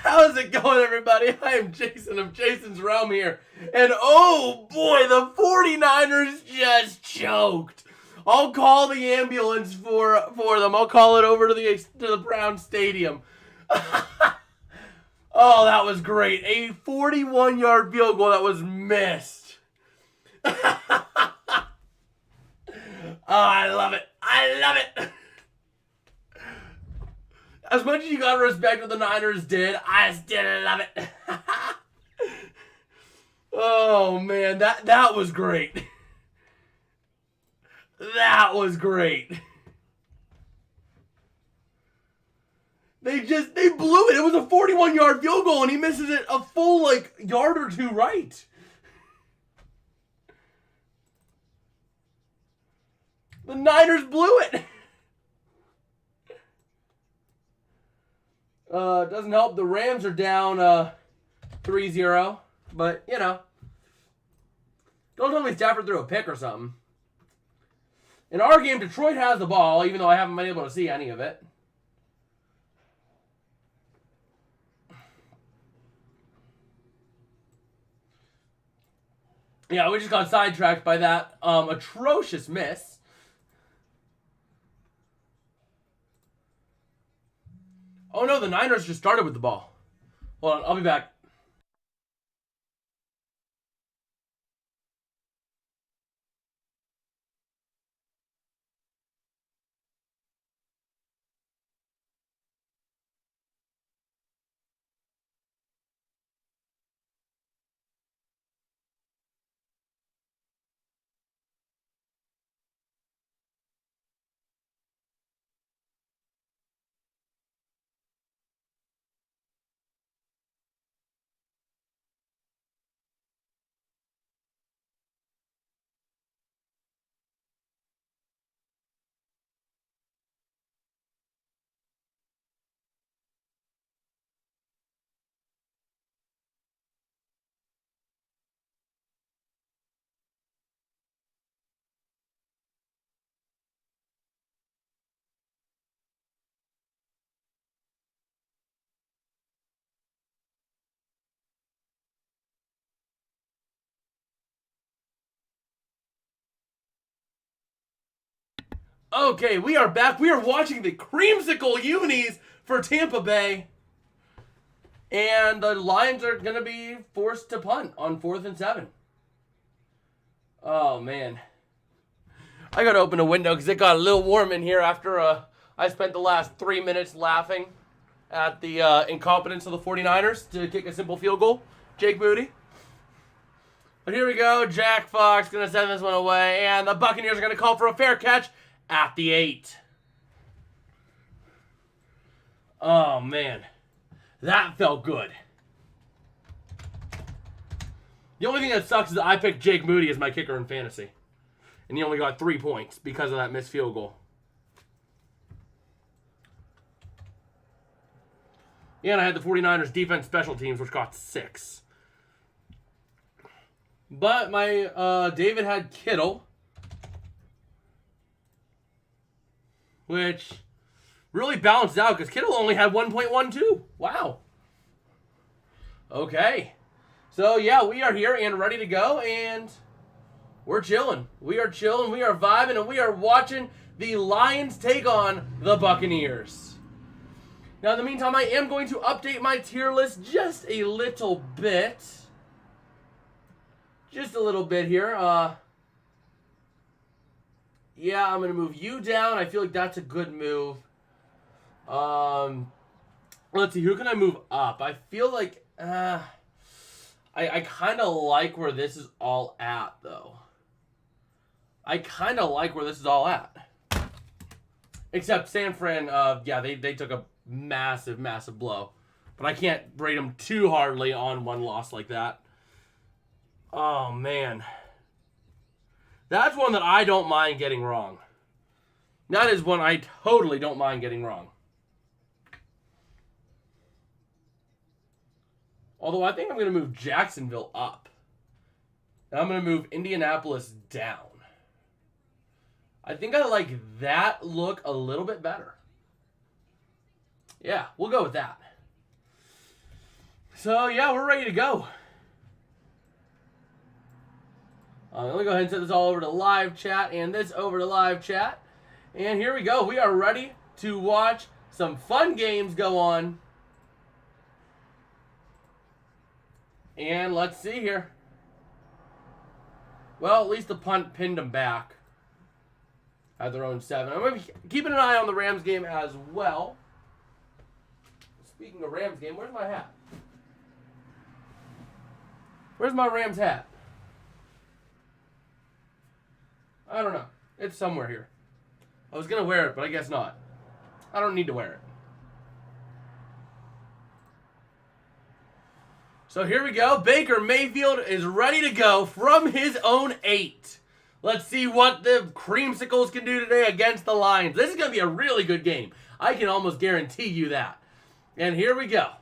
How's it going, everybody? I am Jason of Jason's Realm here. And oh boy, the 49ers just choked. I'll call the ambulance for them. I'll call it over to the Brown Stadium. Oh, that was great. A 41-yard field goal that was missed. Oh, I love it. I love it. As much as you gotta respect what the Niners did, I still love it. Oh man, that was great. That was great. They blew it. It was a 41-yard field goal and he misses it a full yard or two right. The Niners blew it. Doesn't help. The Rams are down 3-0. But, you know. Don't tell me Stafford threw a pick or something. In our game, Detroit has the ball, even though I haven't been able to see any of it. Yeah, we just got sidetracked by that atrocious miss. Oh no, the Niners just started with the ball. Hold on, I'll be back. Okay, we are back. We are watching the Creamsicle Unis for Tampa Bay. And the Lions are going to be forced to punt on 4th and 7. Oh, man. I got to open a window because it got a little warm in here after I spent the last 3 minutes laughing at the incompetence of the 49ers to kick a simple field goal. Jake Moody. But here we go. Jack Fox going to send this one away. And the Buccaneers are going to call for a fair catch at the 8. Oh, man. That felt good. The only thing that sucks is that I picked Jake Moody as my kicker in fantasy. And he only got 3 points because of that missed field goal. Yeah, and I had the 49ers defense special teams, which got 6. But my David had Kittle, which really balanced out because Kittle only had 1.12. Wow. Okay. So, yeah, we are here and ready to go, and we're chilling. We are chilling, we are vibing, and we are watching the Lions take on the Buccaneers. Now, in the meantime, I am going to update my tier list just a little bit. Just a little bit here. Yeah, I'm going to move you down. I feel like that's a good move. Let's see, who can I move up? I feel like, I kind of like where this is all at, though. I kind of like where this is all at. Except San Fran, yeah, they took a massive, massive blow. But I can't rate them too hardly on one loss like that. Oh, man. That's one that I don't mind getting wrong. That is one I totally don't mind getting wrong. Although I think I'm going to move Jacksonville up. And I'm going to move Indianapolis down. I think I like that look a little bit better. Yeah, we'll go with that. So, yeah, we're ready to go. Let me go ahead and set this all over to live chat and this over to live chat. And here we go. We are ready to watch some fun games go on. And let's see here. Well, at least the punt pinned them back at their own 7. I'm going to be keeping an eye on the Rams game as well. Speaking of Rams game, where's my hat? Where's my Rams hat? I don't know. It's somewhere here. I was going to wear it, but I guess not. I don't need to wear it. So here we go. Baker Mayfield is ready to go from his own 8. Let's see what the Creamsicles can do today against the Lions. This is going to be a really good game. I can almost guarantee you that. And here we go.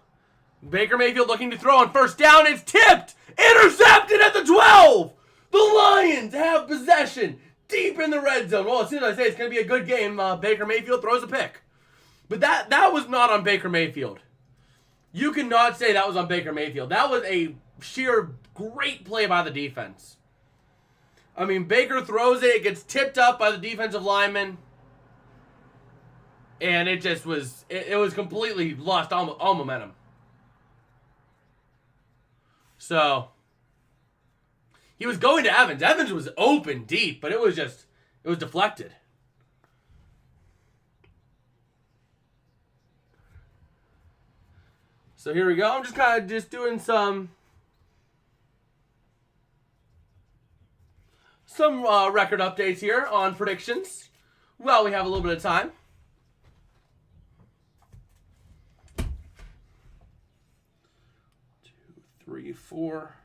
Baker Mayfield looking to throw on first down. It's tipped. Intercepted at the 12. The Lions have possession deep in the red zone. Well, as soon as I say it's going to be a good game, Baker Mayfield throws a pick. But that was not on Baker Mayfield. You cannot say that was on Baker Mayfield. That was a sheer great play by the defense. I mean, Baker throws it. It gets tipped up by the defensive lineman. And it just was, it was completely lost all momentum. So, he was going to Evans. Evans was open deep, but it was deflected. So here we go. I'm just kind of doing some record updates here on predictions. Well, we have a little bit of time. 2, 3, 4.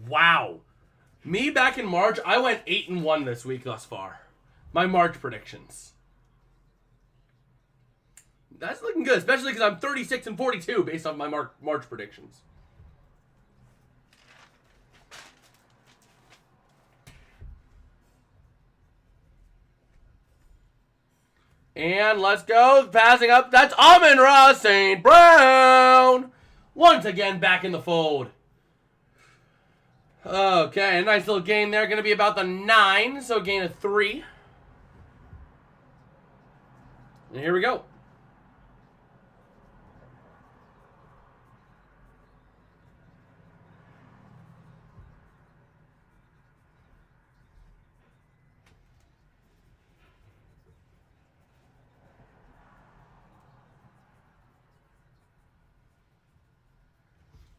Wow. Me back in March, I went 8-1 this week thus far. My March predictions. That's looking good, especially because I'm 36-42 based on my March predictions. And let's go. Passing up. That's Amon-Ra St. Brown. Once again back in the fold. Okay, a nice little gain there. Going to be about the 9, so gain of 3. And here we go.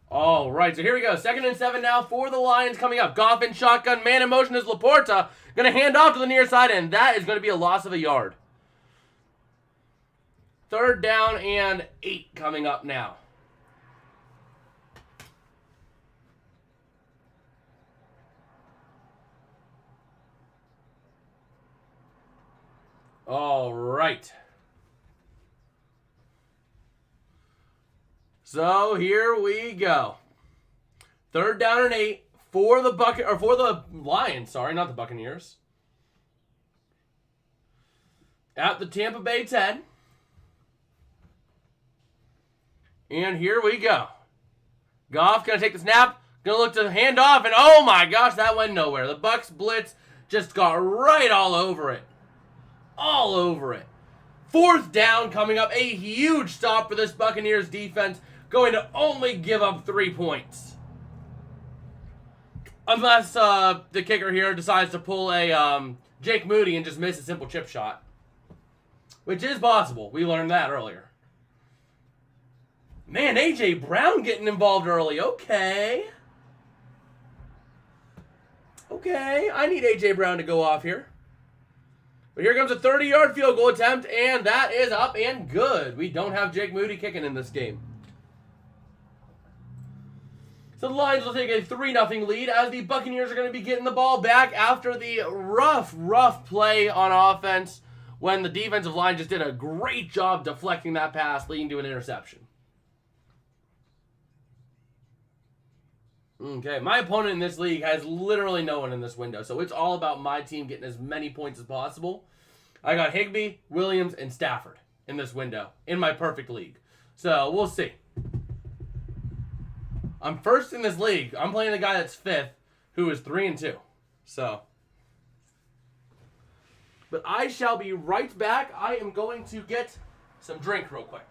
All right, so here we go. 2nd and 7 now for the Lions coming up. Goff in shotgun. Man in motion is Laporta. Going to hand off to the near side, and that is going to be a loss of a yard. 3rd down and 8 coming up now. All right. So here we go. 3rd down and 8 for the Lions. Sorry, not the Buccaneers. At the Tampa Bay 10. And here we go. Goff gonna take the snap. Gonna look to hand off, and oh my gosh, that went nowhere. The Bucs blitz just got right all over it. All over it. 4th down coming up. A huge stop for this Buccaneers defense. Going to only give up 3 points. Unless the kicker here decides to pull a Jake Moody and just miss a simple chip shot. Which is possible. We learned that earlier. Man, A.J. Brown getting involved early. Okay. Okay, I need A.J. Brown to go off here. But here comes a 30-yard field goal attempt, and that is up and good. We don't have Jake Moody kicking in this game. So the Lions will take a 3-0 lead as the Buccaneers are going to be getting the ball back after the rough play on offense when the defensive line just did a great job deflecting that pass, leading to an interception. Okay, my opponent in this league has literally no one in this window, so it's all about my team getting as many points as possible. I got Higbee, Williams, and Stafford in this window in my perfect league. So we'll see. I'm first in this league. I'm playing the guy that's fifth, who is 3-2. So, but I shall be right back. I am going to get some drink real quick.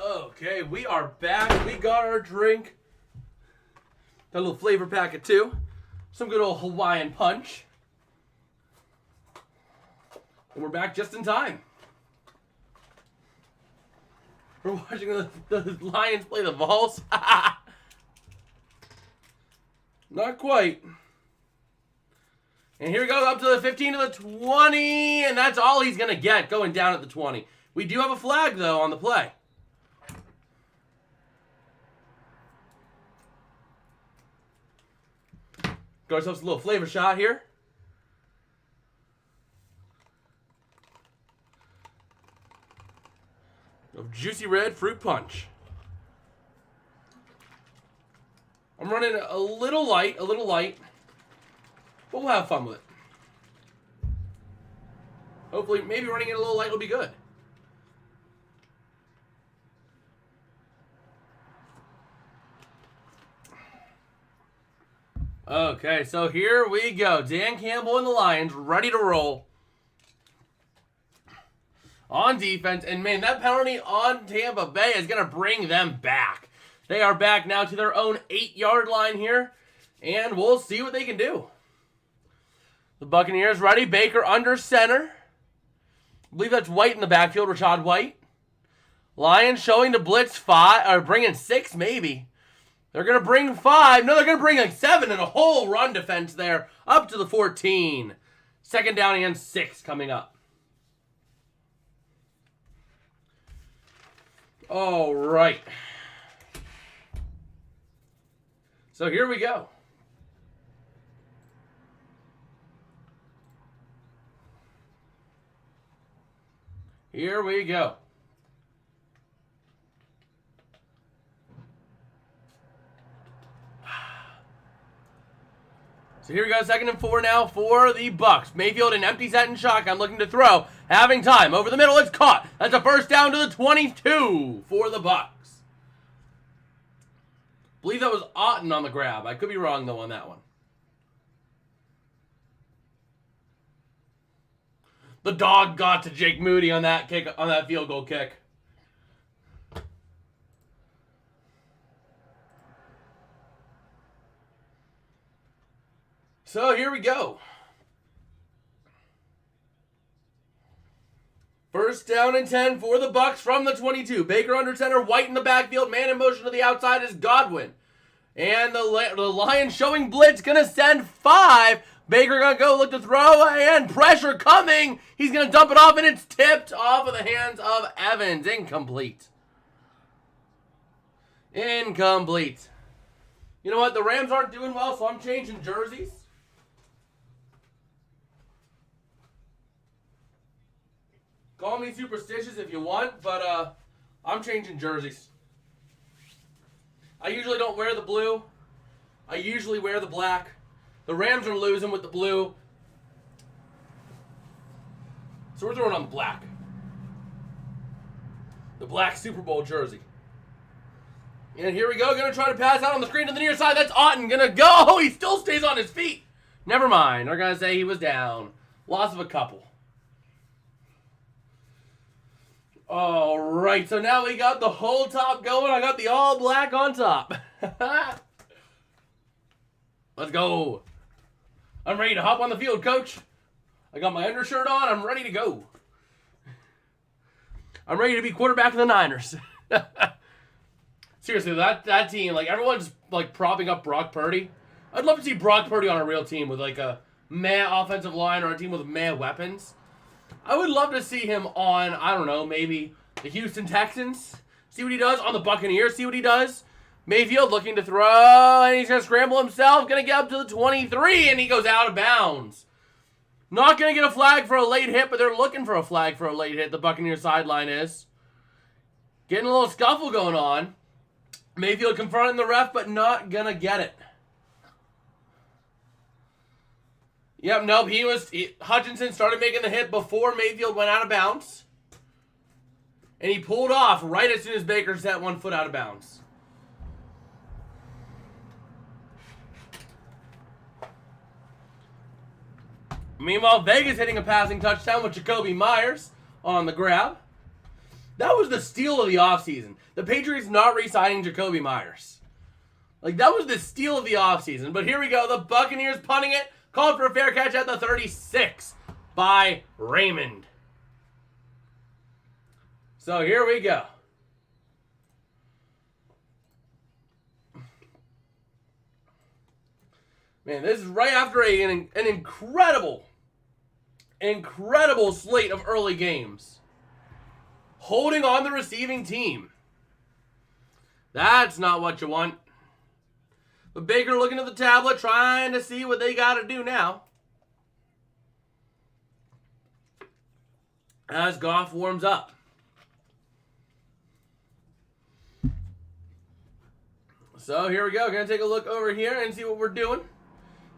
Okay, we are back. We got our drink. Got a little flavor packet too. Some good old Hawaiian punch. And we're back just in time. We're watching the Lions play the Vols. Not quite. And here we go, up to the 15 to the 20. And that's all he's going to get, going down at the 20. We do have a flag, though, on the play. Got ourselves a little flavor shot here. Of juicy red fruit punch. I'm running a little light, but we'll have fun with it. Hopefully, maybe running it a little light will be good. Okay, so here we go. Dan Campbell and the Lions ready to roll. On defense, and man, that penalty on Tampa Bay is going to bring them back. They are back now to their own 8-yard line here, and we'll see what they can do. The Buccaneers ready. Baker under center. I believe that's White in the backfield, Rashad White. Lions showing to blitz 5, or bringing 6 maybe. They're going to bring 5. No, they're going to bring like 7 and a whole run defense there up to the 14. Second down and 6 coming up. All right. So here we go. Here we go. So here we go, 2nd and 4 now for the Bucs. Mayfield an empty set and shotgun looking to throw. Having time. Over the middle, it's caught. That's a first down to the 22 for the Bucs. I believe that was Otten on the grab. I could be wrong, though, on that one. The dog got to Jake Moody on that kick, on that field goal kick. So here we go. First down and 10 for the Bucs from the 22. Baker under center, White in the backfield. Man in motion to the outside is Godwin. And the Lions showing blitz, going to send 5. Baker going to go look to throw, and pressure coming. He's going to dump it off, and it's tipped off of the hands of Evans. Incomplete. Incomplete. You know what? The Rams aren't doing well, so I'm changing jerseys. Call me superstitious if you want, but I'm changing jerseys. I usually don't wear the blue. I usually wear the black. The Rams are losing with the blue. So we're throwing on the black. The black Super Bowl jersey. And here we go. Going to try to pass out on the screen to the near side. That's Otten. Going to go. He still stays on his feet. Never mind. They're going to say he was down. Loss of a couple. All right. So now we got the whole top going. I got the all black on top. Let's go. I'm ready to hop on the field, coach. I got my undershirt on. I'm ready to go. I'm ready to be quarterback of the Niners. Seriously, that team, like, everyone's, like, propping up Brock Purdy. I'd love to see Brock Purdy on a real team with, like, a meh offensive line or a team with meh weapons. I would love to see him on, I don't know, maybe the Houston Texans. See what he does on the Buccaneers. See what he does. Mayfield looking to throw, and he's going to scramble himself. Going to get up to the 23, and he goes out of bounds. Not going to get a flag for a late hit, but they're looking for a flag for a late hit. The Buccaneers sideline is. Getting a little scuffle going on. Mayfield confronting the ref, but not going to get it. Yep, nope. Hutchinson started making the hit before Mayfield went out of bounds. And he pulled off right as soon as Baker set 1 foot out of bounds. Meanwhile, Vegas hitting a passing touchdown with Jacoby Myers on the grab. That was the steal of the offseason. The Patriots not re-signing Jacoby Myers. Like, that was the steal of the offseason. But here we go. The Buccaneers punting it. Called for a fair catch at the 36 by Raymond. So here we go. Man, this is right after an incredible slate of early games. Holding on the receiving team. That's not what you want. But Baker looking at the tablet, trying to see what they got to do now. As Goff warms up. So here we go. Going to take a look over here and see what we're doing.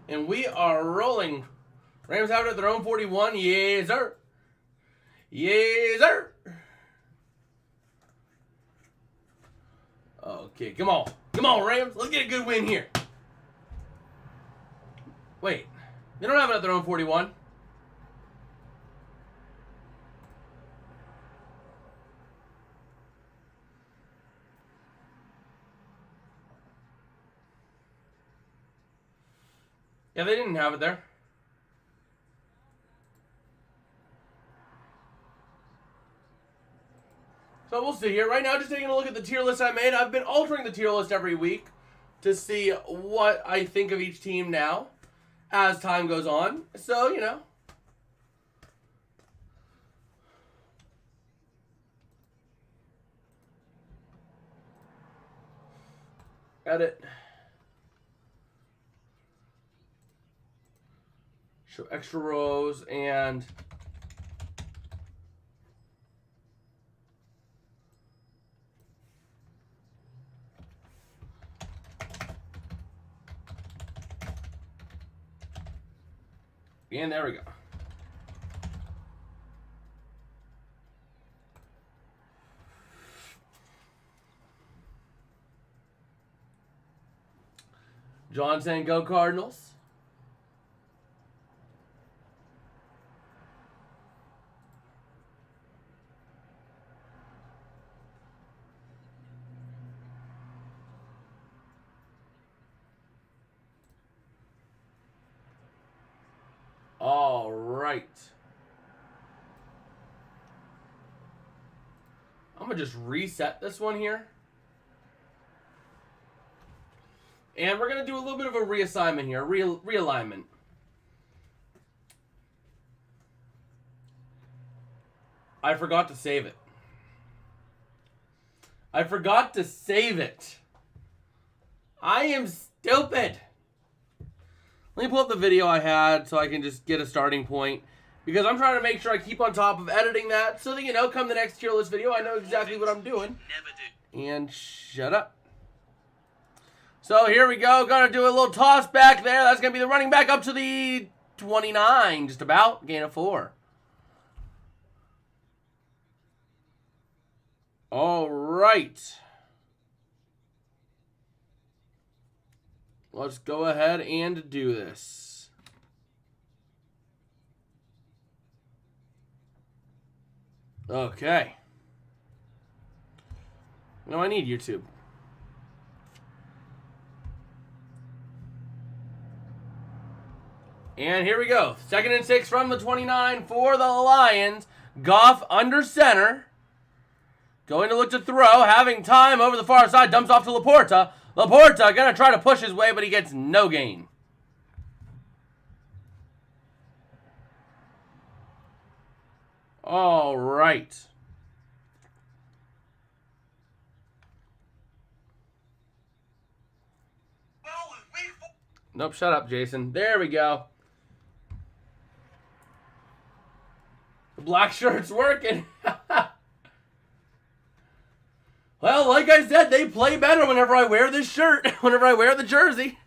And we are rolling. Rams have it at their own 41. Yes, sir. Yes, sir. Okay, come on. Come on, Rams. Let's get a good win here. Wait. They don't have it at their own 41. Yeah, they didn't have it there. So we'll see here. Right now, just taking a look at the tier list I made. I've been altering the tier list every week to see what I think of each team now as time goes on. So, you know. Edit. Show extra rows and there we go. John saying go Cardinals. All right. I'm going to just reset this one here. And we're going to do a little bit of a reassignment here, realignment. I forgot to save it. I forgot to save it. I am stupid. Let me pull up the video I had so I can just get a starting point. Because I'm trying to make sure I keep on top of editing that so that, you know, come the next tier list video, I know exactly what I'm doing. And shut up. So here we go. Gonna do a little toss back there. That's gonna be the running back up to the 29, just about. Gain of 4. All right. Let's go ahead and do this. Okay. No, I need YouTube. And here we go. 2nd and 6 from the 29 for the Lions. Goff under center. Going to look to throw. Having time over the far side. Dumps off to Laporta. Laporta going to try to push his way, but he gets no gain. All right. Nope, shut up, Jason. There we go. The black shirt's working. Well, like I said, they play better whenever I wear this shirt. Whenever I wear the jersey.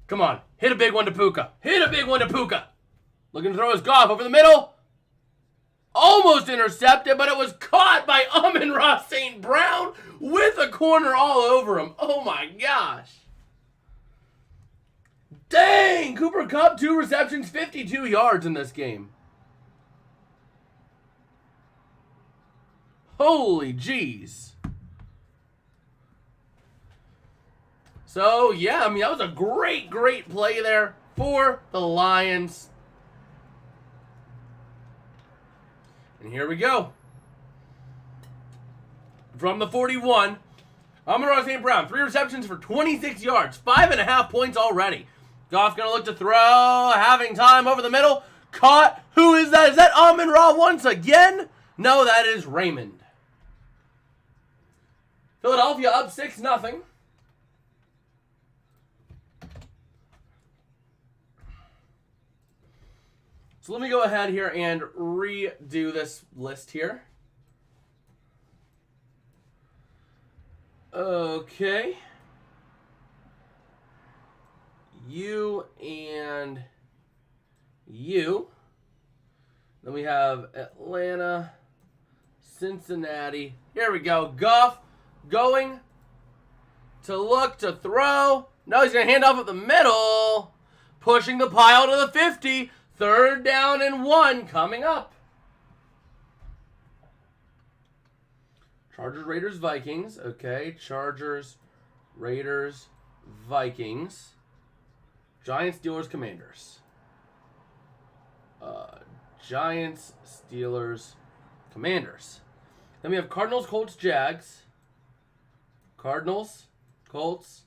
Come on. Hit a big one to Puka. Hit a big one to Puka. Looking to throw his Goff over the middle. Almost intercepted, but it was caught by Amon-Ra St. Brown with a corner all over him. Oh my gosh. Dang! Cooper Kupp, 2 receptions, 52 yards in this game. Holy jeez. So, yeah, I mean, that was a great play there for the Lions. And here we go. From the 41, Amon-Ra St. Brown, 3 receptions for 26 yards, 5.5 points already. Goff going to look to throw, having time over the middle. Caught. Who is that? Is that Amon-Ra once again? No, that is Raymond. Philadelphia up 6-0. So let me go ahead here and redo this list here. Okay. You and you. Then we have Atlanta, Cincinnati. Here we go. Goff going to look to throw. No, he's going to hand off at the middle. Pushing the pile to the 50. 3rd down and 1 coming up. Chargers, Raiders, Vikings. Okay, Chargers, Raiders, Vikings. Giants, Steelers, Commanders. Giants, Steelers, Commanders. Then we have Cardinals, Colts, Jags. Cardinals, Colts,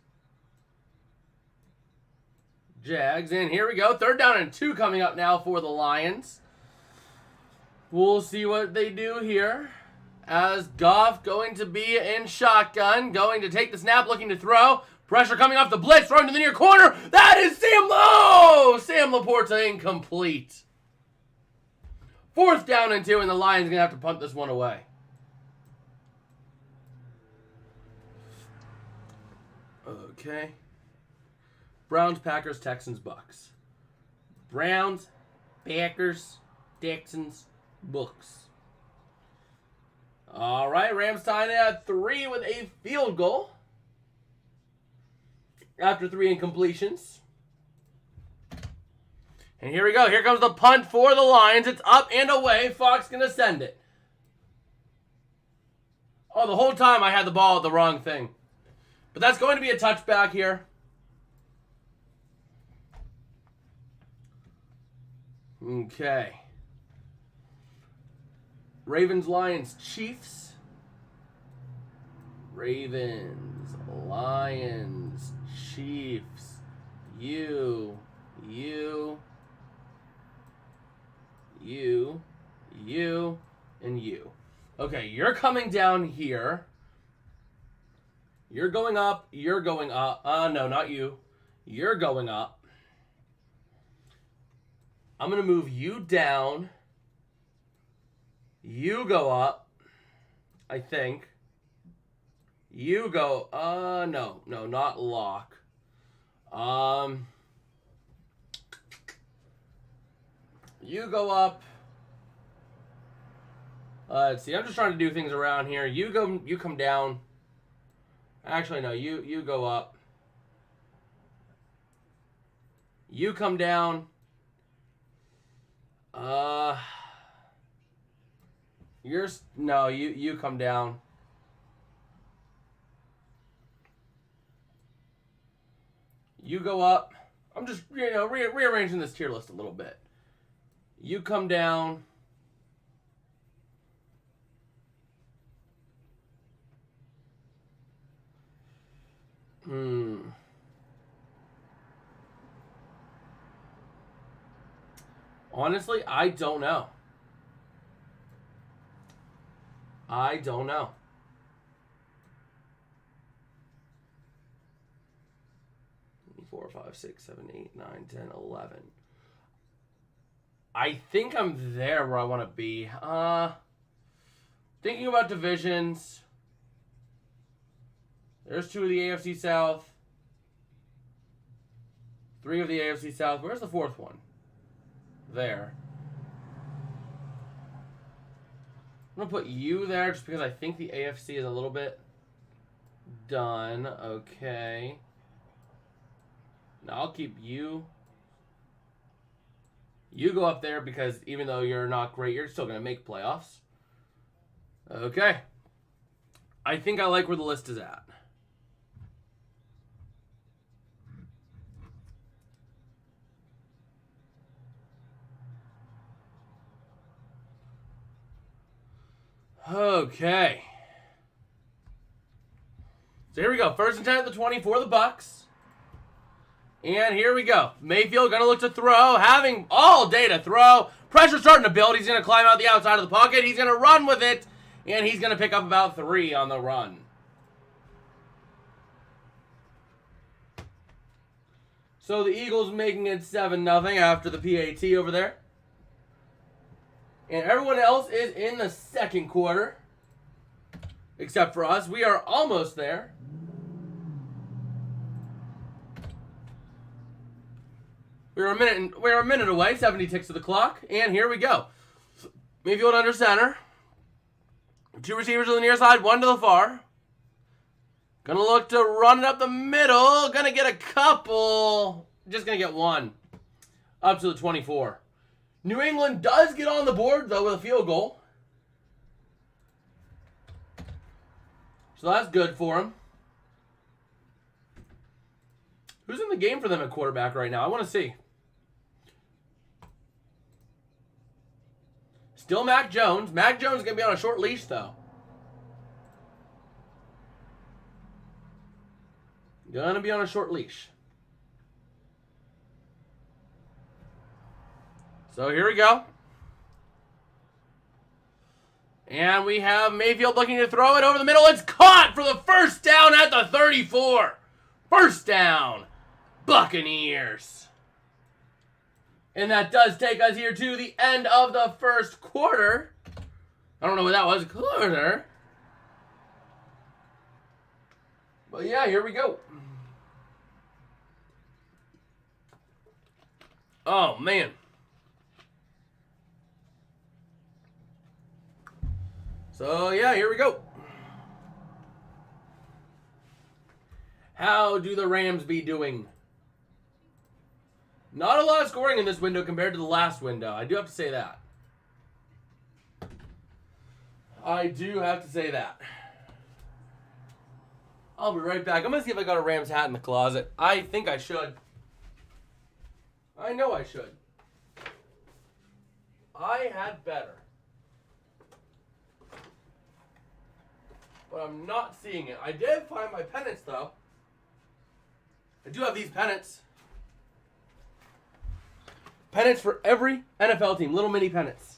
Jags. And here we go. 3rd down and 2 coming up now for the Lions. We'll see what they do here. As Goff going to be in shotgun. Going to take the snap, looking to throw. Pressure coming off the blitz, throwing to the near corner. That is Sam Laporta incomplete. 4th down and 2, and the Lions are going to have to punt this one away. Okay. Browns, Packers, Texans, Bucs. Browns, Packers, Texans, Bucs. All right, Rams tying it at 3 with a field goal. After 3 incompletions. And here we go. Here comes the punt for the Lions. It's up and away. Fox going to send it. Oh, the whole time I had the ball at the wrong thing. But that's going to be a touchback here. Okay. Ravens, Lions, Chiefs. Ravens, Lions, Chiefs. You, and you. Okay, you're coming down here. You're going up. You're going up. No, not you. You're going up. I'm going to move you down. You go up. I think. You go. No, not lock. You go up. Let's see. I'm just trying to do things around here. You come down. Actually, no. You go up. You come down. You come down. You go up. I'm just, rearranging this tier list a little bit. You come down. Honestly, I don't know. 4, 5, 6, 7, 8, 9, 10, 11. I think I'm there where I want to be. Thinking about divisions. There's 2 of the AFC South. 3 of the AFC South. Where's the 4th one? There. I'm going to put you there just because I think the AFC is a little bit done. Okay. Now I'll keep you. You go up there because even though you're not great, you're still going to make playoffs. Okay. I think I like where the list is at. Okay. So here we go. 1st and 10 at the 20 for the Bucs. And here we go. Mayfield going to look to throw. Having all day to throw. Pressure starting to build. He's going to climb out the outside of the pocket. He's going to run with it. And he's going to pick up about 3 on the run. So the Eagles making it 7-0 after the PAT over there. And everyone else is in the 2nd quarter. Except for us. We are almost there. We're a minute away. 70 ticks to the clock. And here we go. Mayfield under center. 2 receivers to the near side. 1 to the far. Gonna look to run it up the middle. Gonna get a couple. Just gonna get 1. Up to the 24. New England does get on the board, though, with a field goal. So that's good for him. Who's in the game for them at quarterback right now? I want to see. Still Mac Jones. Mac Jones is going to be on a short leash, though. Gonna be on a short leash. So here we go. And we have Mayfield looking to throw it over the middle. It's caught for the 1st down at the 34. 1st down, Buccaneers. And that does take us here to the end of the 1st quarter. I don't know what that was. Quarter. But yeah, here we go. Oh, man. So, yeah, here we go. How do the Rams be doing? Not a lot of scoring in this window compared to the last window. I do have to say that. I do have to say that. I'll be right back. I'm going to see if I got a Rams hat in the closet. I think I should. I know I should. I had better. but I'm not seeing it. I did find my pennants, though. I do have these pennants. Pennants for every NFL team. Little mini pennants.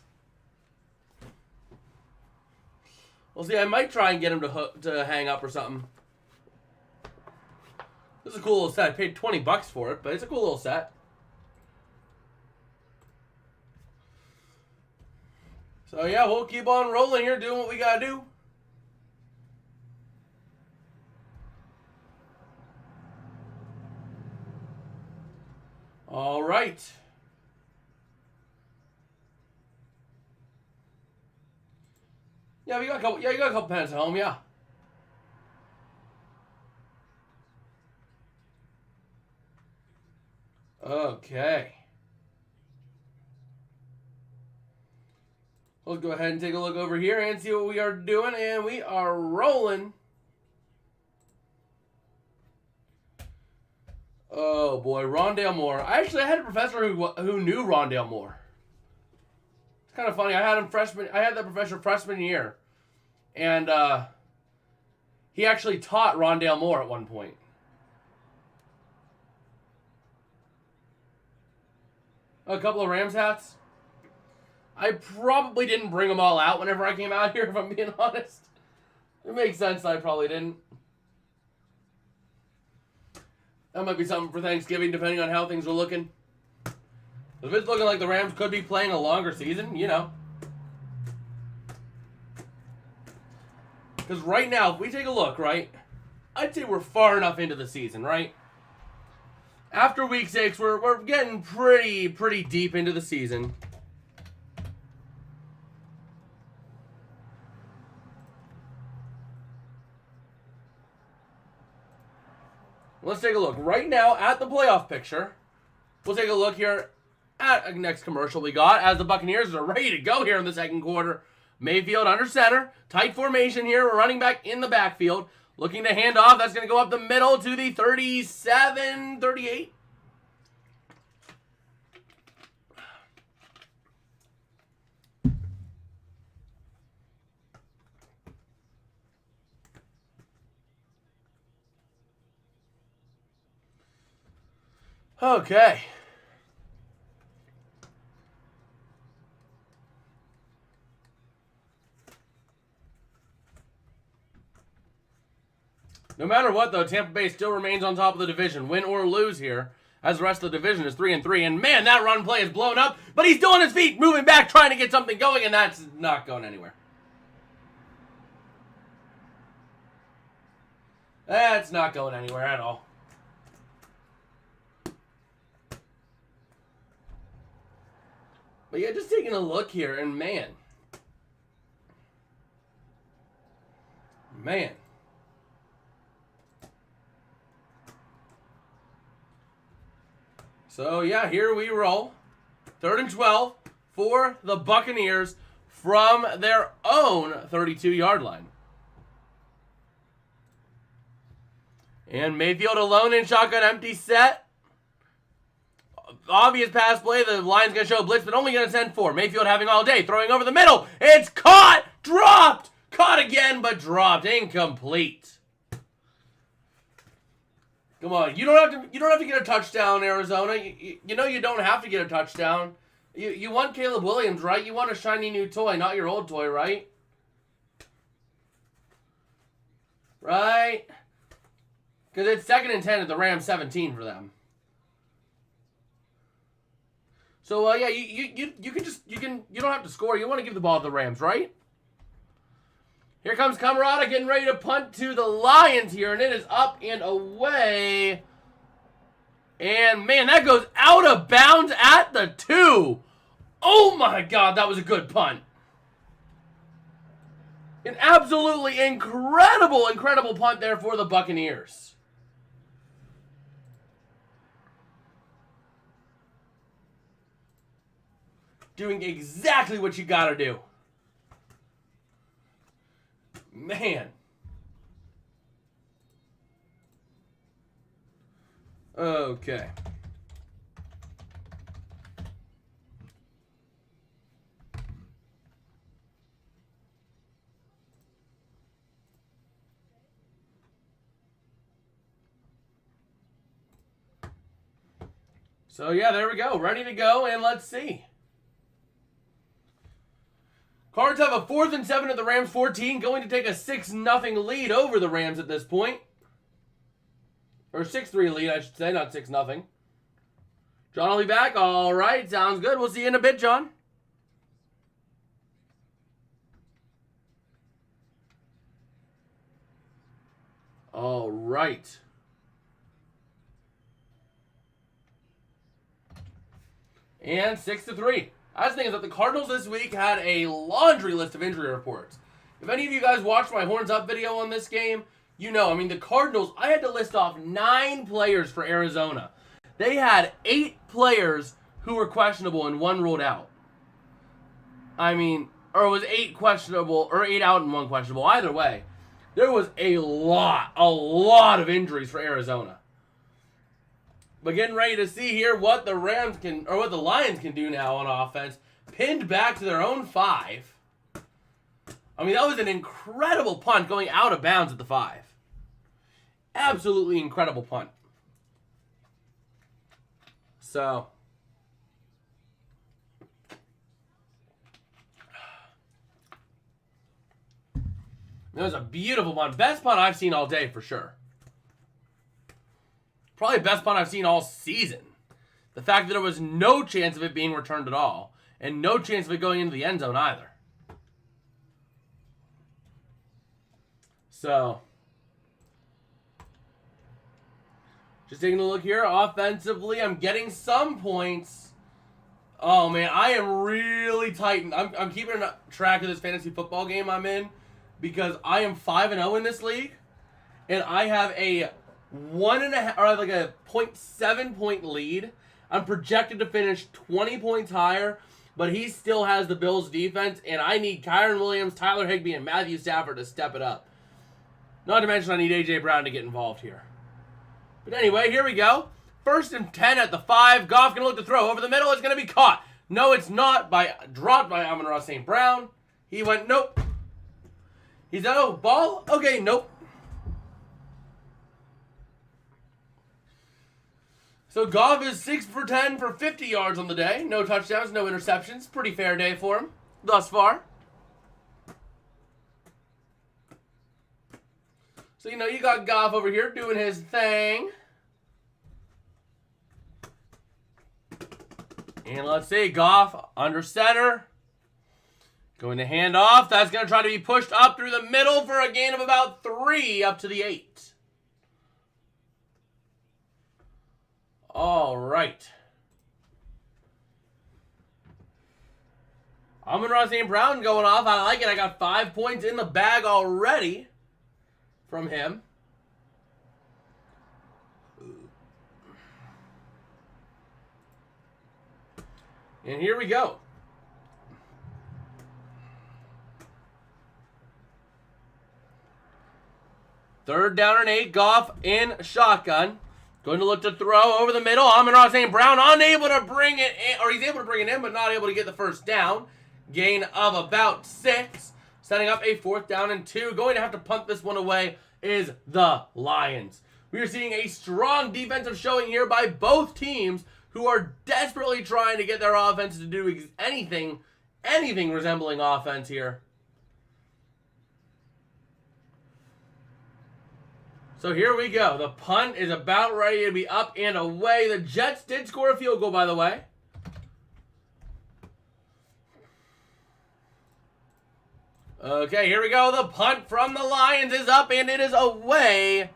We'll see. I might try and get them to hang up or something. This is a cool little set. I paid $20 for it, but it's a cool little set. So, yeah, we'll keep on rolling here, doing what we got to do. All right. Yeah, you got a couple pennants at home, yeah. Okay. We'll go ahead and take a look over here and see what we are doing, and we are rolling. Oh boy, Rondale Moore. I had a professor who knew Rondale Moore. It's kind of funny. I had that professor freshman year, and he actually taught Rondale Moore at one point. A couple of Rams hats. I probably didn't bring them all out whenever I came out here, if I'm being honest. It makes sense that I probably didn't. That might be something for Thanksgiving, depending on how things are looking. If it's looking like the Rams could be playing a longer season, you know. Because right now, if we take a look, right, I'd say we're far enough into the season, right? After week 6, we're getting pretty deep into the season. Let's take a look right now at the playoff picture. We'll take a look here at the next commercial we got as the Buccaneers are ready to go here in the second quarter. Mayfield under center. Tight formation here. We're running back in the backfield. Looking to hand off. That's going to go up the middle to the 37, 38. Okay. No matter what, though, Tampa Bay still remains on top of the division. Win or lose here, as the rest of the division is 3-3. And, man, that run play is blown up. But he's still on his feet, moving back, trying to get something going, and that's not going anywhere. That's not going anywhere at all. But yeah, just taking a look here, and man. So yeah, here we roll. 3rd and 12 for the Buccaneers from their own 32-yard line. And Mayfield alone in shotgun empty set. Obvious pass play. The line's going to show a blitz, but only going to send 4. Mayfield having all day. Throwing over the middle. It's caught. Dropped. Caught again, but dropped. Incomplete. Come on. You don't have to get a touchdown, Arizona. You know you don't have to get a touchdown. You want Caleb Williams, right? You want a shiny new toy, not your old toy, right? Right? Because it's 2nd and 10 at the Rams 17 for them. So yeah, you don't have to score. You want to give the ball to the Rams, right? Here comes Camarada getting ready to punt to the Lions here, and it is up and away. And man, that goes out of bounds at the 2. Oh my God, that was a good punt. An absolutely incredible punt there for the Buccaneers. Doing exactly what you gotta do. Man. Okay. So, yeah, there we go. Ready to go, and let's see. Cards have a 4th and 7 at the Rams 14, going to take a 6-0 lead over the Rams at this point. Or 6-3 lead, I should say, not 6-0. John will be back. All right, sounds good. We'll see you in a bit, John. All right. And 6-3. I was thinking that the Cardinals this week had a laundry list of injury reports. If any of you guys watched my Horns Up video on this game, you know, I mean, the Cardinals, I had to list off 9 players for Arizona. They had 8 players who were questionable and 1 ruled out. I mean, or it was 8 questionable, or 8 out and 1 questionable. Either way, there was a lot of injuries for Arizona. But getting ready to see here what the Rams can, or what the Lions can do now on offense. Pinned back to their own 5. I mean, that was an incredible punt going out of bounds at the 5. Absolutely incredible punt. So, that was a beautiful punt. Best punt I've seen all day for sure. Probably best punt I've seen all season. The fact that there was no chance of it being returned at all. And no chance of it going into the end zone either. So, just taking a look here. Offensively, I'm getting some points. Oh, man, I am really tight. I'm keeping track of this fantasy football game I'm in. Because I am 5-0 in this league. And I have a 1.5, or like a 0.7 point lead. I'm projected to finish 20 points higher, but he still has the Bills defense, and I need Kyron Williams, Tyler Higbee, and Matthew Stafford to step it up. Not to mention I need A.J. Brown to get involved here. But anyway, here we go. 1st and 10 at the 5. Goff going to look to throw. Over the middle, it's going to be caught. No, it's not. Dropped by Amon-Ra St. Brown. He went, nope. He's out, oh, ball? Okay, nope. So Goff is 6 for 10 for 50 yards on the day. No touchdowns, no interceptions. Pretty fair day for him thus far. So, you know, you got Goff over here doing his thing. And let's see, Goff under center. Going to hand off. That's going to try to be pushed up through the middle for a gain of about 3 up to the 8. All right. Amon-Ra St. Brown going off. I like it. I got 5 points in the bag already from him. And here we go. Third down and 8. Goff in shotgun. Going to look to throw over the middle. Amon-Ra St. Brown unable to bring it in, or he's able to bring it in, but not able to get the first down. Gain of about 6. Setting up a 4th down and 2. Going to have to punt this one away is the Lions. We are seeing a strong defensive showing here by both teams who are desperately trying to get their offense to do anything resembling offense here. So here we go. The punt is about ready to be up and away. The Jets did score a field goal, by the way. Okay, here we go. The punt from the Lions is up and it is away.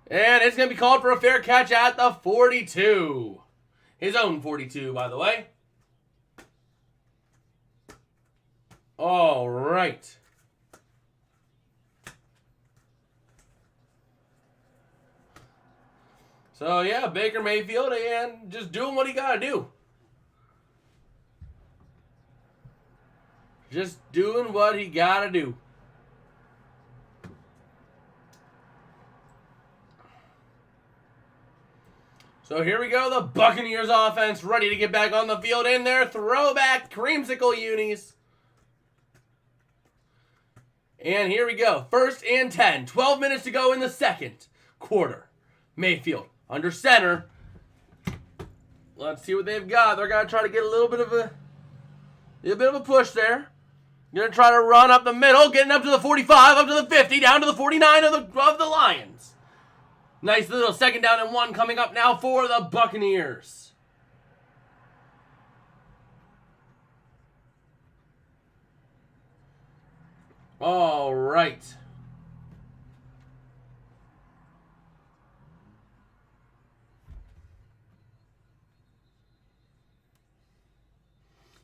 And it's going to be called for a fair catch at the 42. His own 42, by the way. All right. So, yeah, Baker Mayfield and just doing what he got to do. Just doing what he got to do. So here we go. The Buccaneers offense ready to get back on the field in their throwback creamsicle unis. And here we go. 1st and 10. 12 minutes to go in the second quarter. Mayfield under center. Let's see what they've got. They're gonna try to get a little bit of a push there. Gonna try to run up the middle, getting up to the 45, up to the 50, down to the 49 of the Lions. Nice little 2nd down and 1 coming up now for the Buccaneers. All right.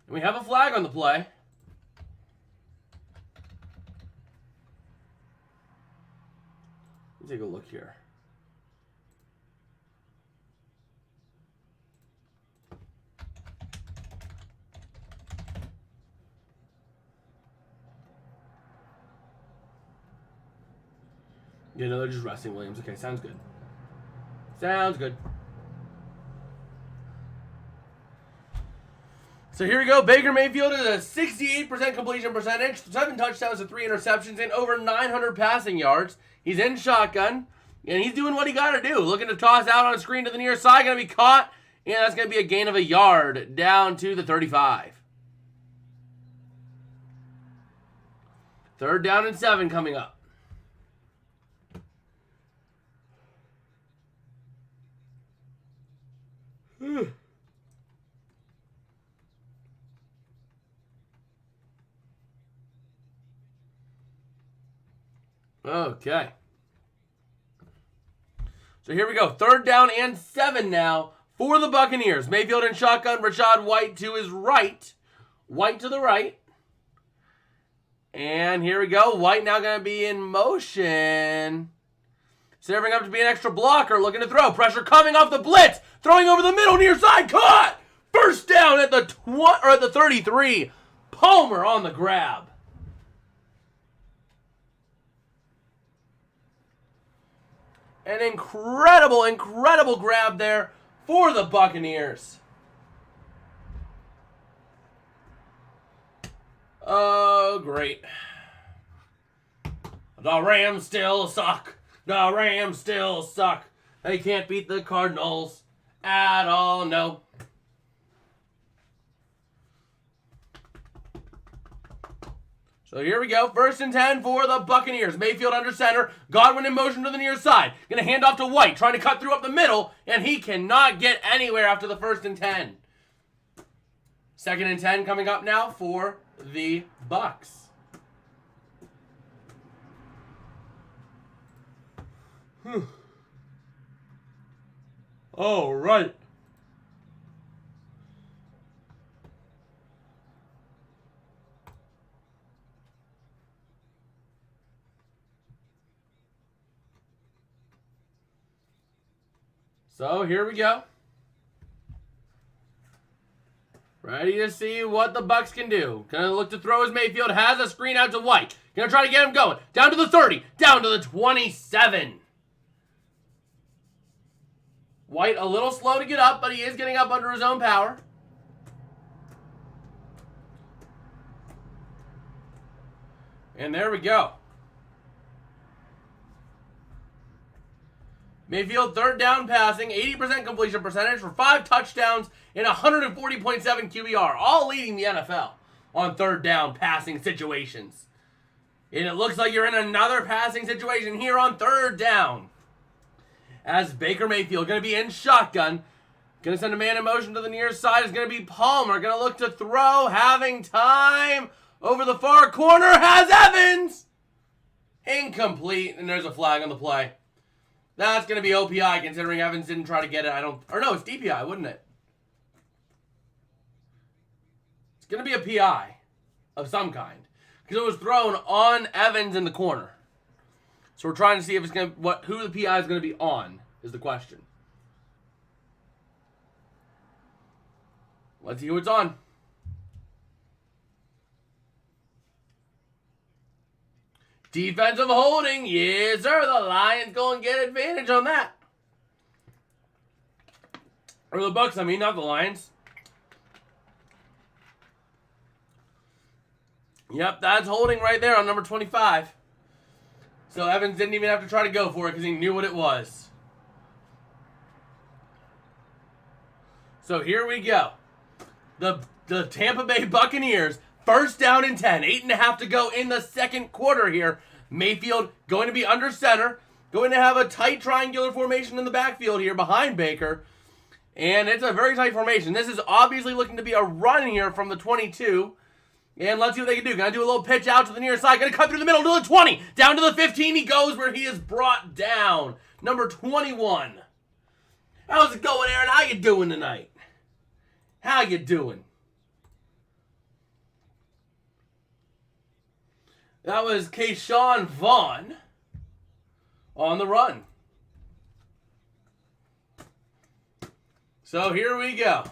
We have a flag on the play. Let me take a look here. Yeah, no, they're just resting Williams. Okay, sounds good. Sounds good. So here we go. Baker Mayfield is a 68% completion percentage, 7 touchdowns to 3 interceptions, and over 900 passing yards. He's in shotgun, and he's doing what he got to do. Looking to toss out on a screen to the near side. Going to be caught, and that's going to be a gain of a yard down to the 35. 3rd down and 7 coming up. Okay. So here we go. 3rd down and 7 now for the Buccaneers. Mayfield in shotgun. Rachaad White to his right. White to the right. And here we go. White now going to be in motion. Serving up to be an extra blocker. Looking to throw. Pressure coming off the blitz. Throwing over the middle near side. Caught! 1st down at the 33. Palmer on the grab. An incredible grab there for the Buccaneers. Oh, great. The Rams still suck. The Rams still suck. They can't beat the Cardinals at all, no. So here we go. 1st and 10 for the Buccaneers. Mayfield under center. Godwin in motion to the near side. Going to hand off to White. Trying to cut through up the middle. And he cannot get anywhere after the 1st and 10. 2nd and 10 coming up now for the Bucs. All right. So here we go. Ready to see what the Bucs can do. Gonna look to throw as Mayfield has a screen out to White. Gonna try to get him going. Down to the 30. Down to the 27. White a little slow to get up, but he is getting up under his own power. And there we go. Mayfield 3rd down passing, 80% completion percentage for 5 touchdowns and 140.7 QBR, all leading the NFL on 3rd down passing situations. And it looks like you're in another passing situation here on 3rd down. As Baker Mayfield going to be in shotgun, going to send a man in motion to the near side is going to be Palmer, going to look to throw, having time over the far corner, has Evans. Incomplete, and there's a flag on the play. That's going to be OPI, considering Evans didn't try to get it. Or no, it's DPI, wouldn't it? It's going to be a PI of some kind. Because it was thrown on Evans in the corner. So we're trying to see if it's going to, who the PI is going to be on, is the question. Let's see who it's on. Defensive holding. Yes, sir. The Lions go and get advantage on that. Or the Bucs, I mean, not the Lions. Yep, that's holding right there on number 25. So Evans didn't even have to try to go for it because he knew what it was. So here we go. The Tampa Bay Buccaneers, first down and 10. 8.5 to go in the second quarter here. Mayfield going to be under center. Going to have a tight triangular formation in the backfield here behind Baker. And it's a very tight formation. This is obviously looking to be a run here from the 22. And let's see what they can do. Gonna do a little pitch out to the near side. Gonna cut through the middle to the 20. Down to the 15 he goes, where he is brought down. Number 21. How's it going, Aaron? How you doing tonight? How you doing? That was Keyshawn Vaughn on the run. So here we go.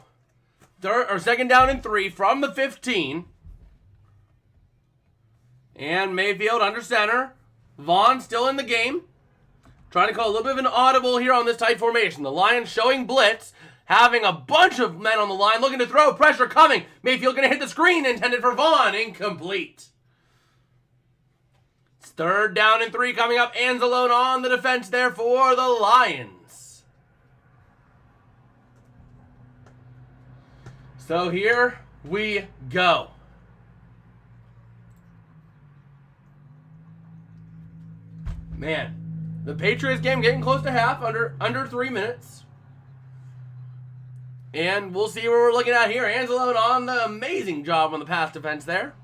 Second down and 3 from the 15. And Mayfield under center. Vaughn still in the game. Trying to call a little bit of an audible here on this tight formation. The Lions showing blitz. Having a bunch of men on the line looking to throw. Pressure coming. Mayfield going to hit the screen intended for Vaughn. Incomplete. It's third down and 3 coming up. Anzalone on the defense there for the Lions. So here we go. Man, the Patriots game getting close to half, under 3 minutes. And we'll see what we're looking at here. Anzalone on the amazing job on the pass defense there.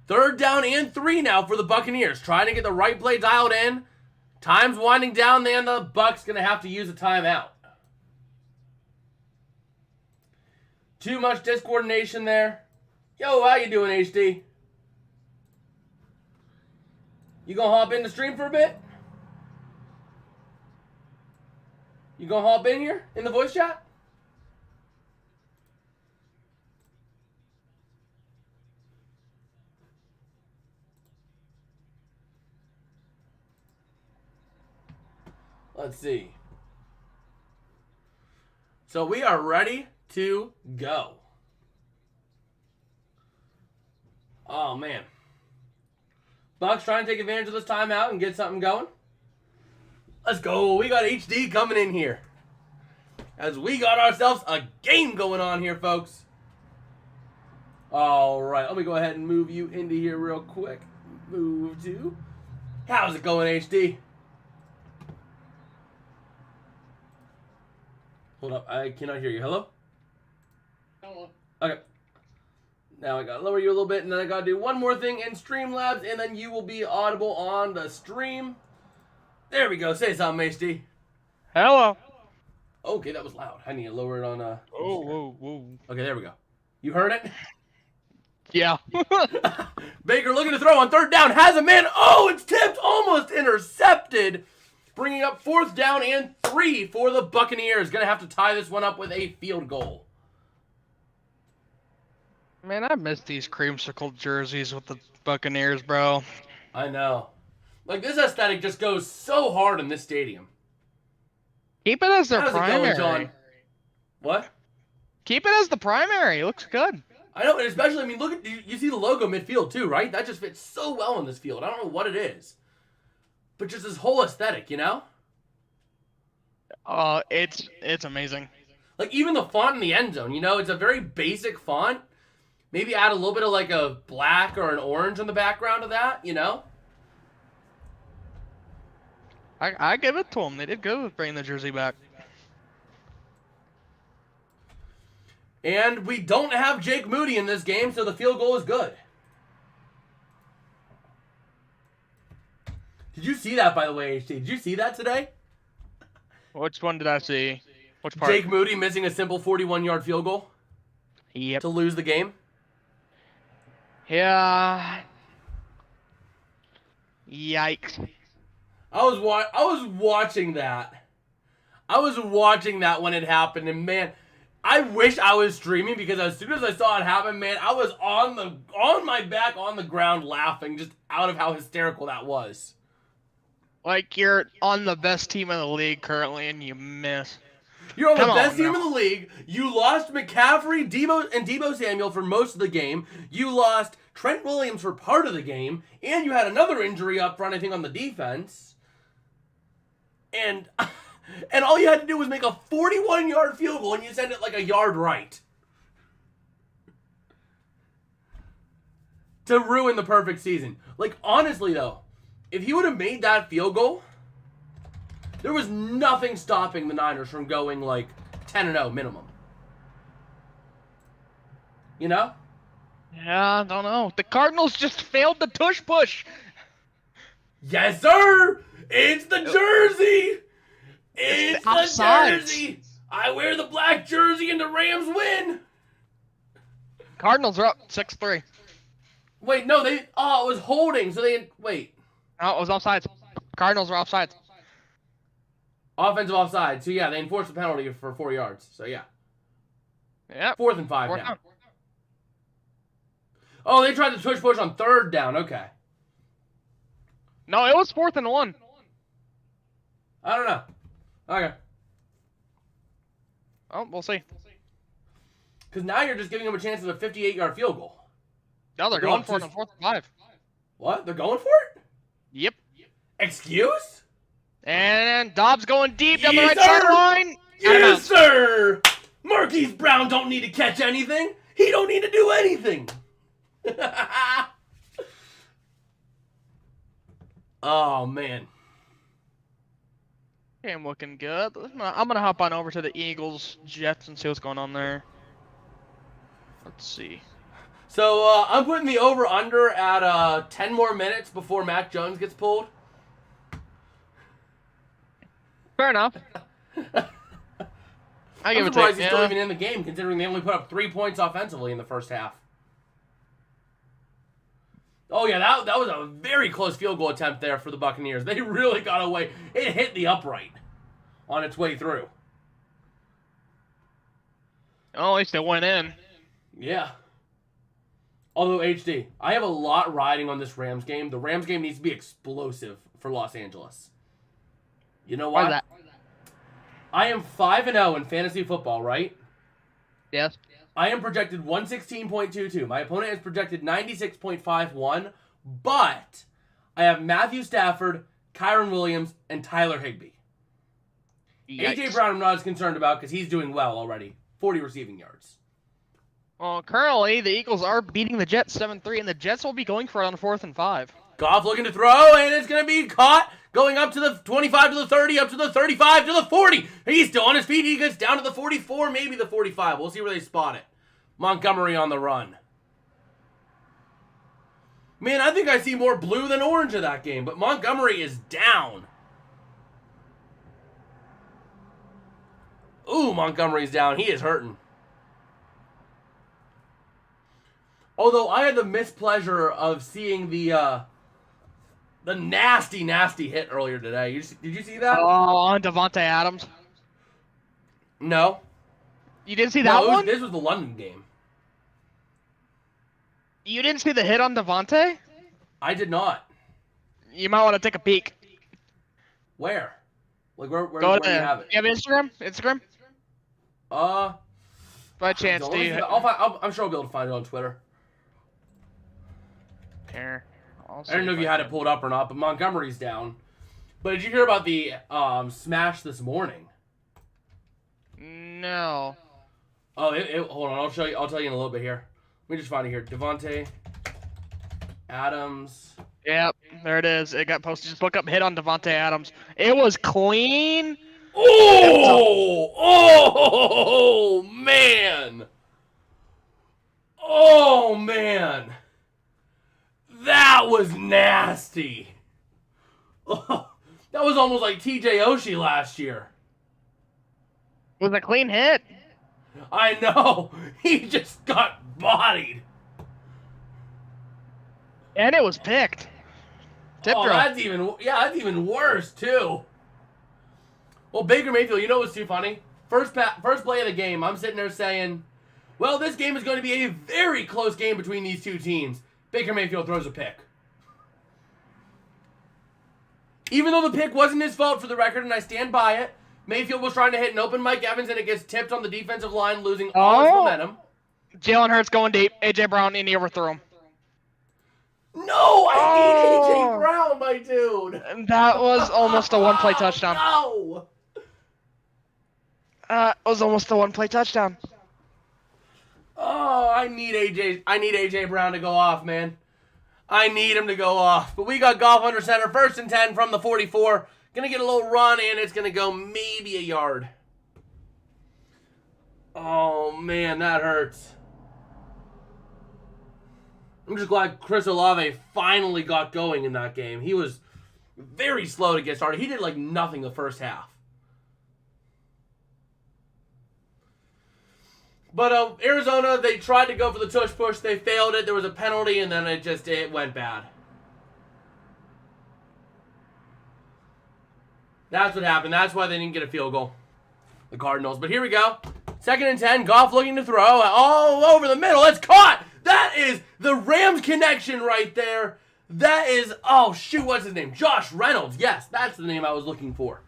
Third down and 3 now for the Buccaneers. Trying to get the right play dialed in. Time's winding down, and the Bucs going to have to use a timeout. Too much discoordination there. Yo, how you doing, HD? You gonna hop in the stream for a bit? You gonna hop in here in the voice chat? Let's see. So we are ready to go. Oh, man. Bucs trying to take advantage of this timeout and get something going. Let's go. We got HD coming in here. As we got ourselves a game going on here, folks. All right. Let me go ahead and move you into here real quick. Move to. How's it going, HD? Hold up. I cannot hear you. Hello? Hello. Okay. Now I gotta lower you a little bit, and then I gotta do one more thing in Streamlabs, and then you will be audible on the stream. There we go. Say something, HD. Hello. Okay, that was loud. I need to lower it on. Whoa. Okay, there we go. You heard it? Yeah. Baker looking to throw on third down. Has a man. Oh, it's tipped. Almost intercepted. Bringing up fourth down and 3 for the Buccaneers. Gonna have to tie this one up with a field goal. Man, I miss these creamsicle jerseys with the Buccaneers, bro. I know. Like, this aesthetic just goes so hard in this stadium. Keep it as their How's it primary. going, John? What? Keep it as the primary. It looks good. I know, and especially, I mean, look at, you see the logo midfield too, right? That just fits so well in this field. I don't know what it is. But just this whole aesthetic, you know? It's amazing. Like, even the font in the end zone, you know? It's a very basic font. Maybe add a little bit of, like, a black or an orange in the background of that, you know? I give it to them. They did good with bringing the jersey back. And we don't have Jake Moody in this game, so the field goal is good. Did you see that, by the way, HT? Did you see that today? Which one did I see? Which part? Jake Moody missing a simple 41-yard field goal Yep. to lose the game. Yeah. Yikes. I was watching that. I was watching that when it happened, and man, I wish I was streaming, because as soon as I saw it happen, man, I was on my back on the ground laughing just out of how hysterical that was. Like, you're on the best team in the league currently, and you miss. You're on the Come best on team now. in the league. You lost McCaffrey, Debo Samuel for most of the game. You lost Trent Williams for part of the game, and you had another injury up front, I think, on the defense. And And all you had to do was make a 41-yard field goal, and you send it like a yard right. To ruin the perfect season. Like, honestly, though, if he would have made that field goal, there was nothing stopping the Niners from going, like, 10-0 minimum. You know? Yeah, I don't know. The Cardinals just failed the tush push. Yes, sir! It's the jersey! It's the jersey! I wear the black jersey and the Rams win! Cardinals are up 6-3. Wait, no, it was holding, so wait. Oh, it was offsides. Cardinals are offsides. Offensive offside. So, yeah, they enforced the penalty for 4 yards. So, yeah. Yep. 4th and 5 Fourth now. down. Oh, they tried to tush push on 3rd down. Okay. No, it was 4th and 1. I don't know. Okay. Oh, we'll see. Because now you're just giving them a chance at a 58-yard field goal. No, they're going for it on 4th and 5. What? They're going for it? Yep. Excuse? And Dobbs going deep down the Yes, right sir! sideline. Yes, sir! Marquise Brown don't need to catch anything. He don't need to do anything. Oh, man. Game looking good. I'm gonna hop on over to the Eagles, Jets, and see what's going on there. Let's see. So, I'm putting the over-under at 10 more minutes before Mac Jones gets pulled. Fair enough. I give I'm it surprised to he's still even in the game, considering they only put up 3 points offensively in the first half. Oh, yeah, that was a very close field goal attempt there for the Buccaneers. They really got away. It hit the upright on its way through. Oh, at least it went in. Yeah. Although, HD, I have a lot riding on this Rams game. The Rams game needs to be explosive for Los Angeles. You know why? Why's that? I am 5-0 in fantasy football, right? Yes. I am projected 116.22. My opponent is projected 96.51, but I have Matthew Stafford, Kyron Williams, and Tyler Higbee. Yikes. A.J. Brown I'm not as concerned about because he's doing well already. 40 receiving yards. Well, currently, the Eagles are beating the Jets 7-3, and the Jets will be going for it on 4th and 5. Goff looking to throw, and it's going to be caught. Going up to the 25 to the 30, up to the 35 to the 40. He's still on his feet. He gets down to the 44, maybe the 45. We'll see where they spot it. Montgomery on the run. Man, I think I see more blue than orange in that game, but Montgomery is down. Ooh, Montgomery's down. He is hurting. Although I had the mispleasure of seeing the nasty, nasty hit earlier today. Did you see that? Oh, on Devontae Adams. No. You didn't see that one? This was the London game. You didn't see the hit on Devontae? I did not. You might want to take a peek. Where? Like where Go do to, you have it? You have Instagram? Instagram? By chance, do you? I'm sure I'll be able to find it on Twitter. Here. I don't know if you had it pulled up or not, but Montgomery's down. But did you hear about the smash this morning? No. Oh, hold on. I'll show you. I'll tell you in a little bit here. Let me just find it here. Devontae Adams. Yep, there it is. It got posted. Just look up hit on Devontae Adams. It was clean. Oh! Oh, man! Oh, man! That was nasty. Oh, that was almost like TJ Oshie last year. It was a clean hit. I know. He just got bodied. And it was picked. Tip Oh, drill. that's even worse too. Well, Baker Mayfield, you know what's too funny? First play of the game, I'm sitting there saying, well, this game is going to be a very close game between these two teams. Baker Mayfield throws a pick. Even though the pick wasn't his fault for the record, and I stand by it, Mayfield was trying to hit an open Mike Evans, and it gets tipped on the defensive line, losing all its momentum. Jalen Hurts going deep. A.J. Brown, and he overthrew him. No, I need A.J. Brown, my dude. That was almost a one-play touchdown. No. It was almost a one-play touchdown. Oh, I need AJ Brown to go off, man. I need him to go off. But we got Goff under center, 1st and 10 from the 44. Gonna get a little run, and it's gonna go maybe a yard. Oh man, that hurts. I'm just glad Chris Olave finally got going in that game. He was very slow to get started. He did like nothing the first half. But Arizona, they tried to go for the tush push. They failed it. There was a penalty, and then it went bad. That's what happened. That's why they didn't get a field goal, the Cardinals. But here we go. 2nd and 10. Goff looking to throw all over the middle. It's caught. That is the Rams connection right there. That is, oh shoot, what's his name? Josh Reynolds. Yes, that's the name I was looking for.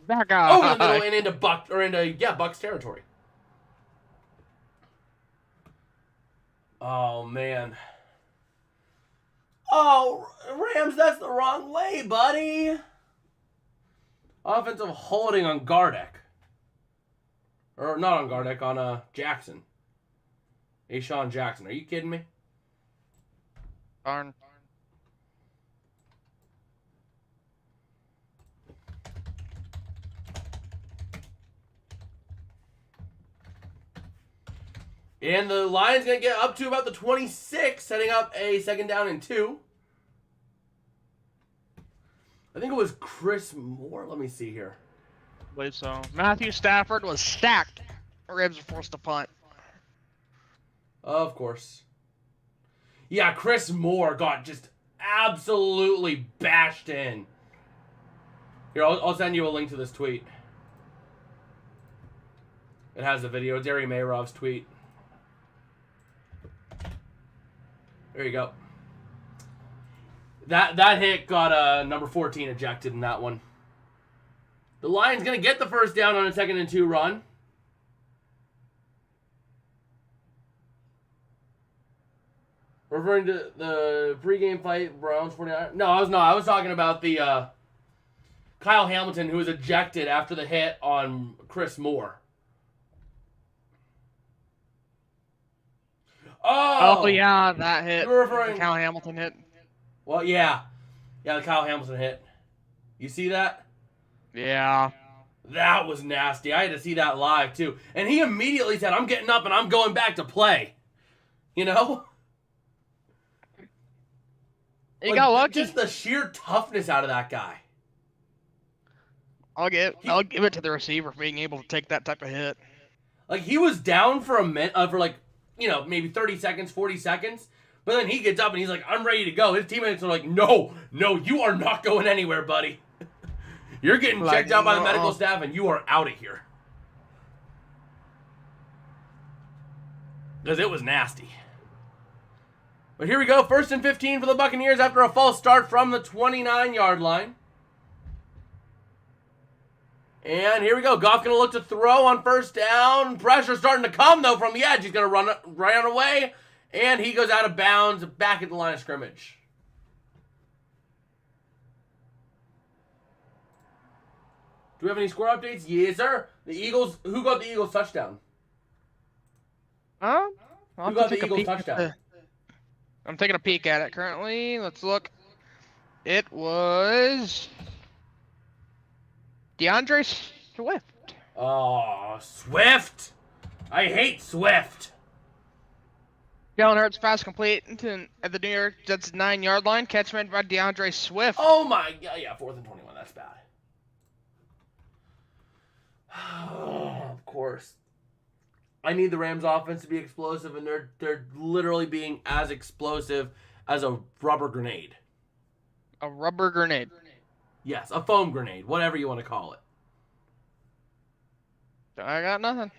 Back out. Over the middle and into Bucs territory. Oh man. Oh, Rams, that's the wrong way, buddy. Offensive holding on Gardeck. Or not on Gardeck, on Jackson. Ashawn Jackson. Are you kidding me? Darn. And the Lions going to get up to about the 26, setting up a 2nd down and 2. I think it was Chris Moore. Let me see here. I believe so. Matthew Stafford was stacked. Rams were forced to punt. Of course. Yeah, Chris Moore got just absolutely bashed in. Here, I'll send you a link to this tweet. It has the video. It's Ari Mayrov's tweet. There you go. That hit got number 14 ejected in that one. The Lions going to get the 1st down on a 2nd and 2 run. Referring to the pregame fight, Browns 49. No, I was not. I was talking about the Kyle Hamilton who was ejected after the hit on Chris Moore. Oh yeah, that hit. You're referring the Kyle Hamilton hit. Well, yeah. Yeah, the Kyle Hamilton hit. You see that? Yeah. That was nasty. I had to see that live, too. And he immediately said, I'm getting up and I'm going back to play. You know? He got lucky. Just the sheer toughness out of that guy. I'll give it to the receiver for being able to take that type of hit. Like, he was down for a minute, for like, maybe 30 seconds, 40 seconds. But then he gets up and he's like, I'm ready to go. His teammates are like, no, you are not going anywhere, buddy. You're getting checked out by the medical staff and you are out of here. Because it was nasty. But here we go. 1st and 15 for the Buccaneers after a false start from the 29-yard line. And here we go. Goff going to look to throw on 1st down. Pressure starting to come, though, from the edge. He's going to run away. And he goes out of bounds back at the line of scrimmage. Do we have any score updates? Yes, sir. The Eagles. Who got the Eagles touchdown? Huh? Who got the Eagles touchdown? I'm taking a peek at it currently. Let's look. It was DeAndre Swift. Oh, Swift. I hate Swift. Jalen Hurts pass complete at the New York Jets 9-yard line. Catch made by DeAndre Swift. Oh my God! Yeah, 4th and 21. That's bad. Of course. I need the Rams offense to be explosive, and they're literally being as explosive as a rubber grenade. A rubber grenade. Yes, a foam grenade, whatever you want to call it. I got nothing.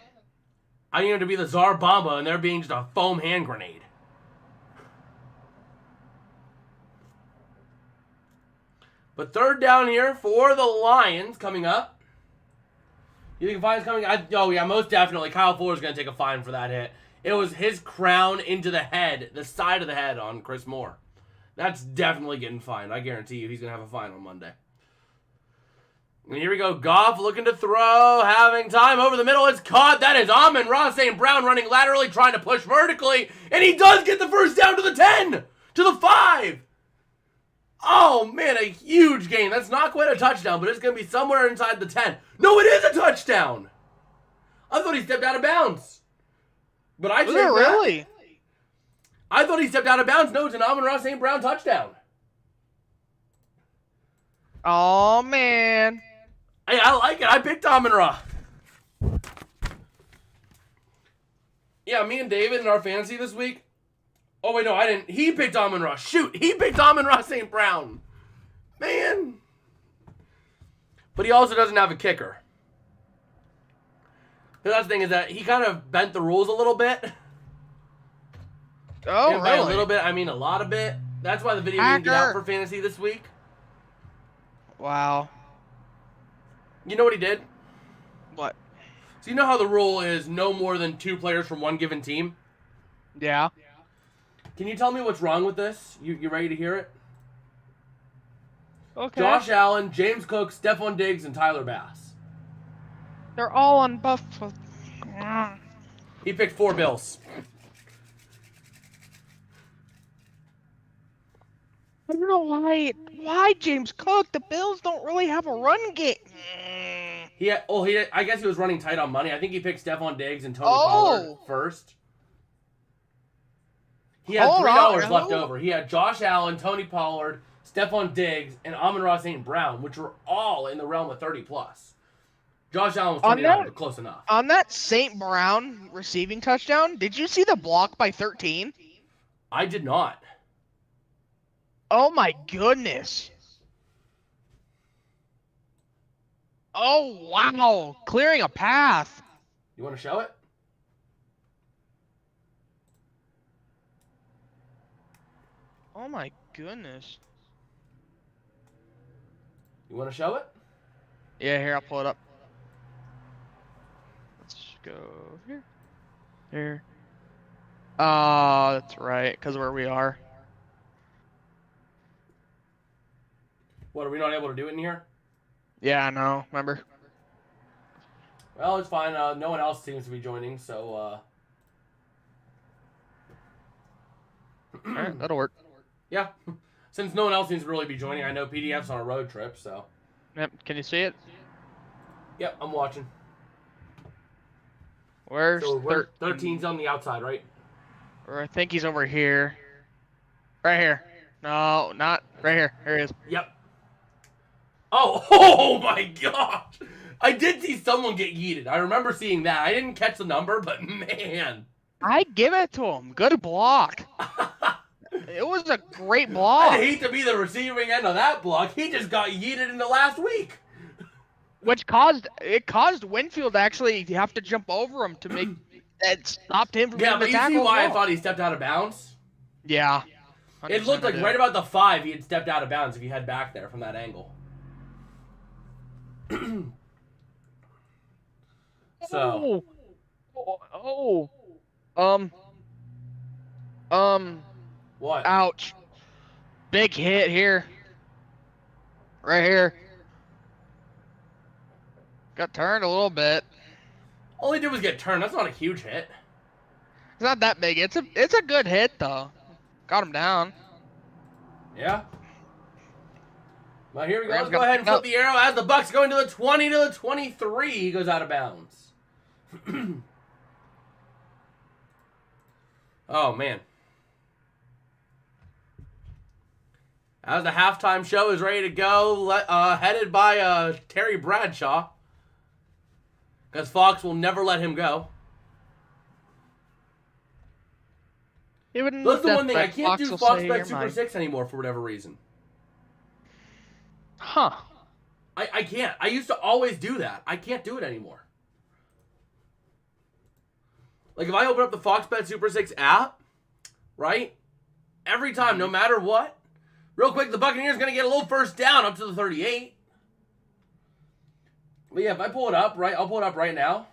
I need them to be the Tsar Bomba, and they're being just a foam hand grenade. But 3rd down here for the Lions coming up. You think a fine's coming? Oh, yeah, most definitely. Kyle Fuller's going to take a fine for that hit. It was his crown into the head, the side of the head on Chris Moore. That's definitely getting fined. I guarantee you he's going to have a fine on Monday. And here we go. Goff looking to throw, having time over the middle. It's caught. That is Amon-Ra St. Brown running laterally, trying to push vertically. And he does get the first down to the 10, to the 5. Oh, man, a huge gain. That's not quite a touchdown, but it's going to be somewhere inside the 10. No, it is a touchdown. I thought he stepped out of bounds. But I Was it really? I thought he stepped out of bounds. No, it's an Amon-Ra St. Brown touchdown. Oh, man. Hey, I like it. I picked Amon-Ra. Yeah, me and David in our fantasy this week. Oh, wait, no, I didn't. He picked Amon-Ra. Shoot, he picked Amon-Ra St. Brown. Man. But he also doesn't have a kicker. The last thing is that he kind of bent the rules a little bit. Oh, and really? by a little bit, I mean a lot of bit. That's why the video didn't get out for fantasy this week. Wow. You know what he did? What? So you know how the rule is no more than 2 players from one given team? Yeah. Can you tell me what's wrong with this? You ready to hear it? Okay. Josh Allen, James Cook, Stephon Diggs, and Tyler Bass. They're all on buff. He picked 4 Bills. I don't know why. Why James Cook? The Bills don't really have a run game. I guess he was running tight on money. I think he picked Stephon Diggs and Tony Pollard first. He had $3 left over. He had Josh Allen, Tony Pollard, Stephon Diggs, and Amon-Ra St. Brown, which were all in the realm of 30+. Josh Allen was $20, but close enough. On that St. Brown receiving touchdown, did you see the block by 13? I did not. Oh my goodness. Oh wow. Clearing a path. You want to show it? Oh my goodness. You want to show it? Yeah, here, I'll pull it up. Let's go here. Here. That's right, because of where we are. What, are we not able to do it in here? Yeah, I know. Remember? Well, it's fine. No one else seems to be joining, so... Alright, that'll work. Yeah. Since no one else seems to really be joining, I know PDF's on a road trip, so... Yep, can you see it? Yep, I'm watching. Where's so 13's on the outside, right? Or I think he's over here. Right here. No, not right here. Here he is. Yep. Oh my gosh! I did see someone get yeeted. I remember seeing that. I didn't catch the number, but man. I give it to him. Good block. It was a great block. I hate to be the receiving end of that block. He just got yeeted in the last week. Which caused Winfield to actually have to jump over him to make that stopped him from getting the tackle. Yeah, but you see why I thought he stepped out of bounds? Yeah. It looked like right about the 5 he had stepped out of bounds if you head back there from that angle. So. What? Ouch. Big hit here. Right here. Got turned a little bit. All he did was get turned. That's not a huge hit. It's not that big. It's a good hit though. Got him down. Yeah. Well, here we go. Let's go ahead and flip the arrow as the Bucs go into the 20 to the 23. He goes out of bounds. Oh, man. As the halftime show is ready to go, headed by Terry Bradshaw. Because Fox will never let him go. That's the one thing. I can't do Fox Bet Super 6 anymore for whatever reason. Huh. I can't. I used to always do that. I can't do it anymore. Like, if I open up the Fox Bet Super 6 app, right? Every time, no matter what, real quick, the Buccaneers going to get a little first down up to the 38. But yeah, if I pull it up, right, I'll pull it up right now.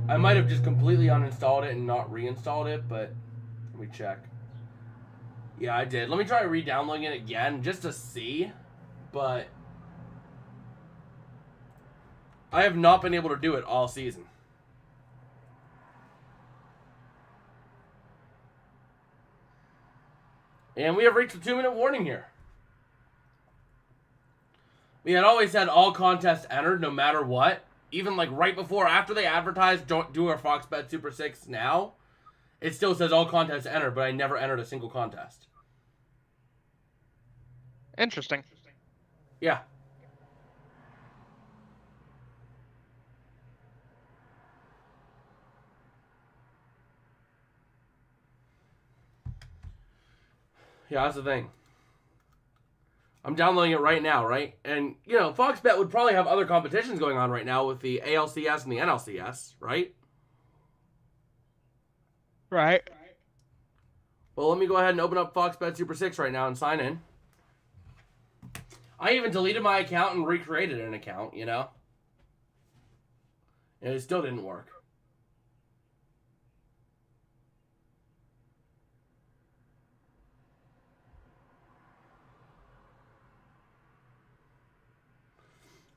I might have just completely uninstalled it and not reinstalled it, but let me check. Yeah, I did. Let me try re-downloading it again just to see, but I have not been able to do it all season. And we have reached the 2-minute warning here. We had always had all contests entered no matter what. Even like right before, after they advertised, don't do our Fox Bet Super 6 now, it still says all contests entered, but I never entered a single contest. Interesting. Yeah. Yeah, that's the thing. I'm downloading it right now, right? And, you know, Fox Bet would probably have other competitions going on right now with the ALCS and the NLCS, right? Right. Well, let me go ahead and open up Fox Bet Super 6 right now and sign in. I even deleted my account and recreated an account, you know? And it still didn't work.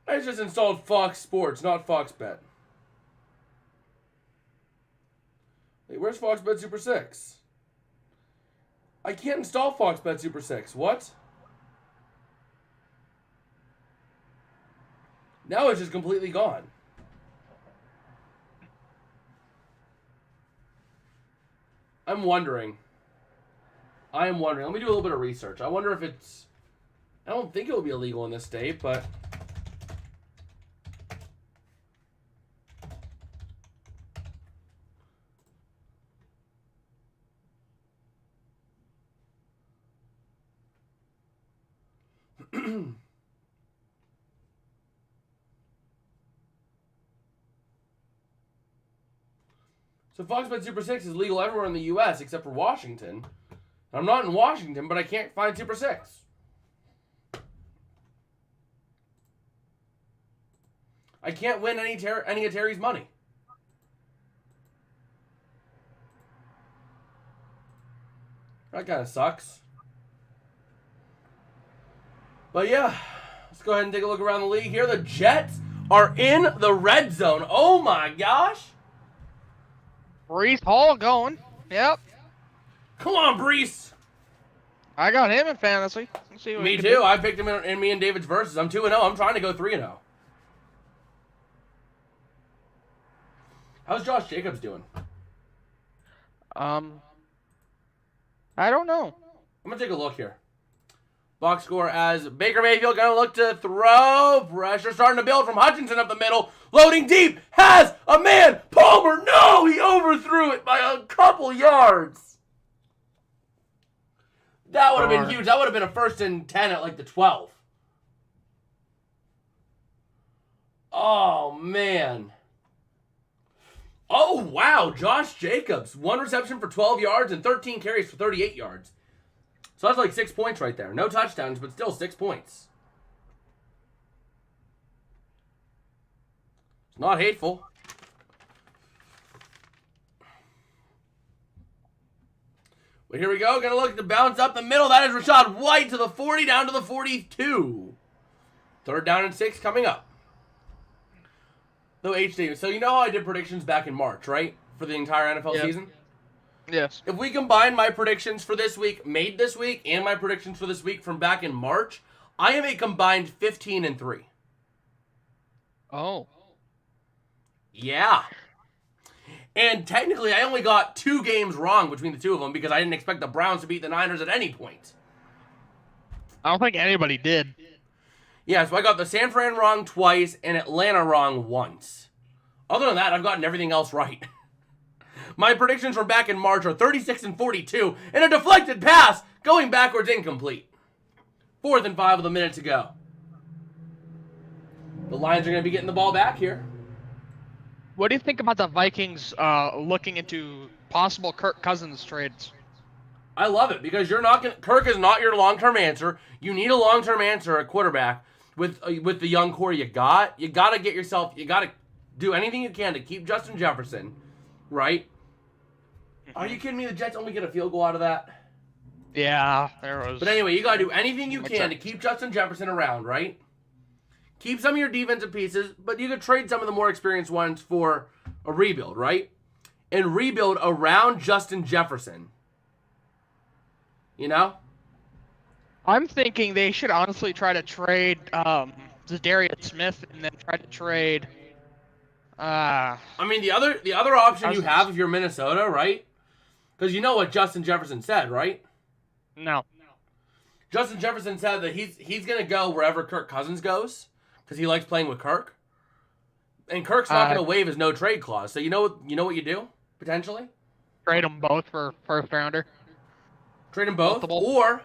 I just installed Fox Sports, not Fox Bet. Wait, where's Fox Bet Super 6? I can't install Fox Bet Super 6. What? Now it's just completely gone. I'm wondering. I am wondering. Let me do a little bit of research. I wonder if it's... I don't think it would be illegal in this state, but... So Fox Bet Super 6 is legal everywhere in the U.S. except for Washington. I'm not in Washington, but I can't find Super 6. I can't win any of Terry's money. That kind of sucks. But yeah, let's go ahead and take a look around the league here. The Jets are in the red zone. Oh my gosh. Brees Hall going. Yep. Come on, Brees. I got him in fantasy. Let's see what Me he can too. do. I picked him in me and David's verses. I'm 2-0. I'm trying to go 3-0. How's Josh Jacobs doing? I don't know. I'm going to take a look here. Box score as Baker Mayfield going to look to throw. Pressure starting to build from Hutchinson up the middle. Loading deep. Has a man. Palmer. No, he overthrew it by a couple yards. That would have been huge. That would have been a 1st and 10 at like the 12. Oh, man. Oh, wow. Josh Jacobs. 1 reception for 12 yards and 13 carries for 38 yards. So that's like 6 points right there. No touchdowns, but still 6 points. It's not hateful. But here we go. Gonna look to bounce up the middle. That is Rachaad White to the 40, down to the 42. 3rd down and 6 coming up. So HD. So you know how I did predictions back in March, right? For the entire NFL season? Yes. If we combine my predictions for this week, made this week, and my predictions for this week from back in March, I have a combined 15-3. Oh. Yeah. And technically, I only got 2 games wrong between the two of them because I didn't expect the Browns to beat the Niners at any point. I don't think anybody did. Yeah, so I got the San Fran wrong twice and Atlanta wrong once. Other than that, I've gotten everything else right. My predictions from back in March are 36-42 and a deflected pass going backwards incomplete. 4th and 5 with a minute to go. The Lions are going to be getting the ball back here. What do you think about the Vikings looking into possible Kirk Cousins trades? I love it because you're not going. Kirk is not your long-term answer. You need a long-term answer at quarterback with the young core you got. You got to get yourself. You got to do anything you can to keep Justin Jefferson, right? Are you kidding me? The Jets only get a field goal out of that. Yeah, there was. But anyway, you got to do anything you can to keep Justin Jefferson around, right? Keep some of your defensive pieces, but you could trade some of the more experienced ones for a rebuild, right? And rebuild around Justin Jefferson. You know? I'm thinking they should honestly try to trade Zadarius Smith and then try to trade. I mean, the other option you have if you're Minnesota, right? Because you know what Justin Jefferson said, right? No. Justin Jefferson said that he's gonna go wherever Kirk Cousins goes because he likes playing with Kirk, and Kirk's not gonna waive his no trade clause. So you know what you do potentially? Trade them both for first rounder. Trade them both, or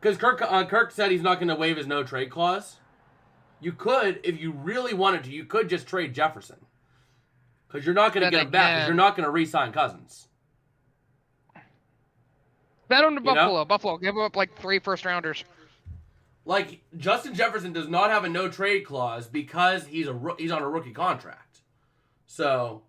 because Kirk said he's not gonna waive his no trade clause. You could, if you really wanted to, you could just trade Jefferson because you're not gonna get him back because you're not gonna re-sign Cousins. Bet on to Buffalo. Buffalo, give up like 3 first rounders. Like Justin Jefferson does not have a no trade clause because he's on a rookie contract. So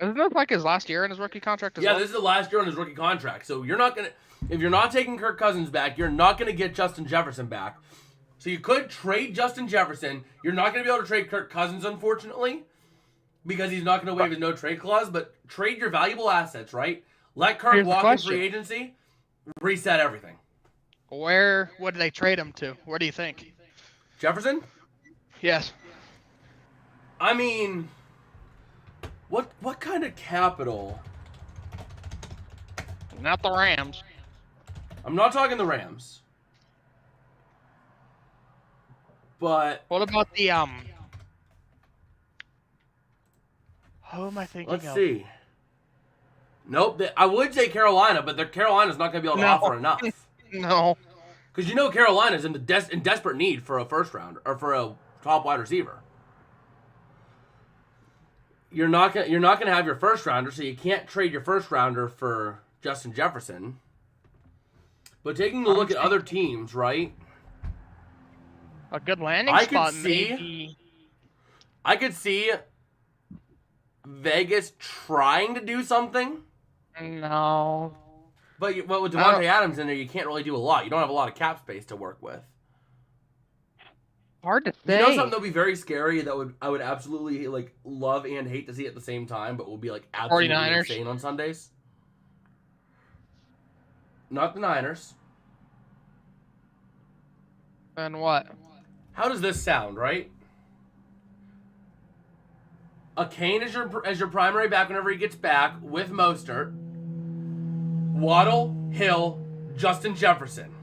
isn't this like his last year in his rookie contract as well? Yeah, this is the last year on his rookie contract. So you're not gonna, if you're not taking Kirk Cousins back, you're not gonna get Justin Jefferson back. So you could trade Justin Jefferson. You're not gonna be able to trade Kirk Cousins, unfortunately, because he's not gonna waive his no trade clause. But trade your valuable assets, right? Let Kirk walk in free agency, reset everything. Where would they trade him to? Where do you think? Jefferson? Yes. I mean, what kind of capital? Not the Rams. I'm not talking the Rams. But what about the who am I thinking let's of? see. Nope, I would say Carolina, but Carolina's not going to be able to offer enough. No. Because you know Carolina's in desperate need for a first rounder or for a top wide receiver. You're not gonna have your first rounder, so you can't trade your first rounder for Justin Jefferson. But taking a look at other teams, right? A good landing spot, maybe. I could see Vegas trying to do something. No. But with Devontae Adams in there, you can't really do a lot. You don't have a lot of cap space to work with. Hard to say. You know something that'll be very scary that I would absolutely like love and hate to see at the same time, but will be like absolutely 49ers. Insane on Sundays? Not the Niners. And what? How does this sound, right? A Kane as your primary back whenever he gets back with Mostert. Waddle, Hill, Justin Jefferson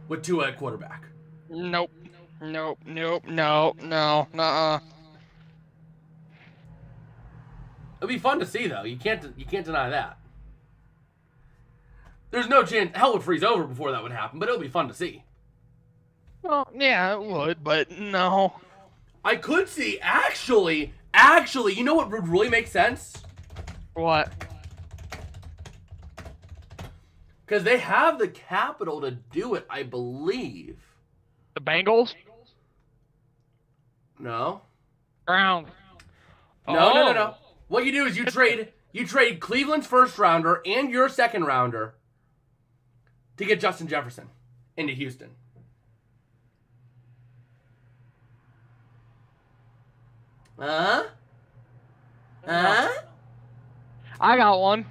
with Tua at quarterback. Nope. No. Nuh-uh. It'll be fun to see though. You can't deny that. There's no chance hell would freeze over before that would happen, but it'll be fun to see. Well, yeah, it would, but no. I could see actually, you know what would really make sense? What? Because they have the capital to do it, I believe. The Bengals? No. Browns. No. What you do is you trade Cleveland's first rounder and your second rounder to get Justin Jefferson into Houston. I got one.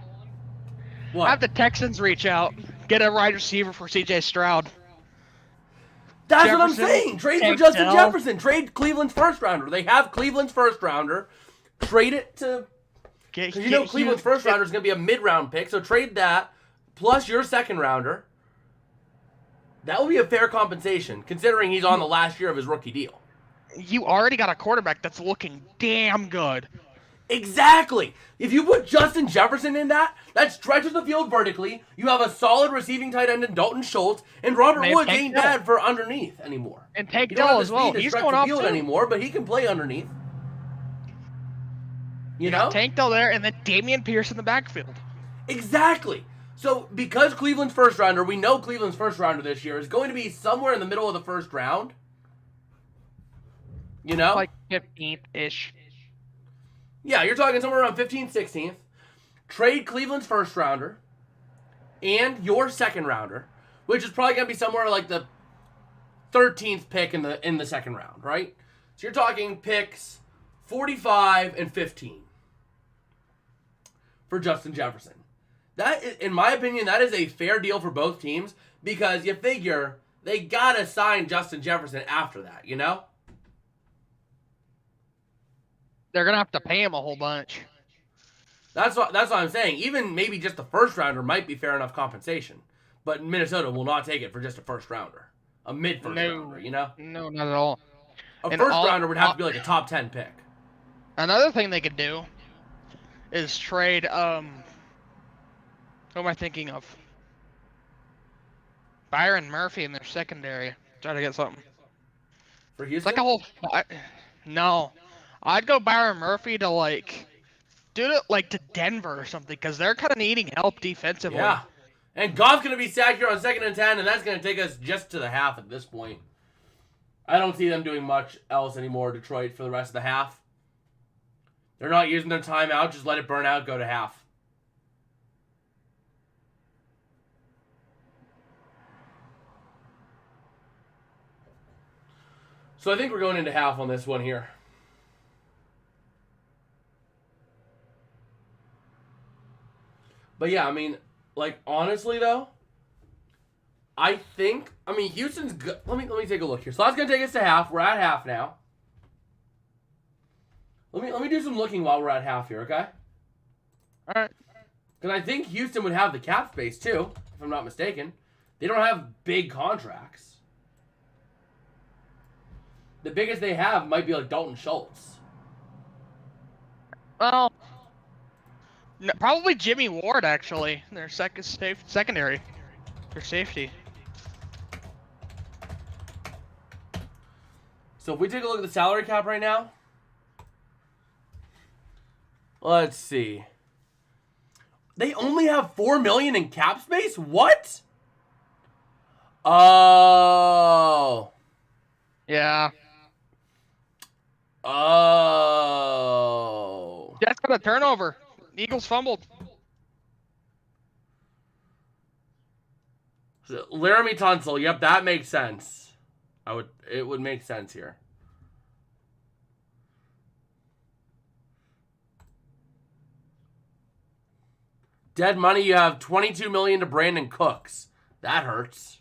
What? Have the Texans reach out, get a wide receiver for C.J. Stroud. That's what I'm saying. Trade for Justin Jefferson. Trade Cleveland's first rounder. They have Cleveland's first rounder. Trade it to... Because you know Cleveland's first rounder is going to be a mid-round pick, so trade that plus your second rounder. That will be a fair compensation, considering he's on the last year of his rookie deal. You already got a quarterback that's looking damn good. Exactly. If you put Justin Jefferson in that stretches the field vertically. You have a solid receiving tight end in Dalton Schultz, and Robert Woods ain't bad for underneath anymore. And Tank Dell as well. He's going off field anymore, but he can play underneath. You know? Tank Dell there, and then Damian Pierce in the backfield. Exactly. So because Cleveland's first rounder, we know Cleveland's first rounder this year is going to be somewhere in the middle of the first round. You know? Like 15th-ish. Yeah, you're talking somewhere around 15th, 16th. Trade Cleveland's first rounder. and your second rounder, which is probably going to be somewhere like the 13th pick in the second round, right? So you're talking picks 45 and 15 for Justin Jefferson. That, in my opinion, that is a fair deal for both teams because you figure they got to sign Justin Jefferson after that, you know? They're going to have to pay him a whole bunch. That's what I'm saying. Even maybe just the first rounder might be fair enough compensation. But Minnesota will not take it for just a first rounder. A mid-first rounder, you know? No, not at all. A first rounder would have to be like a top 10 pick. Another thing they could do is trade, who am I thinking of? Byron Murphy in their secondary. Try to get something. For Houston? It's like a whole... no. I'd go Byron Murphy to, like... do it, like, to Denver or something, because they're kind of needing help defensively. Yeah. And Goff's going to be sacked here on 2nd and 10, and that's going to take us just to the half at this point. I don't see them doing much else anymore, Detroit, for the rest of the half. They're not using their timeout. Just let it burn out, go to half. So I think we're going into half on this one here. But yeah, I mean, like, honestly, though, I think, I mean, Houston's good. Let me take a look here. So that's going to take us to half. We're at half now. Let me do some looking while we're at half here, okay? All right. Because I think Houston would have the cap space, too, if I'm not mistaken. They don't have big contracts. The biggest they have might be like Dalton Schultz. Well, no, probably Jimmy Ward, actually. Their secondary. Their safety. So if we take a look at the salary cap right now, let's see. They only have $4 million in cap space? What? Oh. Yeah. Oh. Jets got a turnover. Eagles fumbled. Laramie Tunsil. Yep, that makes sense. It would make sense here. Dead money, you have $22 million to Brandon Cooks. That hurts.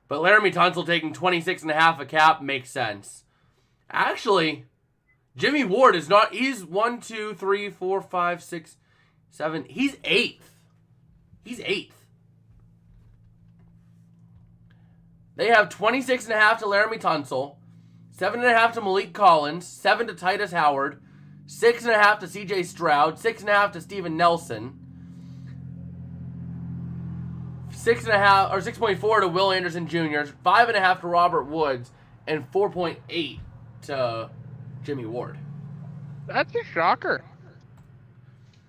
But Laramie Tunsil taking 26.5 a cap makes sense. Actually, Jimmy Ward is not. He's 1, 2, 3, 4, 5, 6, 7. He's 8th. He's 8th. They have 26.5 to Laramie Tunsil, 7.5 to Malik Collins, 7 to Titus Howard, 6.5 to C.J. Stroud, 6.5 to Steven Nelson, 6.5 or 6.4 to Will Anderson Jr., 5.5 to Robert Woods, and 4.8 to Jimmy Ward. That's a shocker.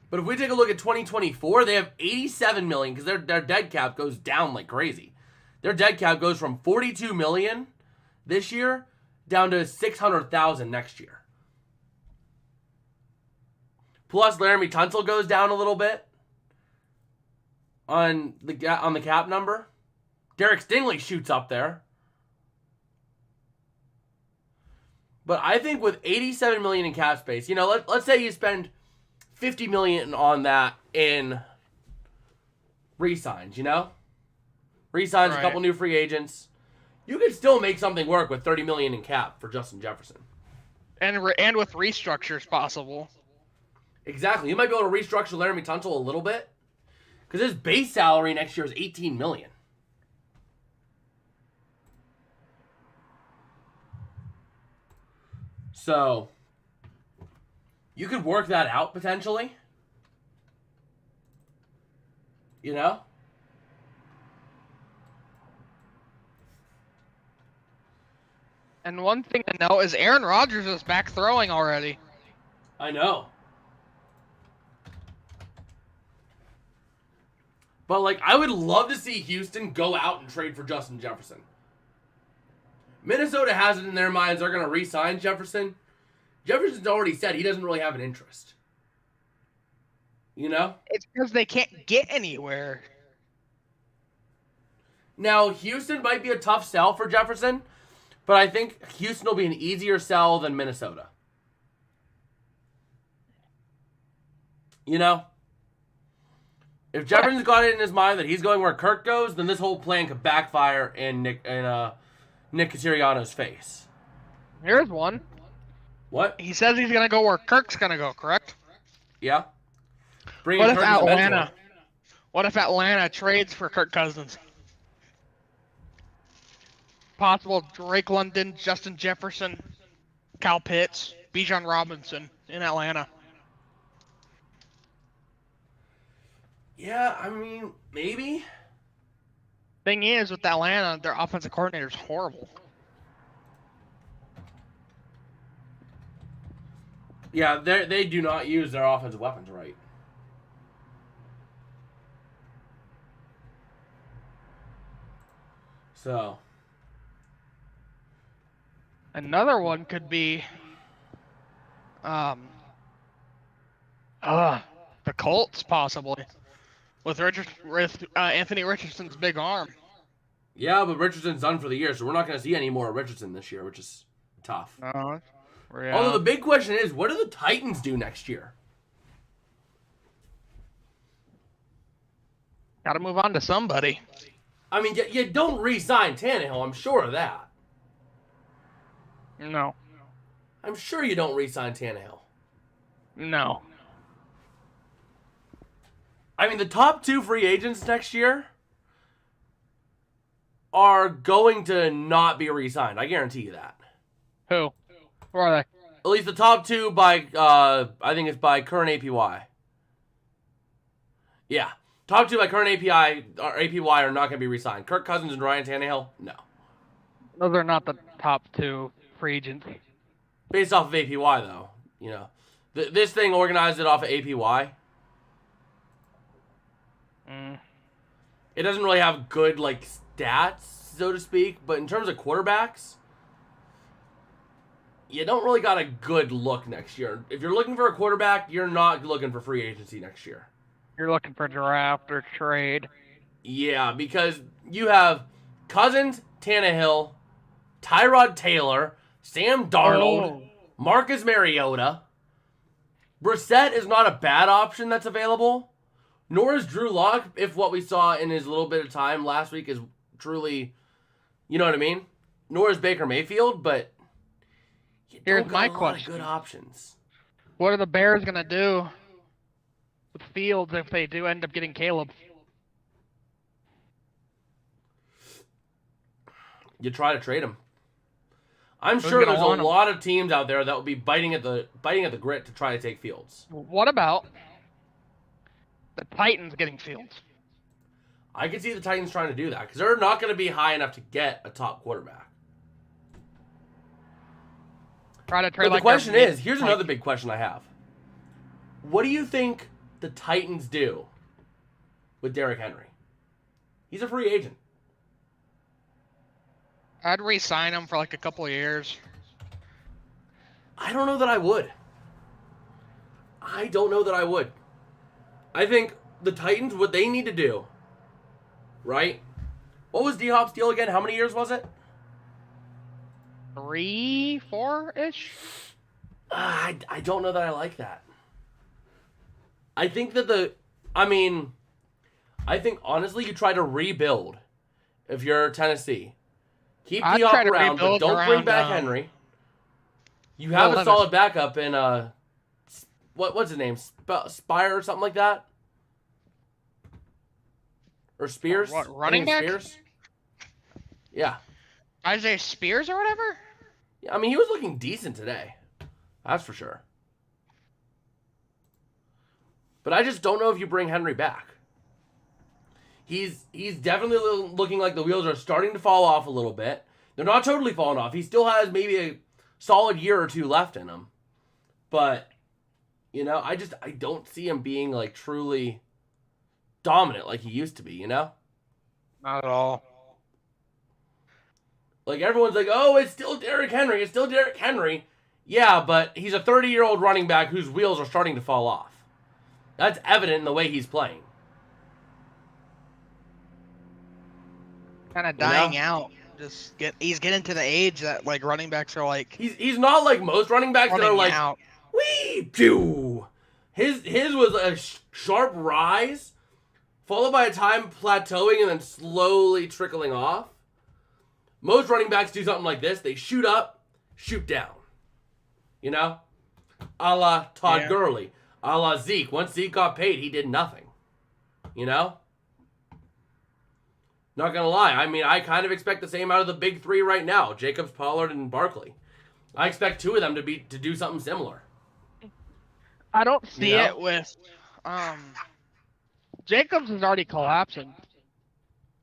But if we take a look at 2024, they have $87 million because their dead cap goes down like crazy. Their dead cap goes from $42 million this year down to $600,000 next year. Plus, Laramie Tunsil goes down a little bit on the cap number. Derek Stingley shoots up there. But I think with $87 million in cap space, you know, let's say you spend $50 million on that in re-signs, you know? Re-signs, right. A couple new free agents. You could still make something work with $30 million in cap for Justin Jefferson. And with restructures possible. Exactly. You might be able to restructure Laramie Tunsil a little bit. Because his base salary next year is $18 million. So, you could work that out potentially. You know? And one thing to know is Aaron Rodgers is back throwing already. I know. But, like, I would love to see Houston go out and trade for Justin Jefferson. Minnesota has it in their minds they're going to re-sign Jefferson. Jefferson's already said he doesn't really have an interest. You know? It's because they can't get anywhere. Now, Houston might be a tough sell for Jefferson, but I think Houston will be an easier sell than Minnesota. You know? If Jefferson's got it in his mind that he's going where Kirk goes, then this whole plan could backfire in Nick Cateriano's face. Here's one. What? He says he's gonna go where Kirk's gonna go, correct? Yeah. What if Atlanta? What if Atlanta trades for Kirk Cousins? Possible Drake London, Justin Jefferson, Kyle Pitts, Bijan Robinson in Atlanta. Yeah, I mean, maybe. Thing is, with Atlanta, their offensive coordinator is horrible. Yeah, they do not use their offensive weapons right. So. Another one could be, the Colts possibly, with Anthony Richardson's big arm. Yeah, but Richardson's done for the year, so we're not going to see any more of Richardson this year, which is tough. Yeah. Although the big question is, what do the Titans do next year? Got to move on to somebody. I mean, you don't re-sign Tannehill, I'm sure of that. No. I'm sure you don't re-sign Tannehill. No. I mean, the top two free agents next year are going to not be re-signed. I guarantee you that. Who? Who are they? At least the top two by, I think it's by current APY. Yeah. Top two by current APY are not going to be re-signed. Kirk Cousins and Ryan Tannehill, no. Those are not the top two free agents. Based off of APY, though. You know. This thing organized it off of APY. It doesn't really have good, like, stats, so to speak. But in terms of quarterbacks, you don't really got a good look next year. If you're looking for a quarterback, you're not looking for free agency next year. You're looking for draft or trade. Yeah, because you have Cousins, Tannehill, Tyrod Taylor, Sam Darnold, Marcus Mariota. Brissett is not a bad option that's available. Nor is Drew Lock, if what we saw in his little bit of time last week is truly, you know what I mean? Nor is Baker Mayfield, but you Here's don't my got a lot of question. good options. What are the Bears going to do with Fields if they do end up getting Caleb? You try to trade him. I'm sure there's a lot of teams out there that will be biting at the grit to try to take Fields. What about the Titans getting Fields? I could see the Titans trying to do that because they're not going to be high enough to get a top quarterback. Try to trade. But the question is, here's another big question I have. What do you think the Titans do with Derrick Henry? He's a free agent. I'd re-sign him for like a couple of years. I don't know that I would. I think the Titans, what they need to do, right? What was D-Hop's deal again? How many years was it? 3, 4-ish? I don't know that I like that. I think that I think honestly you try to rebuild if you're Tennessee. Keep D-Hop around, but don't bring back Henry. You have a solid backup in, what's his name? Spire or something like that? Or Spears? What, running back? Spears? Yeah. Isaiah Spears or whatever? Yeah, I mean, he was looking decent today. That's for sure. But I just don't know if you bring Henry back. He's definitely looking like the wheels are starting to fall off a little bit. They're not totally falling off. He still has maybe a solid year or two left in him. But, you know, I don't see him being, like, truly dominant like he used to be, you know? Not at all. Like, everyone's like, oh, it's still Derrick Henry. Yeah, but he's a 30-year-old running back whose wheels are starting to fall off. That's evident in the way he's playing. Kind of dying out. He's getting to the age that like running backs are like. He's not like most running backs that are like, out. wee do. His was a sharp rise, followed by a time plateauing and then slowly trickling off. Most running backs do something like this. They shoot up, shoot down. You know? A la Todd Gurley. A la Zeke. Once Zeke got paid, he did nothing. You know? Not going to lie. I mean, I kind of expect the same out of the big three right now. Jacobs, Pollard, and Barkley. I expect two of them to do something similar. I don't see it with... Jacobs is already collapsing.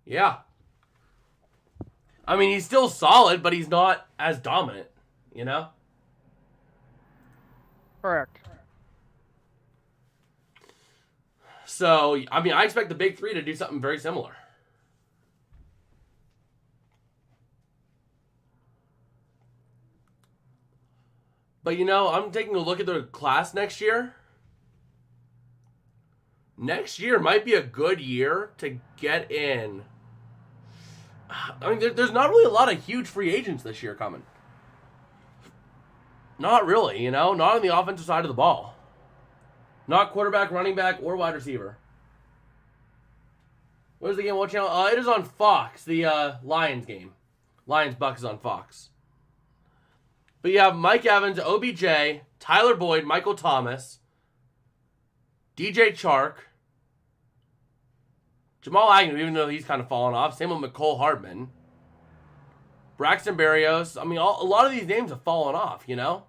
Yeah. I mean, he's still solid, but he's not as dominant, you know? Correct. So, I mean, I expect the big three to do something very similar. But, you know, I'm taking a look at the class next year. Next year might be a good year to get in. I mean, there's not really a lot of huge free agents this year coming. Not really, you know? Not on the offensive side of the ball. Not quarterback, running back, or wide receiver. Where's the game? What channel? It is on Fox, the Lions game. Lions-Bucs is on Fox. But you have Mike Evans, OBJ, Tyler Boyd, Michael Thomas, DJ Chark, Jamal Agnew, even though he's kind of fallen off. Same with McCole Hardman. Braxton Berrios. I mean, a lot of these names have fallen off, you know?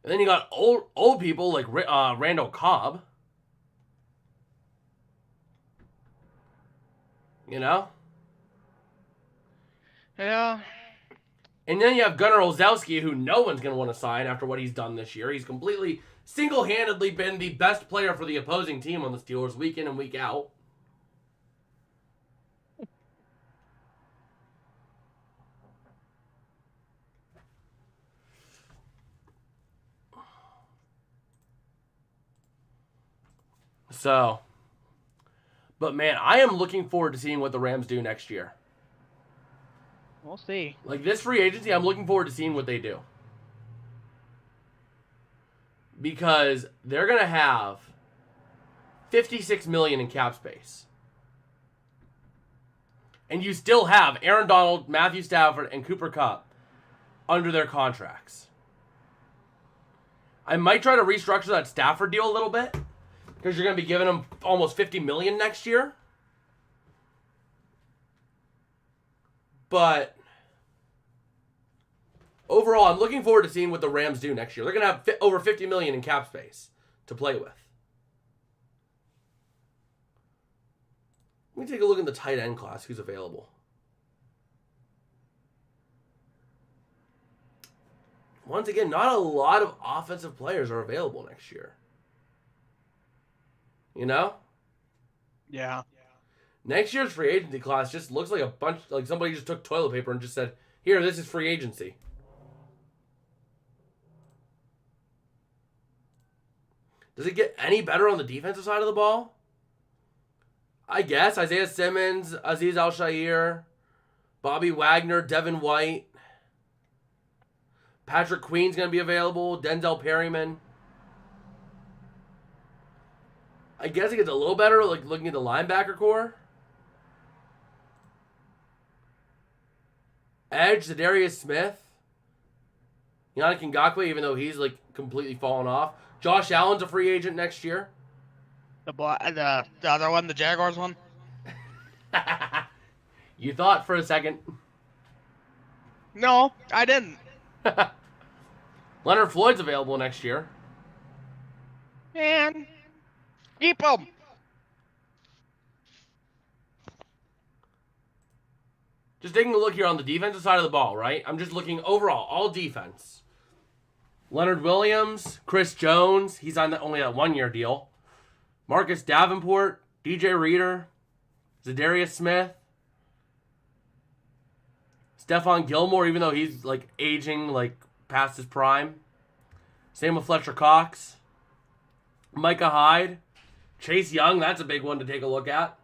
And then you got old people like Randall Cobb. You know? Yeah. And then you have Gunnar Olszewski, who no one's going to want to sign after what he's done this year. He's completely, single-handedly been the best player for the opposing team on the Steelers week in and week out. So, but man, I am looking forward to seeing what the Rams do next year. We'll see. Like this free agency, I'm looking forward to seeing what they do. Because they're going to have $56 million in cap space. And you still have Aaron Donald, Matthew Stafford, and Cooper Kupp under their contracts. I might try to restructure that Stafford deal a little bit. Because you're going to be giving him almost $50 million next year. But overall, I'm looking forward to seeing what the Rams do next year. They're going to have over $50 million in cap space to play with. Let me take a look at the tight end class, who's available. Once again, not a lot of offensive players are available next year. You know? Yeah. Next year's free agency class just looks like a bunch, like somebody just took toilet paper and just said, here, this is free agency. Does it get any better on the defensive side of the ball? I guess. Isaiah Simmons, Azeez Al-Shaair, Bobby Wagner, Devin White. Patrick Queen's going to be available. Denzel Perryman. I guess it gets a little better, like looking at the linebacker core. Edge, Zadarius Smith. Yannick Ngakoue, even though he's like completely fallen off. Josh Allen's a free agent next year. The other one, the Jaguars one? You thought for a second. No, I didn't. Leonard Floyd's available next year. Man, keep him. Just taking a look here on the defensive side of the ball, right? I'm just looking overall, all defense. Leonard Williams, Chris Jones, he's on only a one-year deal. Marcus Davenport, DJ Reader, Zadarius Smith, Stephon Gilmore, even though he's like aging like past his prime. Same with Fletcher Cox. Micah Hyde. Chase Young, that's a big one to take a look at.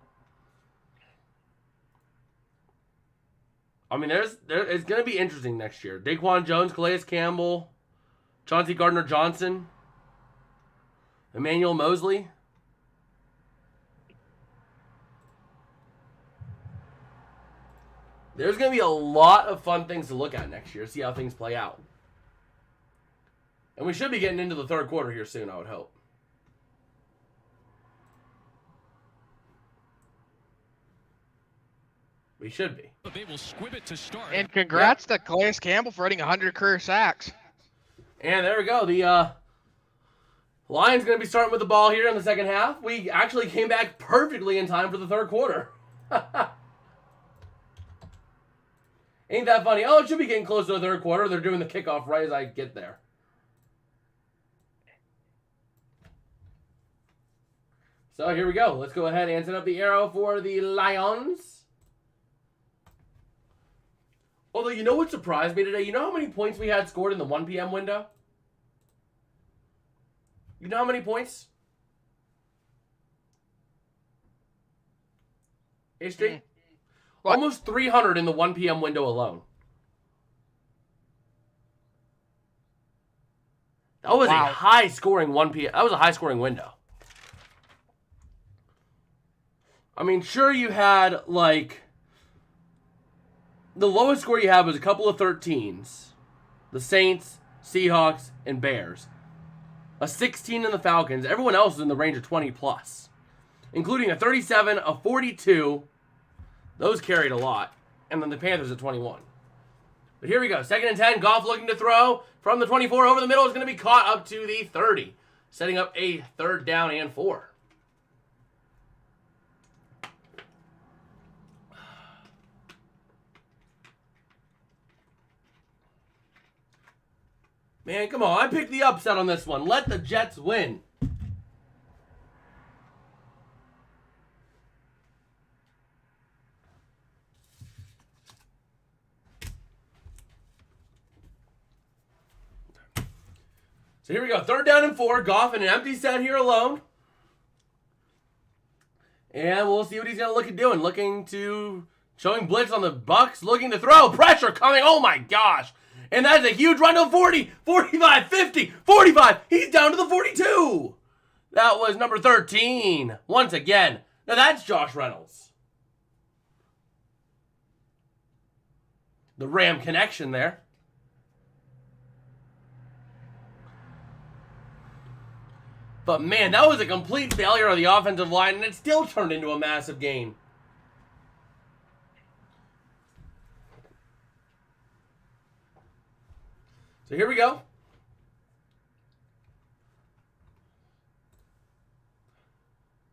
I mean, it's going to be interesting next year. Daquan Jones, Calais Campbell, Chauncey Gardner-Johnson, Emmanuel Mosley. There's going to be a lot of fun things to look at next year, see how things play out. And we should be getting into the third quarter here soon, I would hope. We should be. They will squib it to start. And congrats to Calais Campbell for hitting 100 career sacks. And there we go. The Lions going to be starting with the ball here in the second half. We actually came back perfectly in time for the third quarter. Ain't that funny? Oh, it should be getting close to the third quarter. They're doing the kickoff right as I get there. So here we go. Let's go ahead and set up the arrow for the Lions. Although, you know what surprised me today? You know how many points we had scored in the 1 p.m. window? You know how many points? H3? Almost 300 in the 1 p.m. window alone. That was a high-scoring 1 p.m. That was a high-scoring window. I mean, sure you had, like... The lowest score you had was a couple of 13s. The Saints, Seahawks, and Bears. A 16 in the Falcons. Everyone else is in the range of 20 plus. Including a 37, a 42. Those carried a lot. And then the Panthers at 21. But here we go. 2nd and 10. Goff looking to throw from the 24 over the middle. Is going to be caught up to the 30. Setting up a 3rd down and 4. Man, come on. I picked the upset on this one. Let the Jets win. So here we go. 3rd down and 4. Goff in an empty set here alone. And we'll see what he's going to look at doing. Showing blitz on the Bucs. Looking to throw. Pressure coming. Oh my gosh. And that is a huge run to 40, 45, 50, 45. He's down to the 42. That was number 13. Once again. Now that's Josh Reynolds. The Ram connection there. But man, that was a complete failure of the offensive line, and it still turned into a massive gain. So here we go.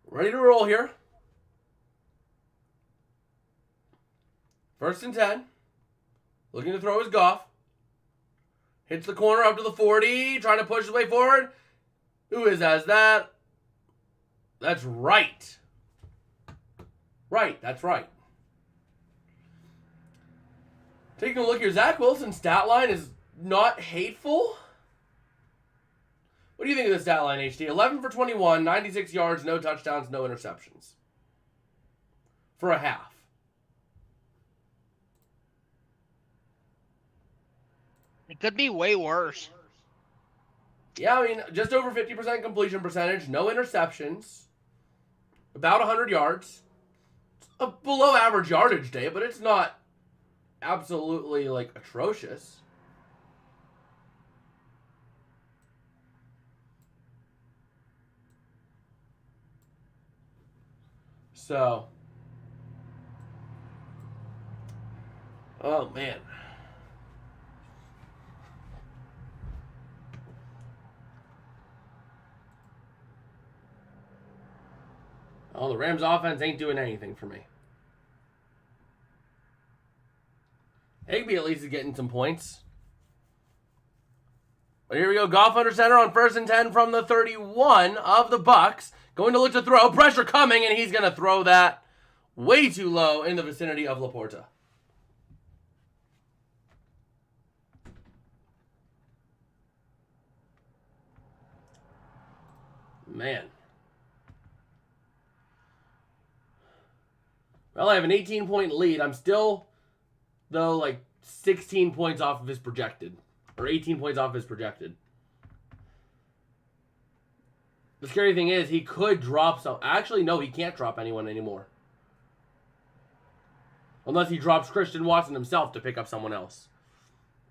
Ready to roll here. 1st and 10. Looking to throw his Goff. Hits the corner up to the 40. Trying to push his way forward. Who has that? That's right. Right, that's right. Taking a look here. Zach Wilson's stat line is not hateful. What do you think of the stat line, HD? 11 for 21, 96 yards, no touchdowns, no interceptions. For a half. It could be way worse. Yeah, I mean, just over 50% completion percentage, no interceptions, about 100 yards. It's a below average yardage day, but it's not absolutely, like, atrocious. So, oh man. Oh, the Rams offense ain't doing anything for me. Higbee at least is getting some points. But here we go. Goff under center on 1st and 10 from the 31 of the Bucs. Going to look to throw. Pressure coming, and he's going to throw that way too low in the vicinity of Laporta. Man. Well, I have an 18-point lead. I'm still, though, like 16 points off of his projected. Or 18 points off his projected. The scary thing is, he could drop some. Actually, no, he can't drop anyone anymore. Unless he drops Christian Watson himself to pick up someone else.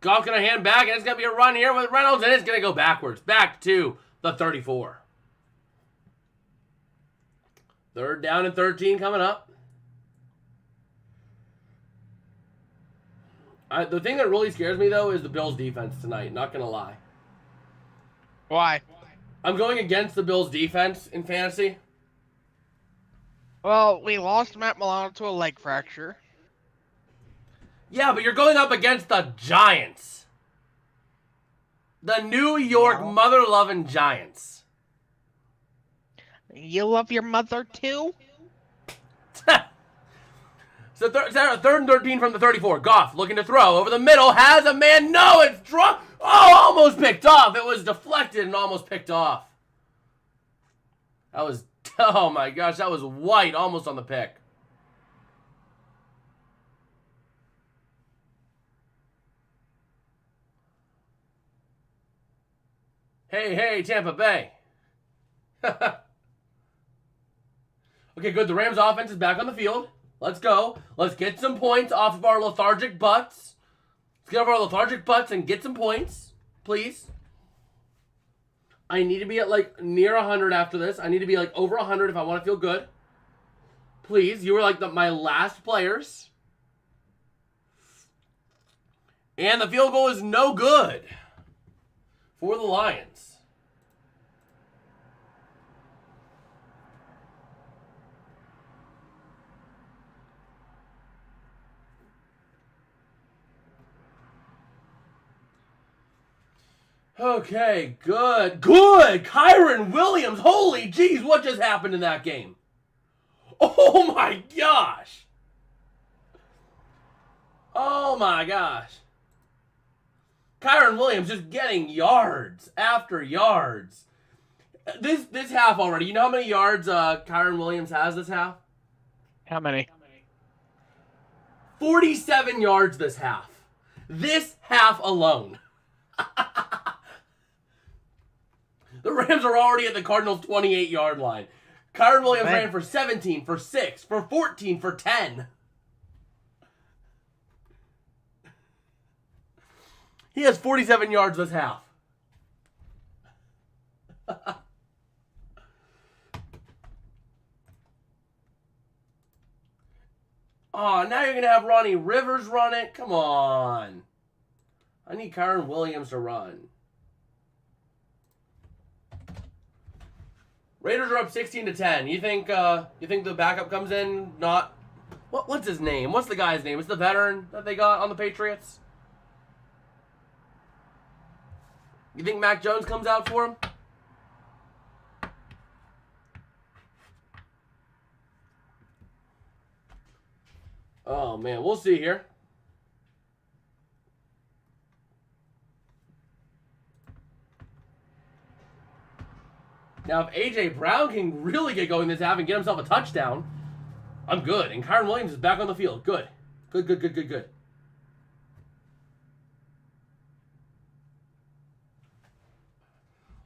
Goff going to hand back, and it's going to be a run here with Reynolds, and it's going to go backwards. Back to the 34. 3rd down and 13 coming up. The thing that really scares me, though, is the Bills' defense tonight. Not going to lie. Why? I'm going against the Bills' defense in fantasy. Well, we lost Matt Milano to a leg fracture. Yeah, but you're going up against the Giants. The New York mother-loving Giants. You love your mother, too? So 3rd and 13 from the 34. Goff looking to throw over the middle. Has a man. No, it's dropped. Oh, almost picked off. It was deflected and almost picked off. That was, oh my gosh, that was white almost on the pick. Hey, Tampa Bay. Okay, good. The Rams offense is back on the field. Let's go. Let's get some points off of our lethargic butts. Let's get off our lethargic butts and get some points, please. I need to be at like near 100 after this. I need to be like over 100 if I want to feel good. Please, you were like my last players. And the field goal is no good for the Lions. Okay, good. Kyron Williams. Holy jeez, what just happened in that game? Oh my gosh. Oh my gosh. Kyron Williams just getting yards after yards. This half already. You know how many yards Kyron Williams has this half? How many? 47 yards this half. This half alone. The Rams are already at the Cardinals' 28-yard line. Kyron Williams ran for 17, for 6, for 14, for 10. He has 47 yards this half. Oh, now you're going to have Ronnie Rivers run it? Come on. I need Kyron Williams to run. Raiders are up 16-10. You think the backup comes in? Not what's his name? What's the guy's name? It's the veteran that they got on the Patriots. You think Mac Jones comes out for him? Oh man, we'll see here. Now, if A.J. Brown can really get going this half and get himself a touchdown, I'm good. And Kyron Williams is back on the field. Good. Good.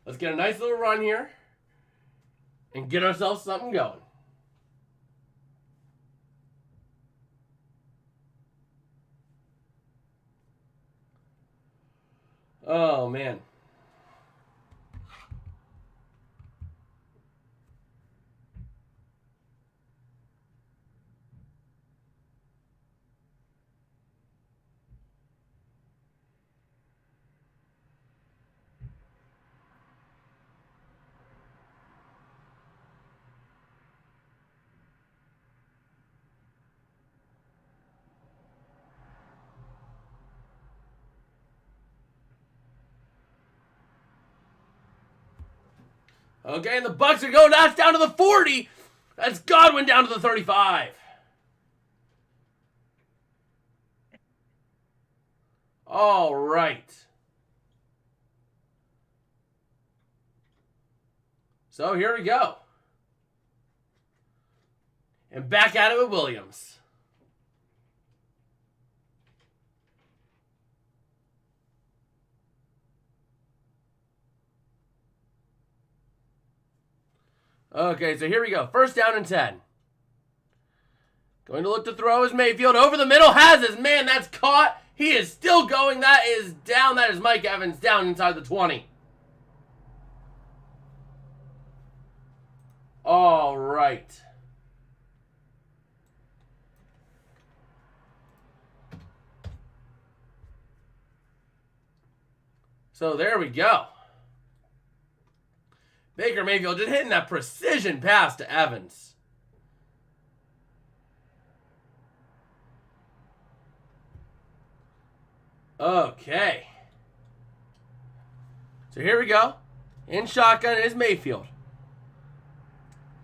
Let's get a nice little run here and get ourselves something going. Oh, man. Okay, and the Bucs are going. That's down to the 40. That's Godwin down to the 35. All right. So here we go. And back at it with Williams. Okay, so here we go. First down and 10. Going to look to throw is Mayfield. Over the middle. Has his man. That's caught. He is still going. That is down. That is Mike Evans down inside the 20. All right. So there we go. Baker Mayfield just hitting that precision pass to Evans. Okay. So here we go. In shotgun is Mayfield.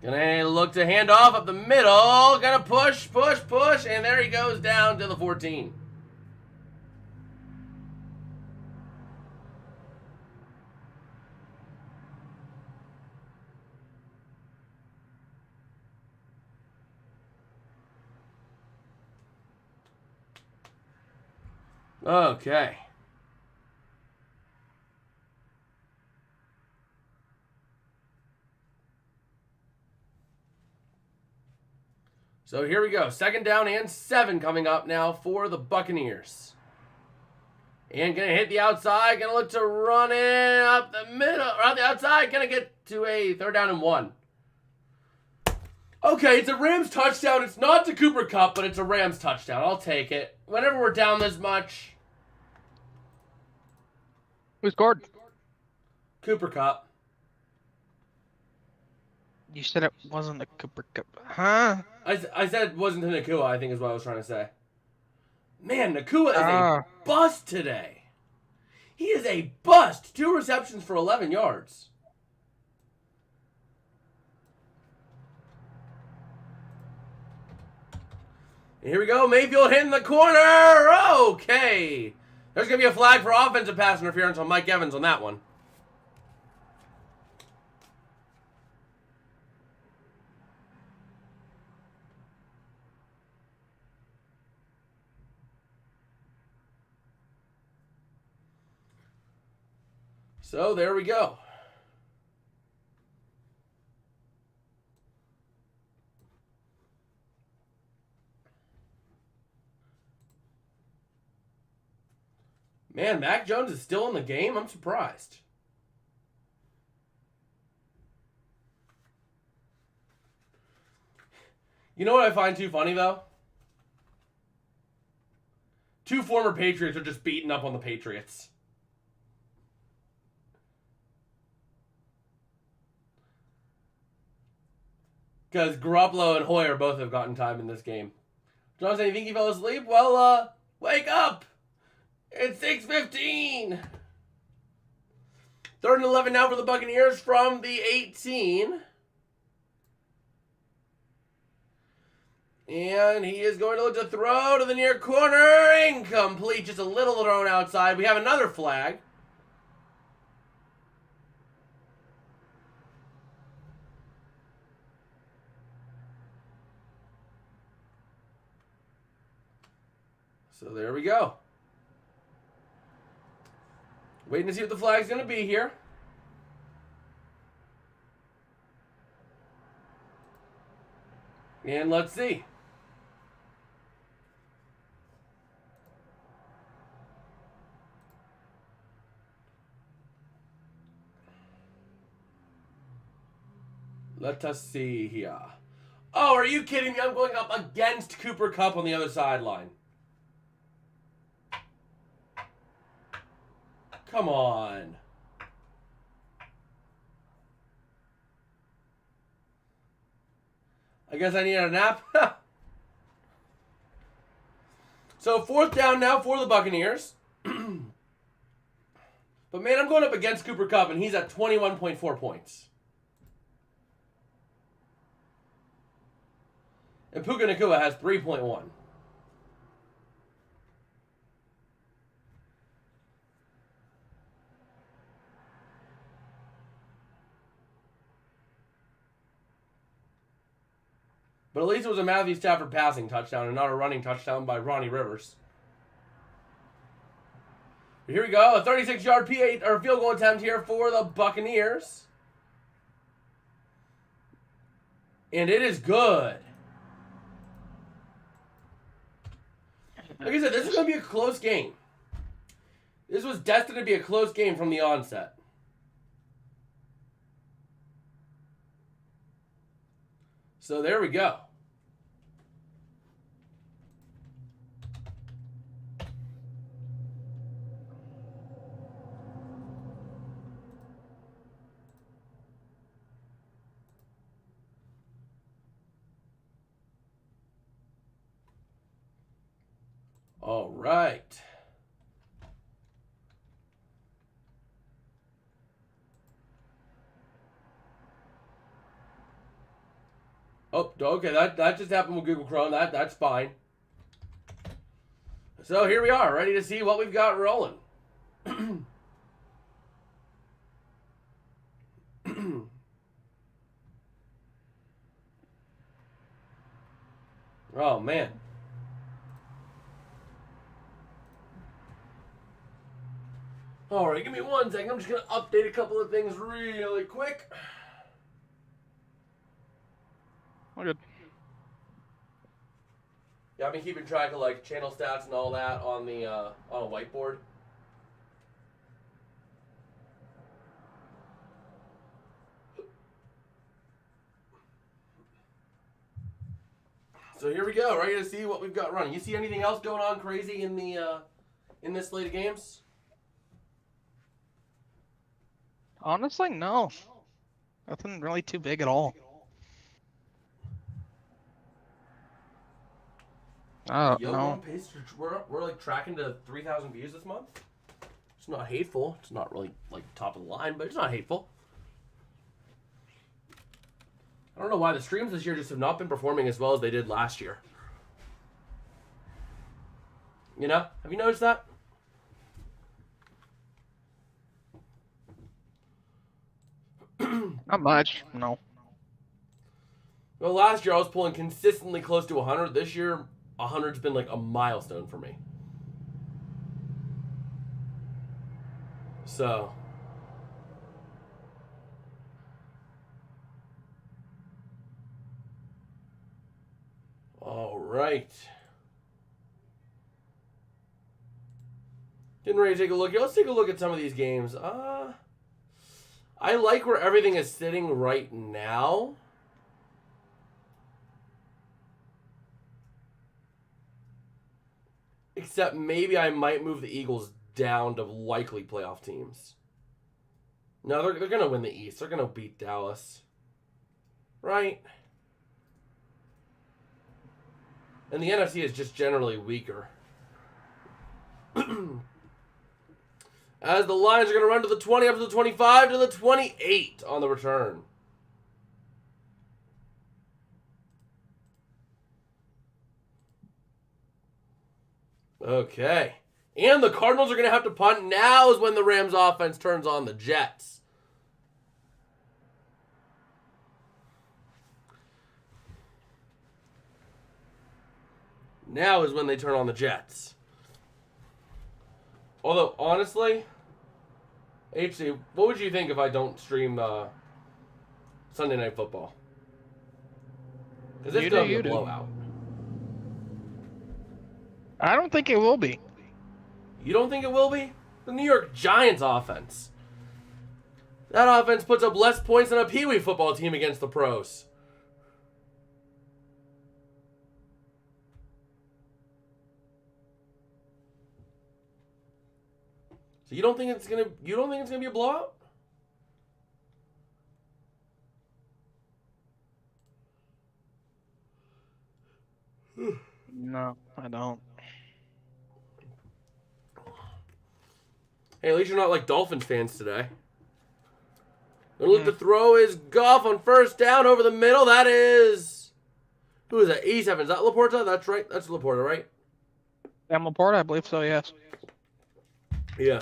Gonna look to hand off up the middle. Gonna push, push, push. And there he goes down to the 14. Okay. So here we go. Second down and 7 coming up now for the Buccaneers. And gonna hit the outside. Gonna look to run it up the middle. Or out the outside. Gonna get to a third down and 1. Okay, it's a Rams touchdown. It's not to Cooper Kupp, but it's a Rams touchdown. I'll take it. Whenever we're down this much. Who scored? Cooper Kupp. You said it wasn't a Cooper Kupp. Huh? I said it wasn't to Nakua, I think is what I was trying to say. Man, Nakua is a bust today. He is a bust. 2 receptions for 11 yards. Here we go. Mayfield hitting the corner. Okay. There's going to be a flag for offensive pass interference on Mike Evans on that one. So there we go. Man, Mac Jones is still in the game? I'm surprised. You know what I find too funny, though? 2 former Patriots are just beating up on the Patriots. Because Garoppolo and Hoyer both have gotten time in this game. Johnson, you think he fell asleep? Well, wake up! It's 6:15. 3rd and 11 now for the Buccaneers from the 18. And he is going to look to throw to the near corner. Incomplete. Just a little thrown outside. We have another flag. So there we go. Waiting to see what the flag's going to be here. And let's see. Let us see here. Oh, are you kidding me? I'm going up against Cooper Kupp on the other sideline. Come on. I guess I need a nap. So 4th down now for the Buccaneers. But man, I'm going up against Cooper Kupp, and he's at 21.4 points. And Puka Nacua has 3.1. But at least it was a Matthew Stafford passing touchdown and not a running touchdown by Ronnie Rivers. But here we go. A 36-yard field goal attempt here for the Buccaneers. And it is good. Like I said, this is going to be a close game. This was destined to be a close game from the onset. So there we go. All right. Oh, okay, that just happened with Google Chrome. That's fine. So here we are, ready to see what we've got rolling. Oh, man. All right, give me 1 second. I'm just going to update a couple of things really quick. All good. Yeah, I've been keeping track of like channel stats and all that on the on a whiteboard. So here we go, ready to see what we've got running. You see anything else going on crazy in the in this slate of games? Honestly, no. Nothing really too big at all. Oh, Yo, no. we're like tracking to 3,000 views this month. It's not hateful. It's not really like top of the line, but it's not hateful. I don't know why the streams this year just have not been performing as well as they did last year. You know? Have you noticed that? Not much, no. Well, last year I was pulling consistently close to 100. This year, 100's been like a milestone for me. So. All right. Getting ready to take a look here. Let's take a look at some of these games. I like where everything is sitting right now. Except maybe I might move the Eagles down to likely playoff teams. No, they're going to win the East. They're going to beat Dallas. Right? And the NFC is just generally weaker. As the Lions are going to run to the 20, up to the 25, to the 28 on the return. Okay. And the Cardinals are going to have to punt. Now is when the Rams offense turns on the Jets. Now is when they turn on the Jets. Although, honestly, HC, what would you think if I don't stream Sunday Night Football? Because it's going to be a blowout. I don't think it will be. You don't think it will be? The New York Giants offense. That offense puts up less points than a Pee Wee football team against the pros. So you don't think it's gonna be a blowout? No, I don't. Hey, at least you're not like Dolphins fans today. Gonna look to throw is Goff on first down over the middle. That is... Who is that? 87. Is that Laporta? That's right. That's Laporta, right? Sam Laporta, I believe so, yes. Yeah.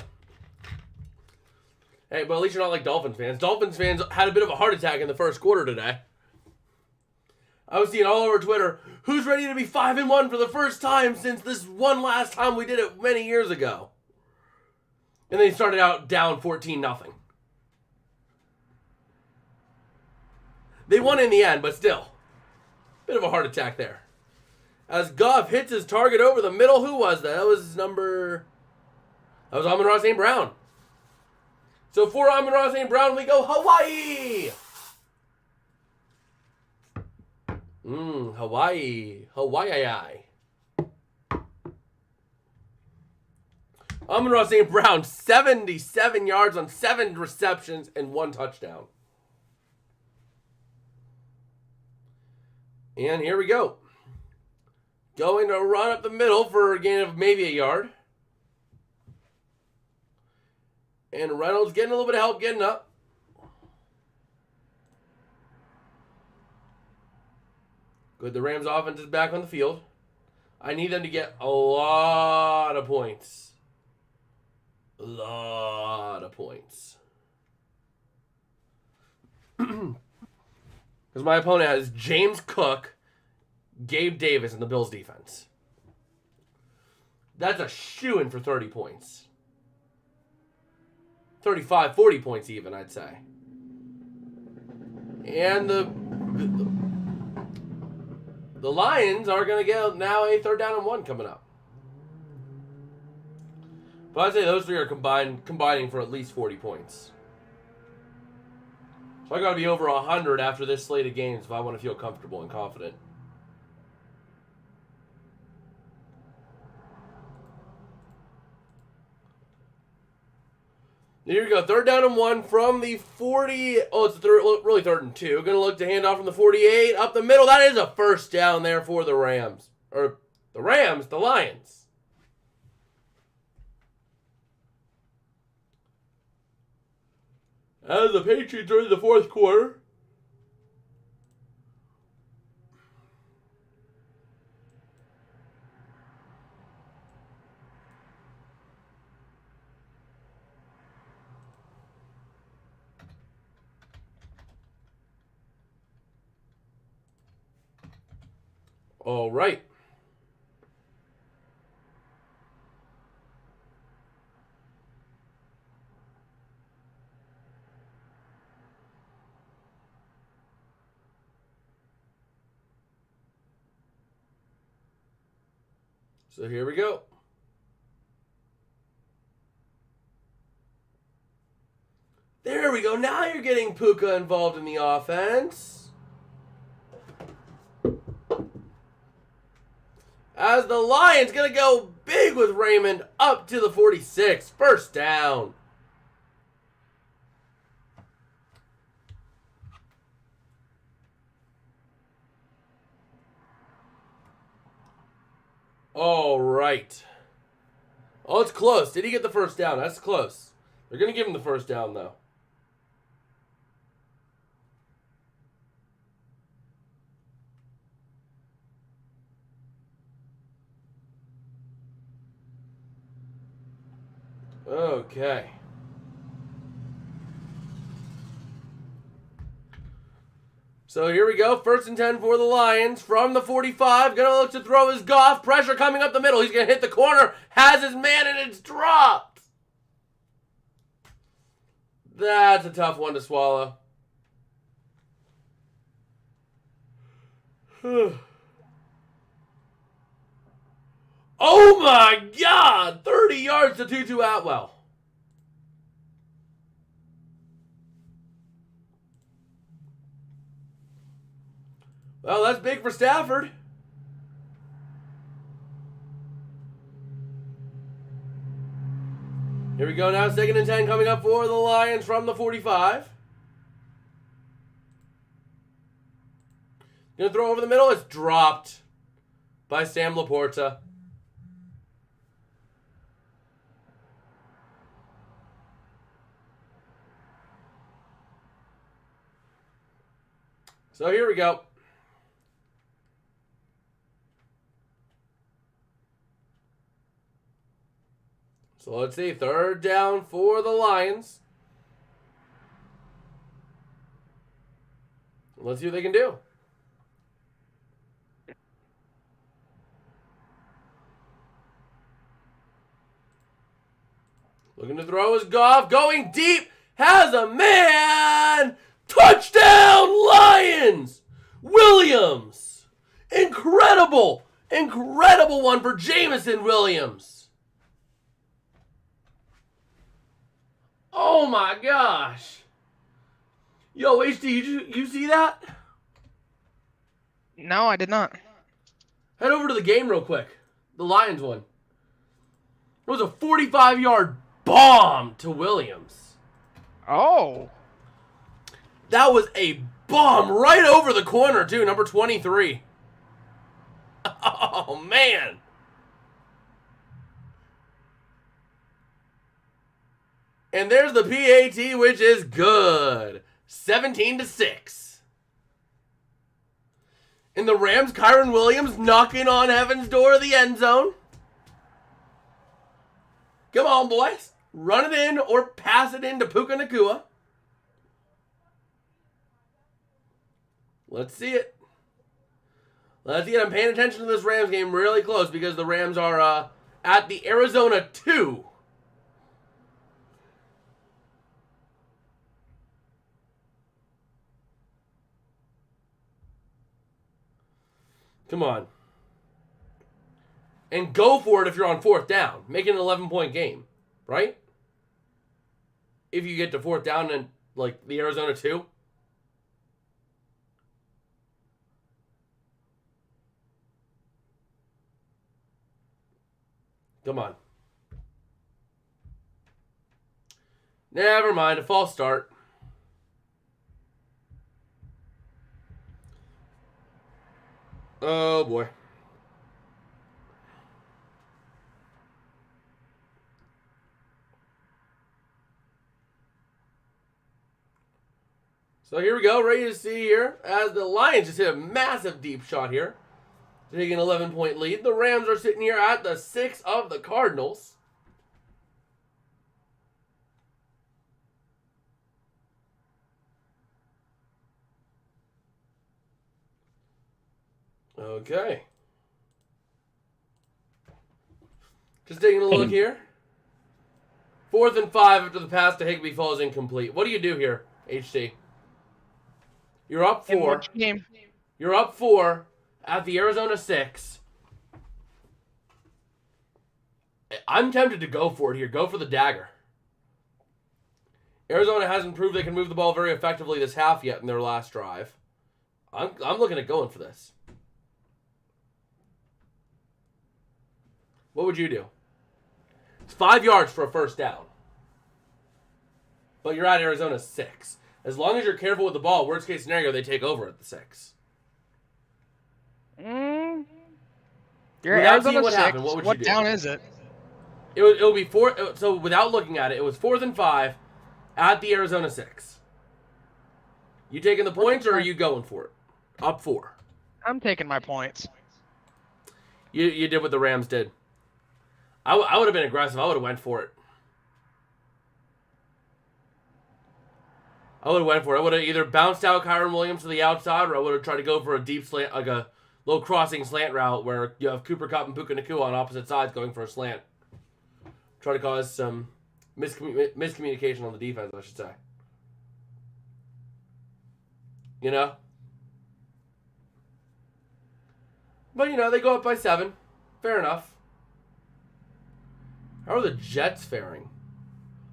Hey, but at least you're not like Dolphins fans. Dolphins fans had a bit of a heart attack in the first quarter today. I was seeing all over Twitter, who's ready to be 5-1 for the first time since this one last time we did it many years ago? And they started out down 14-0. They won in the end, but still. Bit of a heart attack there. As Goff hits his target over the middle, who was that? That was Amon-Ra St. Brown. So for Amon-Ra St. Brown, we go Hawaii! Hawaii. Hawaii. Amon-Ra St. Brown, 77 yards on 7 receptions and 1 touchdown. And here we go. Going to run up the middle for a gain of maybe a yard. And Reynolds getting a little bit of help getting up. Good, the Rams offense is back on the field. I need them to get a lot of points. A lot of points. Because my opponent has James Cook, Gabe Davis, and the Bills defense. That's a shoo-in for 30 points. 35, 40 points even, I'd say. And the Lions are going to get now a 3rd down and 1 coming up. But I'd say those three are combining for at least 40 points. So I got to be over 100 after this slate of games if I want to feel comfortable and confident. Here we go. 3rd down and 1 from the 40. Oh, it's really 3rd and 2. Going to look to hand off from the 48 up the middle. That is a 1st down there for the Rams. Or the Rams, the Lions. As the Patriots are in the 4th quarter. All right. So here we go. There we go. Now you're getting Puka involved in the offense. As the Lions going to go big with Raymond up to the 46. 1st down. All right. Oh, it's close. Did he get the 1st down? That's close. They're going to give him the 1st down, though. Okay. So here we go. 1st and 10 for the Lions from the 45. Gonna look to throw his Goff. Pressure coming up the middle. He's gonna hit the corner. Has his man and it's dropped. That's a tough one to swallow. Oh my God! 30 yards to Tutu Atwell. Well, that's big for Stafford. Here we go now. 2nd and 10 coming up for the Lions from the 45. Gonna throw over the middle. It's dropped by Sam Laporta. So here we go. So let's see. 3rd down for the Lions. Let's see what they can do. Looking to throw is Goff. Going deep. Has a man. Touchdown, Lions. Williams. Incredible. Incredible one for Jameson Williams. Oh, my gosh. Yo, HD, you see that? No, I did not. Head over to the game real quick. The Lions one. It was a 45-yard bomb to Williams. Oh. That was a bomb right over the corner, too. Number 23. Oh, man. And there's the PAT, which is good. 17-6. In the Rams, Kyron Williams knocking on heaven's door of the end zone. Come on, boys. Run it in or pass it into Puka Nacua. Let's see it. Let's see it. I'm paying attention to this Rams game really close because the Rams are at the Arizona 2. Come on. And go for it if you're on fourth down. Make it an 11-point game, right? If you get to fourth down and, like, the Arizona 2. Come on. Never mind. A false start. Oh, boy. So here we go. Ready to see here as the Lions just hit a massive deep shot here. Taking an 11-point lead. The Rams are sitting here at the 6 of the Cardinals. Okay. Just taking a look here. 4th and 5 after the pass to Higbee falls incomplete. What do you do here, HT? You're up 4. You're up 4 at the Arizona 6. I'm tempted to go for it here. Go for the dagger. Arizona hasn't proved they can move the ball very effectively this half yet in their last drive. I'm looking at going for this. What would you do? It's 5 yards for a first down. But you're at Arizona 6. As long as you're careful with the ball, worst case scenario, they take over at the 6. You're without Arizona seeing what 6. happened, what would you do? Down is it? It'll be 4. So without looking at it, it was 4th and 5 at the Arizona 6. You taking the points or are you going for it? Up 4. I'm taking my points. You did what the Rams did. I would have been aggressive. I would have went for it. I would have either bounced out Kyron Williams to the outside, or I would have tried to go for a deep slant, like a low crossing slant route where you have Cooper Kupp and Puka Nacua on opposite sides going for a slant. Try to cause some miscommunication on the defense, I should say. You know? But, they go up by 7. Fair enough. How are the Jets faring?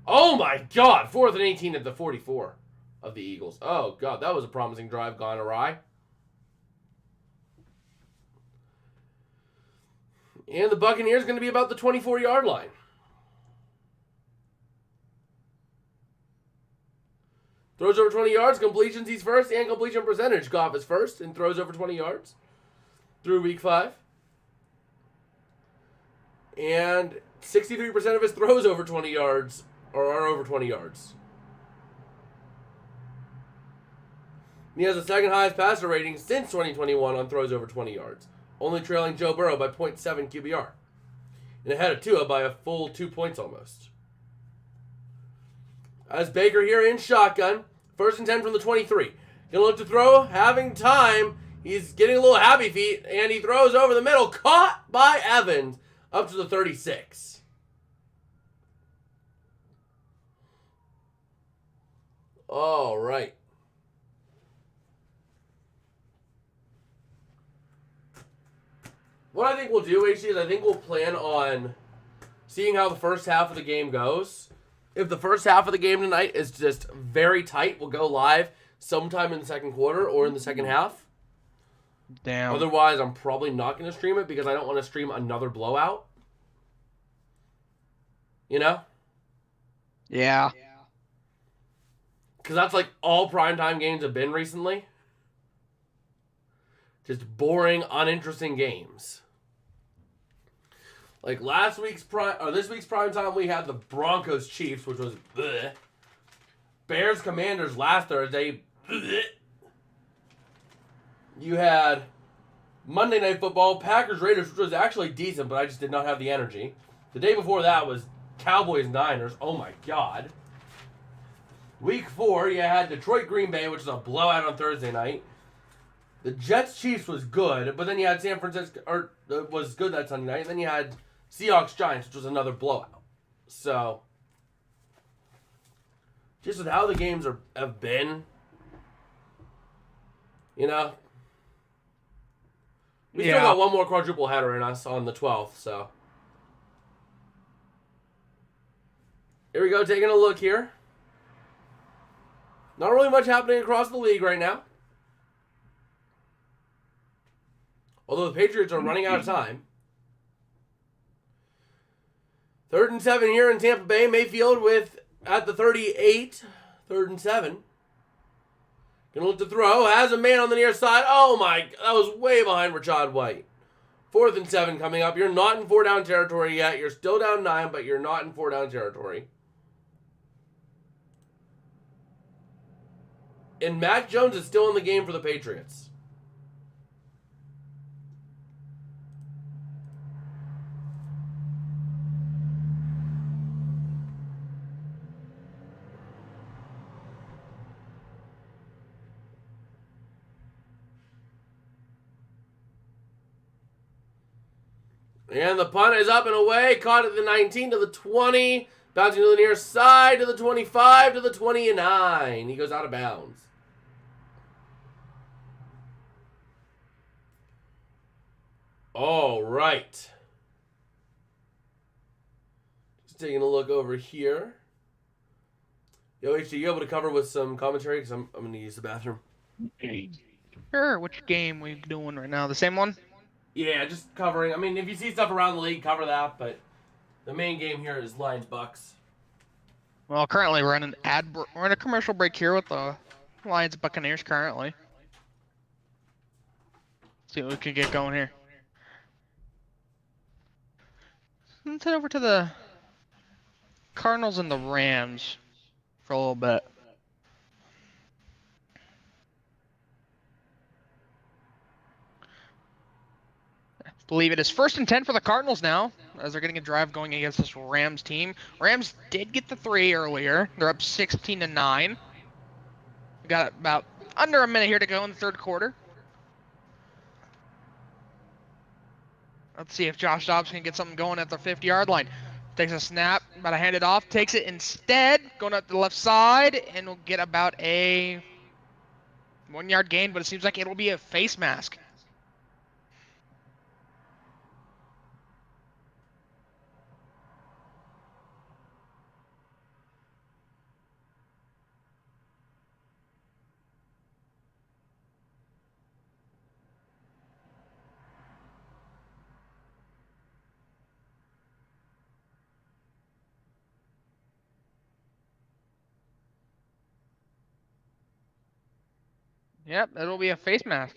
Oh, my God. 4th and 18 at the 44 of the Eagles. Oh, God. That was a promising drive gone awry. And the Buccaneers going to be about the 24-yard line. Throws over 20 yards. Completions, he's first. And completion percentage. Goff is first and throws over 20 yards through week 5. And 63% of his throws over 20 yards are over 20 yards. He has the second highest passer rating since 2021 on throws over 20 yards, only trailing Joe Burrow by 0.7 QBR. And ahead of Tua by a full 2 points almost. As Baker here in shotgun, 1st and 10 from the 23. Gonna look to throw, having time. He's getting a little happy feet, and he throws over the middle, caught by Evans, up to the 36. All right. What I think we'll do, HC, is I think we'll plan on seeing how the first half of the game goes. If the first half of the game tonight is just very tight, we'll go live sometime in the second quarter or in the second half. Damn. Otherwise, I'm probably not going to stream it because I don't want to stream another blowout. You know? Yeah. Because that's like all primetime games have been recently. Just boring, uninteresting games. Like this week's primetime, we had the Broncos Chiefs, which was bleh. Bears Commanders last Thursday. Bleh. You had Monday Night Football, Packers Raiders, which was actually decent, but I just did not have the energy. The day before that was Cowboys Niners. Oh my god. Week 4, you had Detroit Green Bay, which was a blowout on Thursday night. The Jets Chiefs was good, but then you had San Francisco, or was good that Sunday night, and then you had Seahawks Giants, which was another blowout. So, just with how the games have been, you know, we still got one more quadruple header in us on the 12th, so. Here we go, taking a look here. Not really much happening across the league right now. Although the Patriots are running out of time. 3rd and 7 here in Tampa Bay. Mayfield at the 38. 3rd and 7. Gonna look to throw. Has a man on the near side. Oh my, that was way behind Rashad White. 4th and 7 coming up. You're not in 4-down territory yet. You're still down 9, but you're not in 4-down territory. And Mac Jones is still in the game for the Patriots. And the punt is up and away. Caught at the 19 to the 20. Bouncing to the near side to the 25 to the 29. He goes out of bounds. All right. Just taking a look over here. Yo, HT, you able to cover with some commentary? Because I'm going to use the bathroom. Sure. Which game we doing right now? The same one? Yeah, just covering. I mean, if you see stuff around the league, cover that. But the main game here is Lions Bucs. Well, currently we're in we're in a commercial break here with the Lions Buccaneers currently. See what we can get going here. Let's head over to the Cardinals and the Rams for a little bit. I believe it is 1st and 10 for the Cardinals now, as they're getting a drive going against this Rams team. Rams did get the 3 earlier. They're up 16-9. We got about under a minute here to go in the 3rd quarter. Let's see if Josh Dobbs can get something going at the 50-yard line. Takes a snap, about to hand it off. Takes it instead, going up the left side, and will get about a 1-yard gain, but it seems like it'll be a face mask. Yep, it'll be a face mask.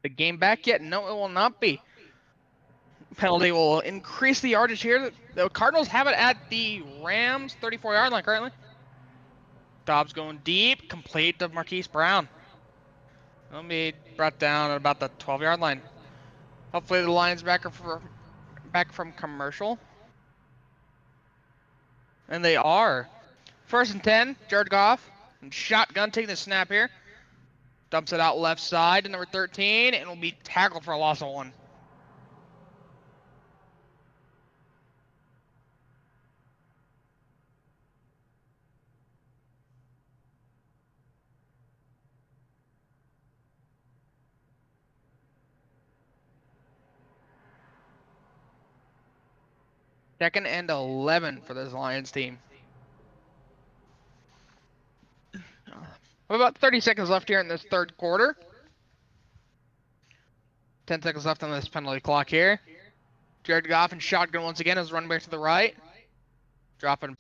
The game back yet? No, it will not be. Penalty will increase the yardage here. The Cardinals have it at the Rams 34-yard line currently. Dobbs going deep, complete to Marquise Brown. It'll be brought down at about the 12-yard line. Hopefully the Lions back from commercial. And they are. 1st and 10, Jared Goff. And shotgun taking the snap here. Dumps it out left side to number 13, and will be tackled for a loss of 1. Second and 11 for this Lions team. About 30 seconds left here in this third quarter. 10 seconds left on this penalty clock here. Jared Goff and shotgun once again as run back to the right. Dropping.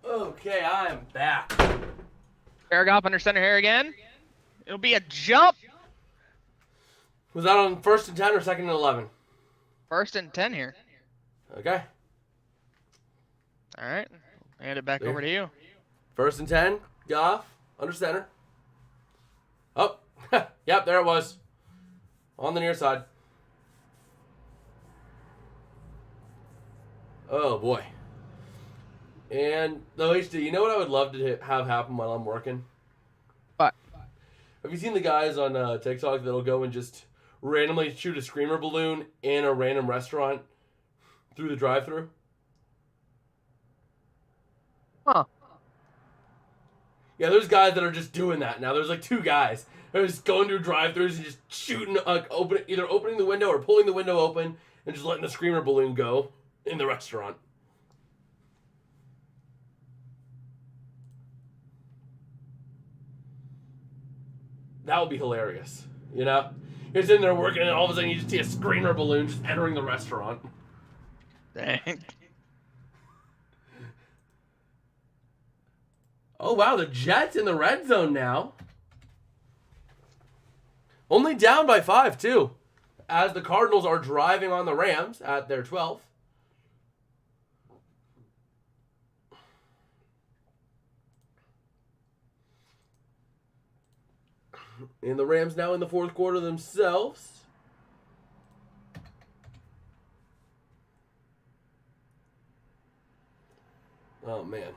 Okay, I am back. Jared Goff under center here again. It'll be a jump. Was that on 1st and 10 or 2nd and 11? 1st and 10 here. Okay. All right. Hand it back over to you. 1st and 10, Goff, under center. Oh, yep, there it was. On the near side. Oh, boy. And, though, HD, you know what I would love to have happen while I'm working? What? Have you seen the guys on TikTok that'll go and just randomly shoot a screamer balloon in a random restaurant through the drive-thru? Huh. Yeah, there's guys that are just doing that now. There's like 2 guys that are just going through drive-thrus and just shooting, either opening the window or pulling the window open and just letting the screamer balloon go in the restaurant. That would be hilarious, you know? You're sitting there working and all of a sudden you just see a screamer balloon just entering the restaurant. Dang. Oh, wow, the Jets in the red zone now. Only down by 5, too, as the Cardinals are driving on the Rams at their 12th. And the Rams now in the 4th quarter themselves. Oh, man.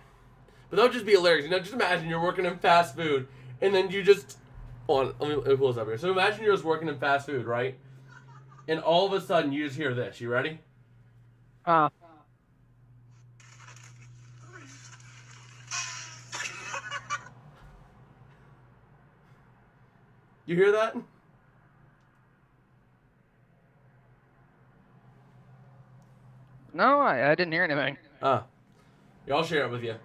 But that would just be hilarious. You know, just imagine you're working in fast food, and then you just... Hold on, let me pull this up here. So imagine you're just working in fast food, right? And all of a sudden, you just hear this. You ready? You hear that? No, I didn't hear anything. Yeah, I'll share it with you.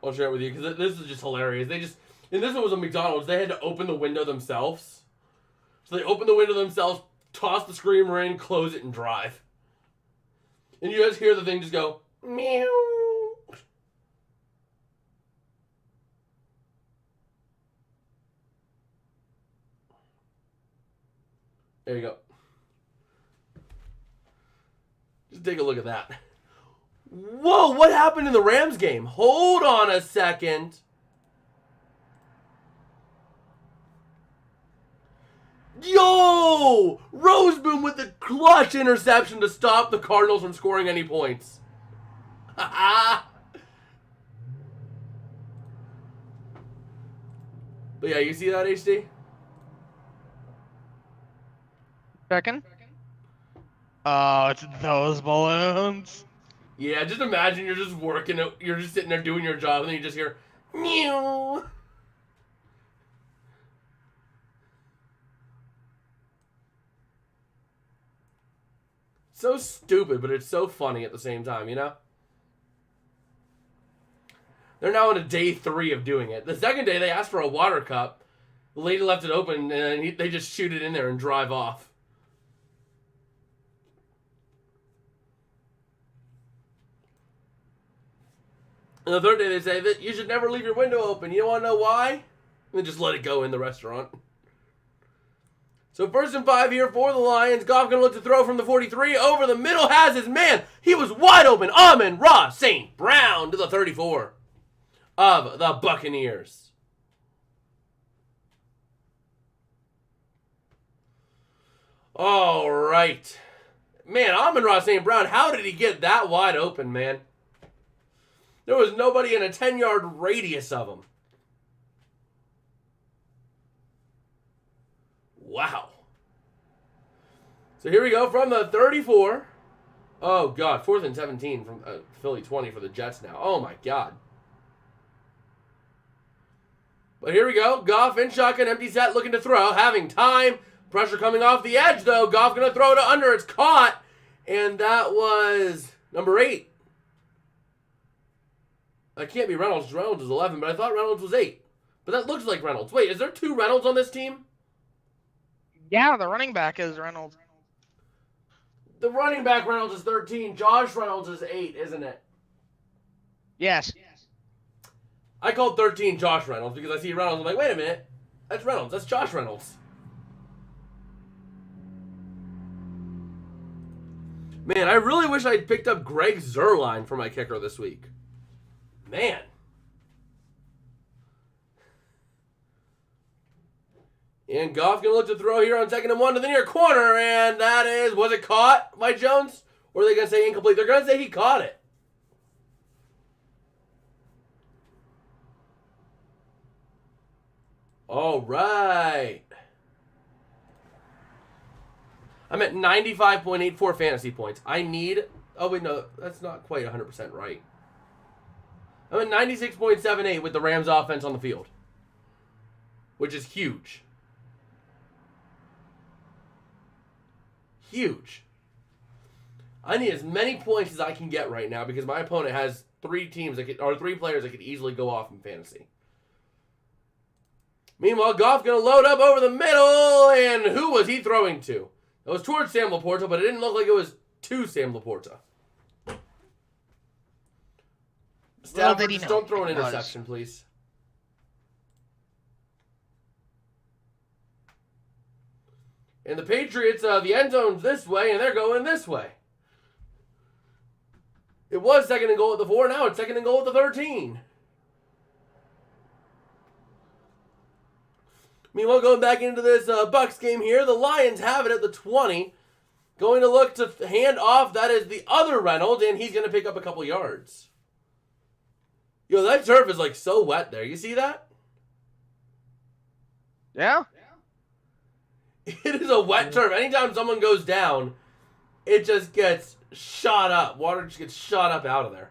I'll share it with you because this is just hilarious. And this one was a McDonald's. They had to open the window themselves. So they open the window themselves, toss the screamer in, close it, and drive. And you guys hear the thing just go, meow. There you go. Just take a look at that. Whoa, what happened in the Rams game? Hold on a second. Yo! Roseboom with the clutch interception to stop the Cardinals from scoring any points. But yeah, you see that, HD? Second. Oh, it's those balloons. Yeah, just imagine you're just working, you're just sitting there doing your job, and then you just hear, meow. So stupid, but it's so funny at the same time, you know? They're now on a day 3 of doing it. The second day, they asked for a water cup. The lady left it open, and they just shoot it in there and drive off. And the third day they say that you should never leave your window open. You want to know why? And then just let it go in the restaurant. So 1st and 5 here for the Lions. Goff going to look to throw from the 43. Over the middle has his man. He was wide open. Amon-Ra St. Brown to the 34 of the Buccaneers. All right. Man, Amon-Ra St. Brown, how did he get that wide open, man? There was nobody in a 10-yard radius of him. Wow. So here we go from the 34. Oh, God. 4th and 17 from Philly 20 for the Jets now. Oh, my God. But here we go. Goff in shotgun, empty set, looking to throw. Having time. Pressure coming off the edge, though. Goff going to throw to under. It's caught. And that was number 8. That can't be Reynolds. Reynolds is 11, but I thought Reynolds was 8. But that looks like Reynolds. Wait, is there 2 Reynolds on this team? Yeah, the running back is Reynolds. The running back Reynolds is 13. Josh Reynolds is 8, isn't it? Yes. I called 13 Josh Reynolds because I see Reynolds. I'm like, wait a minute. That's Reynolds. That's Josh Reynolds. Man, I really wish I'd picked up Greg Zuerlein for my kicker this week. Man. And Goff going to look to throw here on 2nd and 1 to the near corner. And that is, was it caught by Jones? Or are they going to say incomplete? They're going to say he caught it. All right. I'm at 95.84 fantasy points. I need... Oh, wait, no. That's not quite 100% right. I'm at 96.78 with the Rams offense on the field. Which is huge. Huge. I need as many points as I can get right now because my opponent has 3 teams that could, or 3 players that could easily go off in fantasy. Meanwhile, Goff going to load up over the middle, and who was he throwing to? It was towards Sam Laporta, but it didn't look like it was to Sam Laporta. Stafford, just don't throw an interception, please. And the Patriots, the end zone's this way, and they're going this way. It was 2nd and goal at the 4, now it's 2nd and goal at the 13. Meanwhile, going back into this Bucs game here, the Lions have it at the 20. Going to look to hand off, that is the other Reynolds, and he's going to pick up a couple yards. Yo, that turf is like so wet there. You see that? Yeah. It is a wet turf. Anytime someone goes down, it just gets shot up. Water just gets shot up out of there.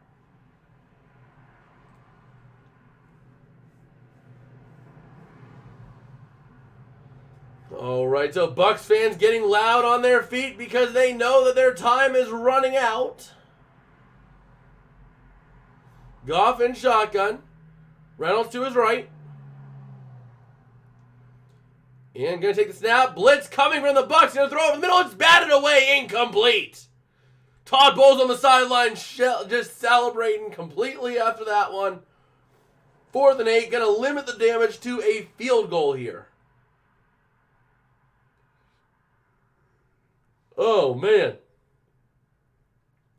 All right, so Bucs fans getting loud on their feet because they know that their time is running out. Goff in shotgun. Reynolds to his right. And going to take the snap. Blitz coming from the Bucs. Going to throw over the middle. It's batted away. Incomplete. Todd Bowles on the sideline just celebrating completely after that one. 4th and 8. Going to limit the damage to a field goal here. Oh, man.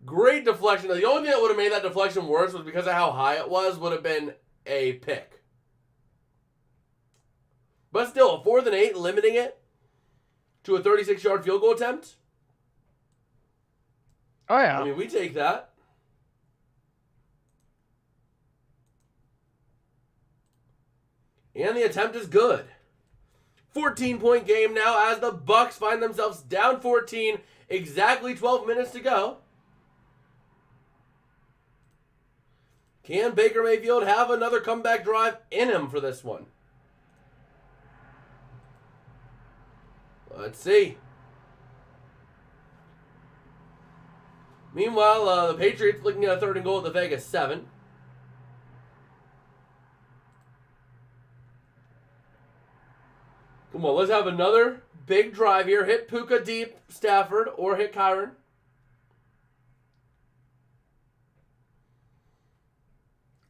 Great deflection. The only thing that would have made that deflection worse was because of how high it was, would have been a pick. But still, a 4th and 8, limiting it to a 36-yard field goal attempt. Oh, yeah. I mean, we take that. And the attempt is good. 14-point game now as the Bucs find themselves down 14. Exactly 12 minutes to go. Can Baker Mayfield have another comeback drive in him for this one? Let's see. Meanwhile, the Patriots looking at a 3rd and goal at the Vegas 7. Come on, let's have another big drive here. Hit Puka deep, Stafford, or hit Kyron.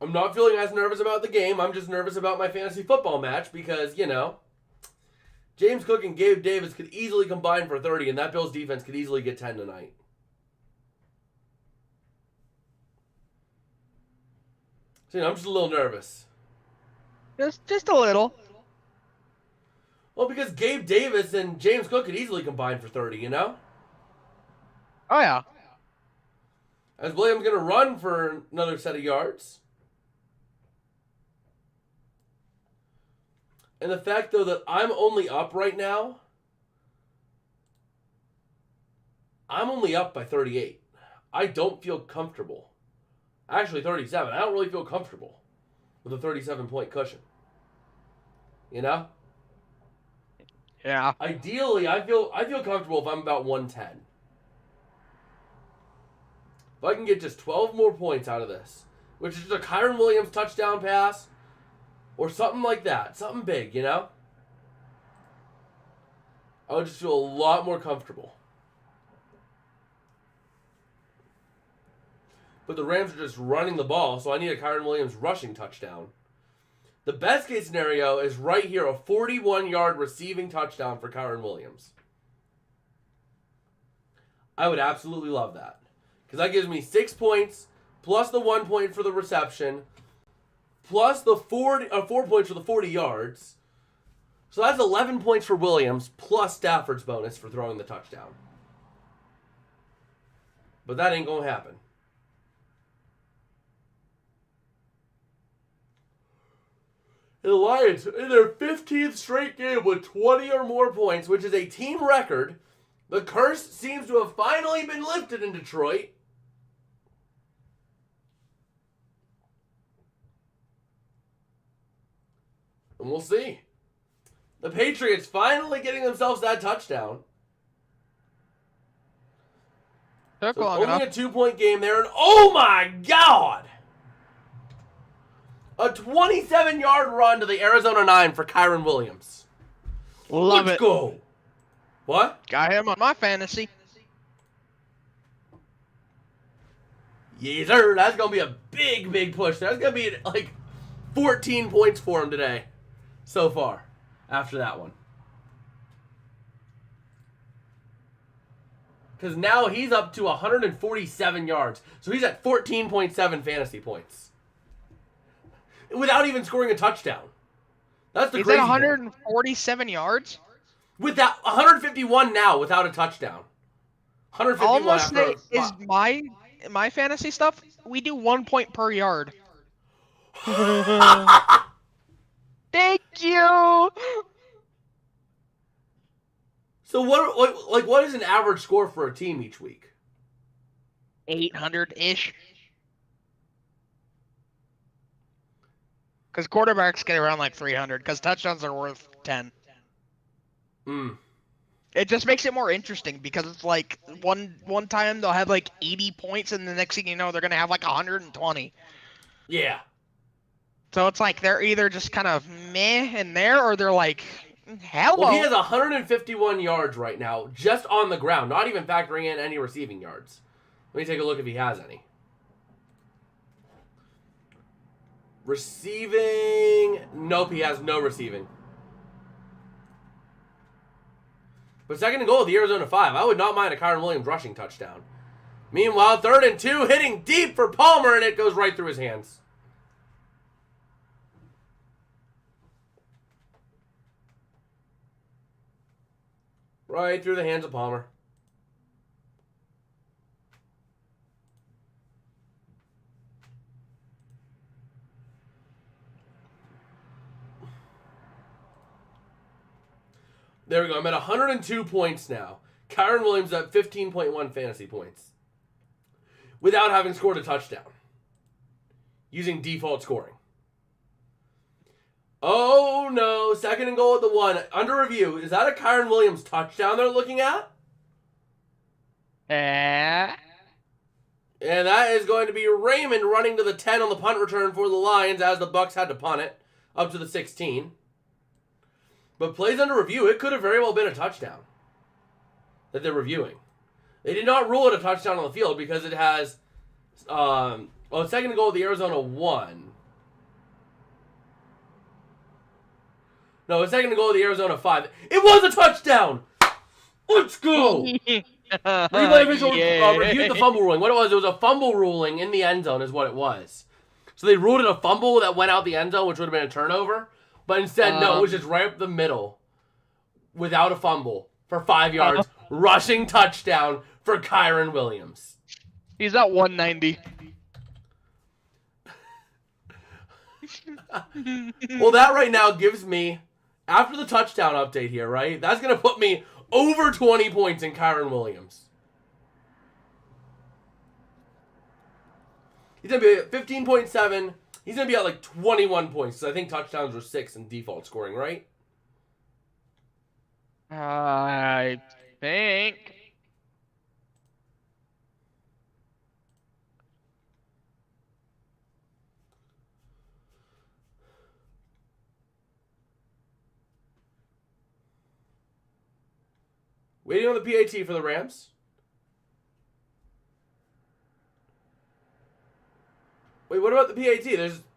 I'm not feeling as nervous about the game. I'm just nervous about my fantasy football match because, James Cook and Gabe Davis could easily combine for 30, and that Bills defense could easily get 10 tonight. So, I'm just a little nervous. Just a little. Well, because Gabe Davis and James Cook could easily combine for 30, Oh, yeah. As Williams going to run for another set of yards. And the fact, though, that I'm only up right now, I'm only up by 38. I don't feel comfortable. Actually, 37. I don't really feel comfortable with a 37-point cushion. Yeah. Ideally, I feel comfortable if I'm about 110. If I can get just 12 more points out of this, which is just a Kyren Williams touchdown pass, or something like that, something big, I would just feel a lot more comfortable. But the Rams are just running the ball, so I need a Kyren Williams rushing touchdown. The best case scenario is right here, a 41-yard receiving touchdown for Kyren Williams. I would absolutely love that. Because that gives me 6 points, plus the 1 point for the reception, plus the 4 points for the 40 yards. So that's 11 points for Williams, plus Stafford's bonus for throwing the touchdown. But that ain't going to happen. The Lions, in their 15th straight game with 20 or more points, which is a team record, the curse seems to have finally been lifted in Detroit. And we'll see. The Patriots finally getting themselves that touchdown. Took So long only enough. a 2-point game there, and oh my God! A 27-yard run to the Arizona 9 for Kyren Williams. Love Let's it. go. What? Got him on my fantasy. Yes, sir. That's going to be a big, big push. That's going to be like 14 points for him today so far after that one. Because now he's up to 147 yards. So he's at 14.7 fantasy points. Without even scoring a touchdown. That's the He's crazy at thing. 147 yards? With that 151 now without a touchdown. 151 All I'm gonna say after is my fantasy stuff, we do 1 point per yard. Thank you. So what is an average score for a team each week? 800-ish. Because quarterbacks get around like 300, because touchdowns are worth 10. It just makes it more interesting, because it's like one time they'll have like 80 points, and the next thing you know, they're going to have like 120. Yeah. So it's like they're either just kind of meh in there, or they're like, hello. Well, he has 151 yards right now, just on the ground, not even factoring in any receiving yards. Let me take a look if he has any. Receiving. Nope, he has no receiving. But second and goal of the Arizona 5. I would not mind a Kyren Williams rushing touchdown. Meanwhile, 3rd and 2, hitting deep for Palmer, and it goes right through his hands. Right through the hands of Palmer. There we go. I'm at 102 points now. Kyren Williams at 15.1 fantasy points. Without having scored a touchdown. Using default scoring. Oh no. 2nd and goal at the 1. Under review. Is that a Kyren Williams touchdown they're looking at? And that is going to be Raymond running to the 10 on the punt return for the Lions as the Bucs had to punt it up to the 16. But plays under review, it could have very well been a touchdown that they're reviewing. They did not rule it a touchdown on the field because it has 2nd and goal at the Arizona 1. No, a second goal of the Arizona 5. It was a touchdown! Let's go! Replay official reviewed the fumble ruling. What it was a fumble ruling in the end zone is what it was. So they ruled it a fumble that went out the end zone, which would have been a turnover. But instead, no, it was just right up the middle without a fumble for 5 yards. Rushing touchdown for Kyron Williams. He's at 190. Well, that right now gives me, after the touchdown update here, right? That's going to put me over 20 points in Kyron Williams. He's going to be at 15.7. He's going to be at like 21 points. So I think touchdowns were 6 in default scoring, right? I think. Waiting on the PAT for the Rams. Wait, what about the PAT?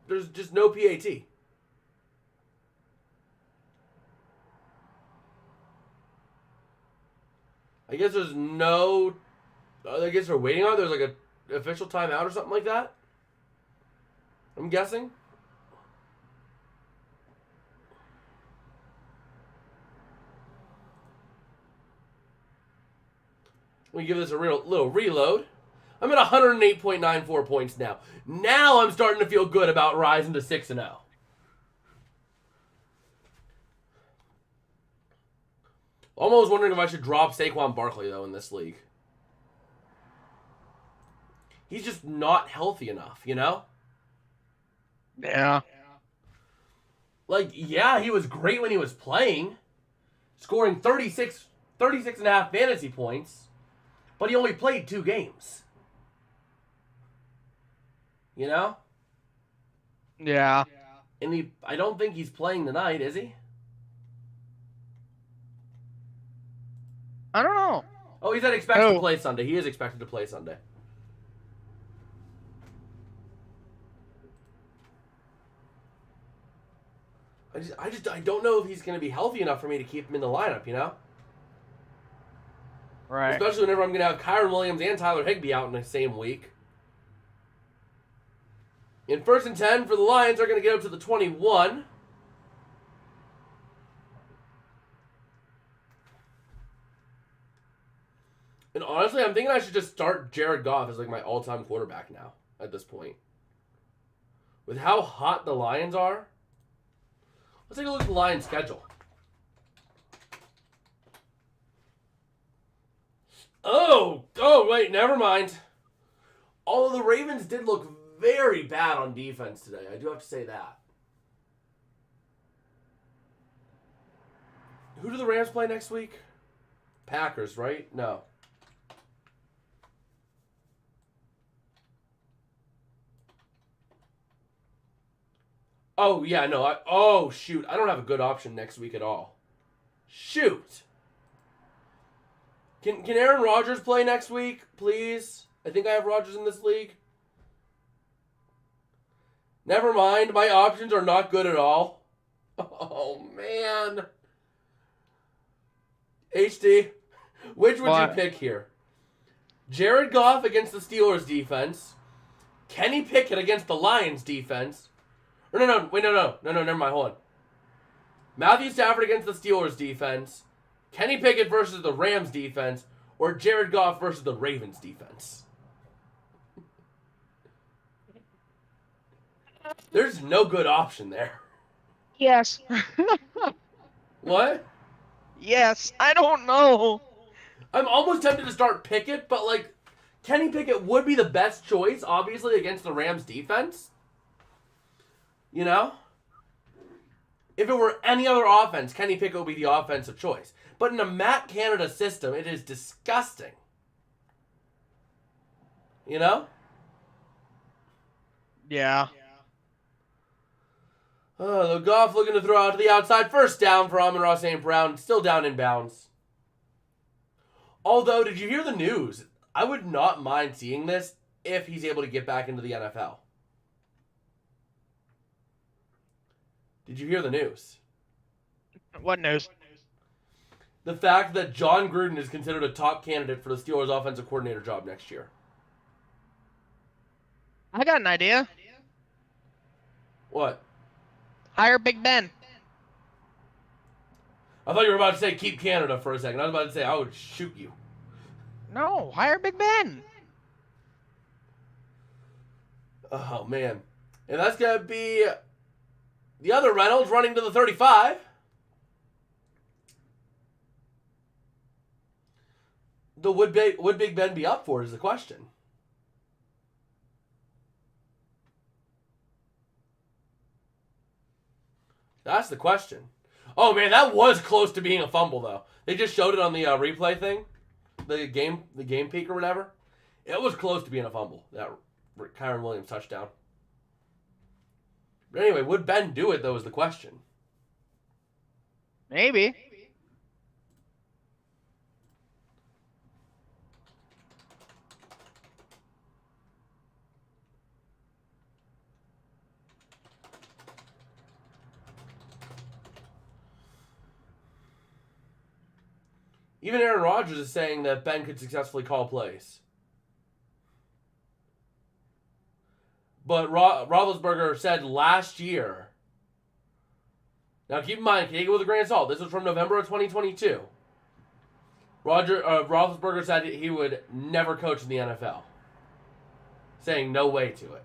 There's just no PAT. I guess there's no... I guess they're waiting on it. There's like an official timeout or something like that. I'm guessing. We give this a little reload. I'm at 108.94 points now. Now I'm starting to feel good about rising to 6-0. Almost wondering if I should drop Saquon Barkley, though, in this league. He's just not healthy enough, you know? Yeah. Like, yeah, he was great when he was playing. Scoring 36 and a half fantasy points. But he only played 2 games. You know? Yeah. And I don't think he's playing tonight, is he? I don't know. Oh, he's expected to play Sunday. He is expected to play Sunday. I don't know if he's going to be healthy enough for me to keep him in the lineup, you know? Right. Especially whenever I'm going to have Kyron Williams and Tyler Higbee out in the same week. In 1st and 10 for the Lions, they're going to get up to the 21. And honestly, I'm thinking I should just start Jared Goff as like my all-time quarterback now at this point. With how hot the Lions are. Let's take a look at the Lions' schedule. Oh, wait, never mind. Although the Ravens did look very bad on defense today. I do have to say that. Who do the Rams play next week? Packers, right? No. Oh, yeah, no. Oh, shoot. I don't have a good option next week at all. Shoot. Can Aaron Rodgers play next week, please? I think I have Rodgers in this league. Never mind. My options are not good at all. Oh, man. HD, which would you pick here? Jared Goff against the Steelers defense. Kenny Pickett against the Lions defense. Or no, never mind, hold on. Matthew Stafford against the Steelers defense. Kenny Pickett versus the Rams defense. Or Jared Goff versus the Ravens defense. There's no good option there. Yes. What? Yes. I don't know. I'm almost tempted to start Pickett, but like, Kenny Pickett would be the best choice, obviously, against the Rams defense. You know? If it were any other offense, Kenny Pickett would be the offensive choice. But in a Matt Canada system, it is disgusting. You know? Yeah. The Goff looking to throw out to the outside. First down for Amon-Ra St. Brown. Still down in bounds. Although, did you hear the news? I would not mind seeing this if he's able to get back into the NFL. Did you hear the news? What news? The fact that John Gruden is considered a top candidate for the Steelers' offensive coordinator job next year. I got an idea. What? Hire Big Ben. I thought you were about to say keep Canada for a second. I was about to say I would shoot you. No, hire Big Ben. Oh, man. And that's going to be the other Reynolds running to the 35. Would Big Ben be up for is the question. That's the question. Oh, man, that was close to being a fumble, though. They just showed it on the replay thing. The game peak or whatever. It was close to being a fumble. That Kyron Williams touchdown. But anyway, would Ben do it, though, is the question. Maybe. Even Aaron Rodgers is saying that Ben could successfully call plays. But Roethlisberger said last year. Now keep in mind, take it with a grain of salt. This was from November of 2022. Roethlisberger said he would never coach in the NFL. Saying no way to it.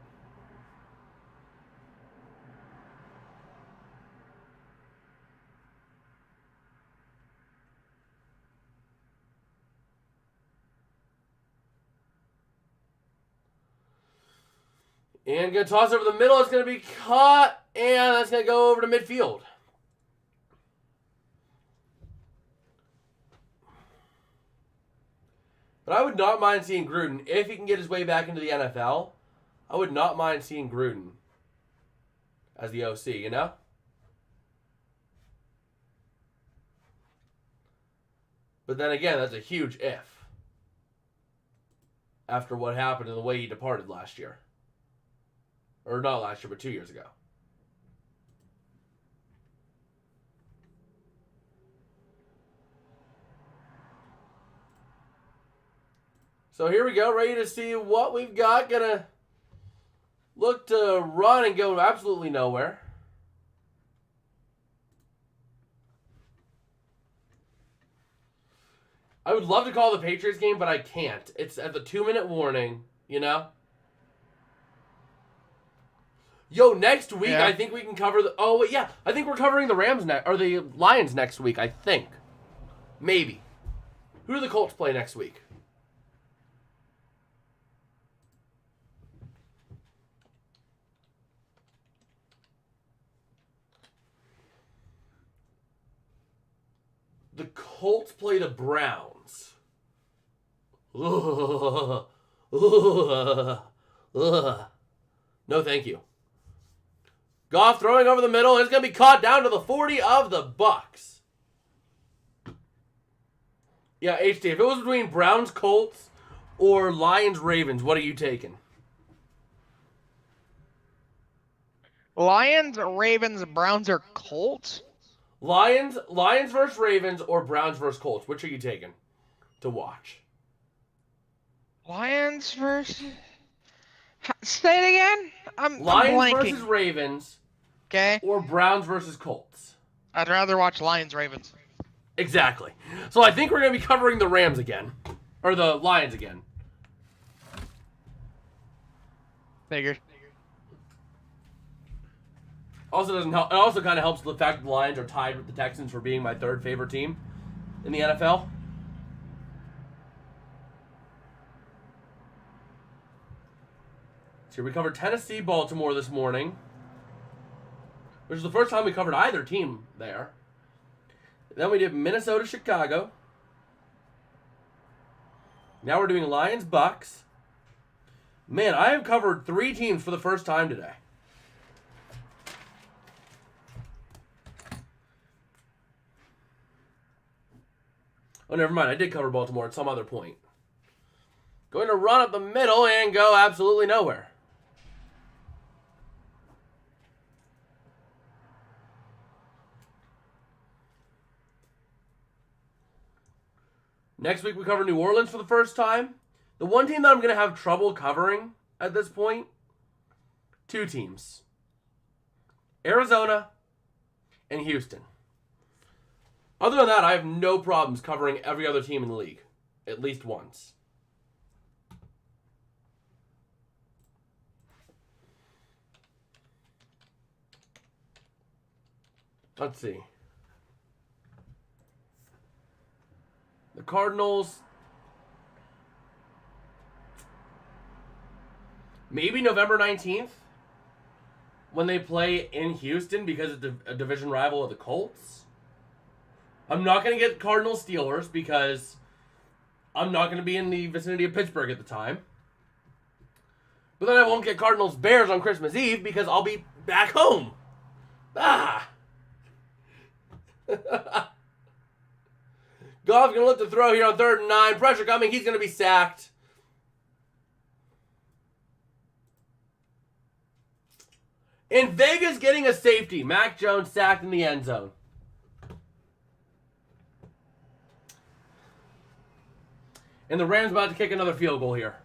And going to toss over the middle. It's going to be caught. And that's going to go over to midfield. But I would not mind seeing Gruden. If he can get his way back into the NFL, I would not mind seeing Gruden as the OC, you know? But then again, that's a huge if. After what happened and the way he departed last year. Or not last year, but 2 years ago. So here we go, ready to see what we've got. Gonna look to run and go absolutely nowhere. I would love to call the Patriots game, but I can't. It's at the 2-minute warning, you know? Yo, next week, yeah. I think we can cover the... Oh, wait, yeah. I think we're covering the Rams or the Lions next week, I think. Maybe. Who do the Colts play next week? The Colts play the Browns. Ugh. Ugh. Ugh. No, thank you. Goff throwing over the middle. It's going to be caught down to the 40 of the Bucs. Yeah, HT, if it was between Browns, Colts, or Lions, Ravens, what are you taking? Lions, Ravens, Browns, or Colts? Lions versus Ravens, or Browns versus Colts. Which are you taking to watch? Lions versus... Say it again? I'm Lions blanking. versus Ravens. Okay. Or Browns versus Colts. I'd rather watch Lions Ravens. Exactly. So I think we're going to be covering the Rams again. Or the Lions again. Figured. Also doesn't help. It also kind of helps the fact that the Lions are tied with the Texans for being my third favorite team in the NFL. So we covered Tennessee, Baltimore this morning, which is the first time we covered either team there. Then we did Minnesota, Chicago. Now we're doing Lions, Bucs. Man, I have covered 3 teams for the first time today. Oh, never mind. I did cover Baltimore at some other point. Going to run up the middle and go absolutely nowhere. Next week we cover New Orleans for the first time. The one team that I'm going to have trouble covering at this point, 2 teams. Arizona and Houston. Other than that, I have no problems covering every other team in the league. At least once. Let's see. The Cardinals. Maybe November 19th. When they play in Houston because it's a division rival of the Colts. I'm not going to get Cardinals Steelers because I'm not going to be in the vicinity of Pittsburgh at the time. But then I won't get Cardinals Bears on Christmas Eve because I'll be back home. Ah! Goff's going to look to throw here on 3rd and 9. Pressure coming. He's going to be sacked. In Vegas getting a safety. Mac Jones sacked in the end zone. And the Rams about to kick another field goal here.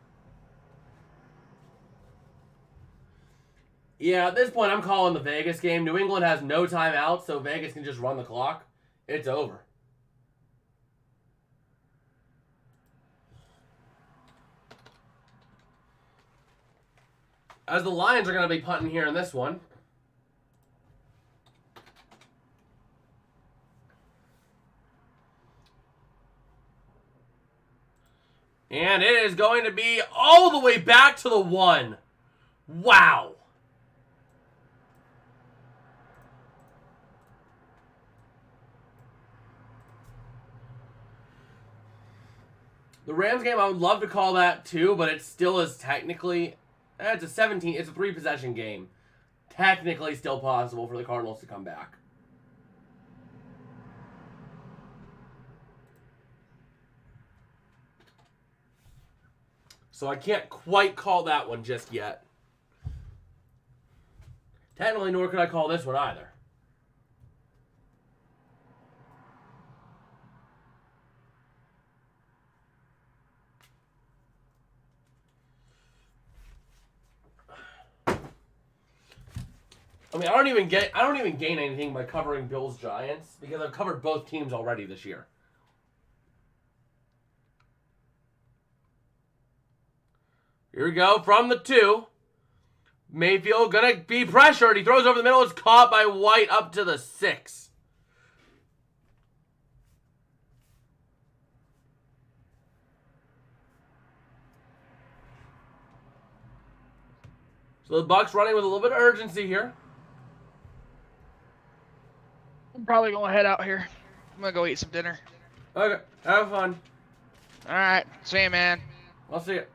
Yeah, at this point, I'm calling the Vegas game. New England has no timeouts, so Vegas can just run the clock. It's over. As the Lions are going to be punting here in this one. And it is going to be all the way back to the 1. Wow. The Rams game, I would love to call that too, but it still is technically... It's a 3-possession game. Technically still possible for the Cardinals to come back. So I can't quite call that one just yet. Technically, nor could I call this one either. I mean, I don't even gain anything by covering Bills Giants because I've covered both teams already this year. Here we go from the 2. Mayfield gonna be pressured. He throws over the middle. It's caught by White up to the 6. So the Bucs running with a little bit of urgency here. I'm probably going to head out here. I'm going to go eat some dinner. Okay, have fun. All right. See you, man. I'll see you.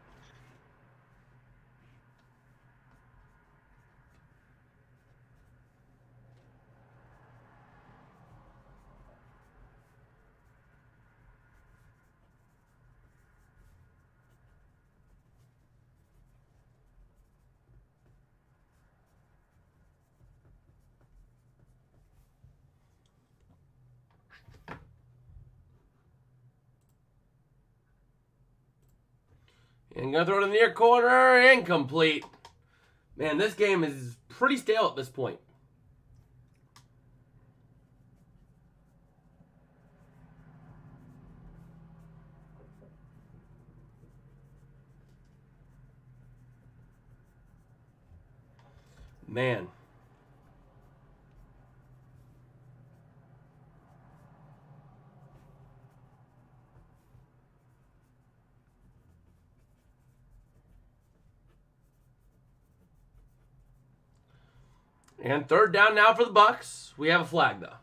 And gonna throw it in the near corner, incomplete. Man, this game is pretty stale at this point. Man. And 3rd down now for the Bucs. We have a flag, though.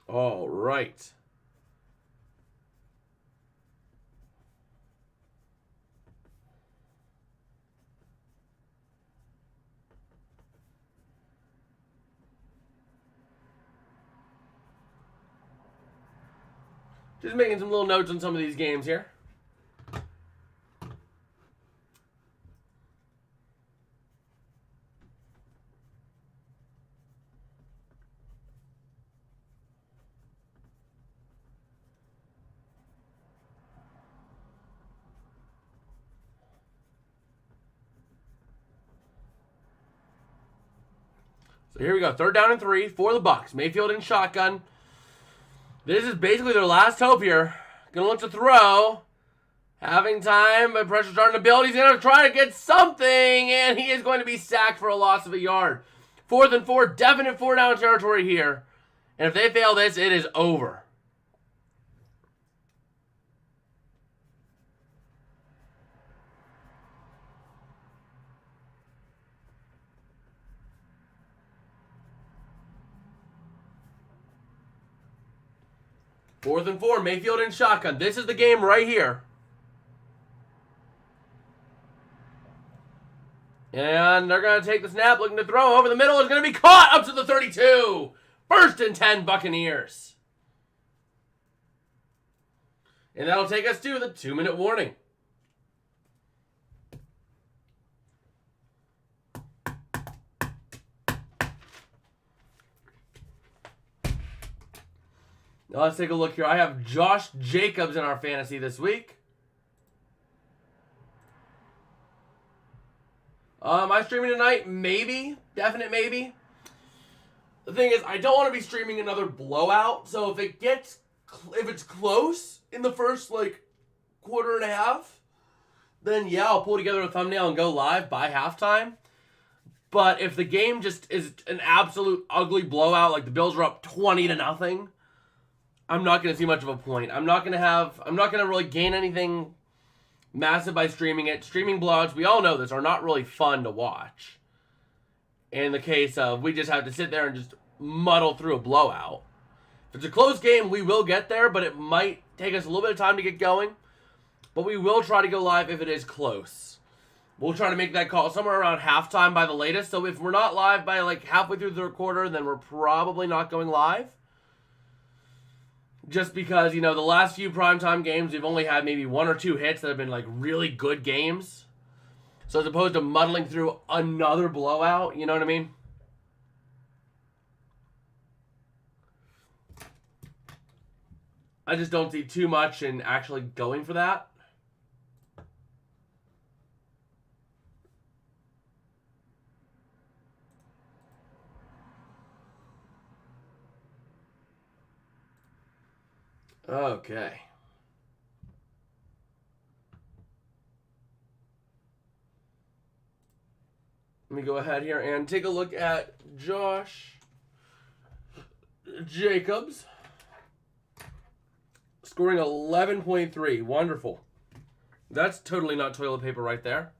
All right. Just making some little notes on some of these games here. So here we go. 3rd down and 3 for the Bucs. Mayfield in shotgun. This is basically their last hope here. Gonna look to throw. Having time, but pressure starting to build. He's gonna try to get something, and he is going to be sacked for a loss of a yard. 4th and 4, definite 4-down territory here. And if they fail this, it is over. Fourth and 4, Mayfield in shotgun. This is the game right here. And they're going to take the snap, looking to throw over the middle. It's going to be caught up to the 32. 1st and 10, Buccaneers. And that'll take us to the 2-minute warning. Now let's take a look here. I have Josh Jacobs in our fantasy this week. Am I streaming tonight? Maybe. Definite maybe. The thing is, I don't want to be streaming another blowout. So if it's close in the first, quarter and a half, then yeah, I'll pull together a thumbnail and go live by halftime. But if the game just is an absolute ugly blowout, like the Bills are up 20-0, I'm not going to see much of a point. I'm not going to really gain anything massive by streaming it. Streaming blowouts, we all know this, are not really fun to watch. In the case of, we just have to sit there and just muddle through a blowout. If it's a close game, we will get there, but it might take us a little bit of time to get going. But we will try to go live if it is close. We'll try to make that call somewhere around halftime by the latest. So if we're not live by halfway through the 3rd quarter, then we're probably not going live. Just because, the last few primetime games, we've only had maybe 1 or 2 hits that have been, really good games. So as opposed to muddling through another blowout, you know what I mean? I just don't see too much in actually going for that. Okay. Let me go ahead here and take a look at Josh Jacobs. Scoring 11.3. Wonderful. That's totally not toilet paper right there.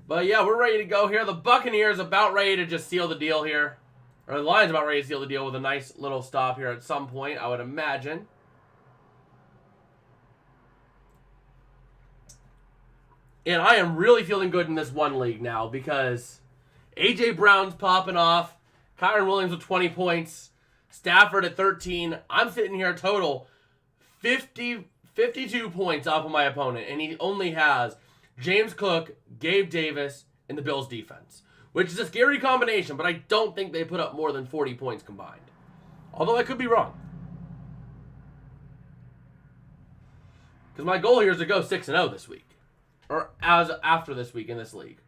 But yeah, we're ready to go here. The Buccaneers about ready to just seal the deal here. Or the Lions about ready to seal the deal with a nice little stop here at some point, I would imagine. And I am really feeling good in this one league now because A.J. Brown's popping off. Kyron Williams with 20 points. Stafford at 13. I'm sitting here total 52 points off of my opponent. And he only has James Cook, Gabe Davis, and the Bills defense. Which is a scary combination, but I don't think they put up more than 40 points combined. Although I could be wrong. Because my goal here is to go 6-0 this week. Or after this week in this league.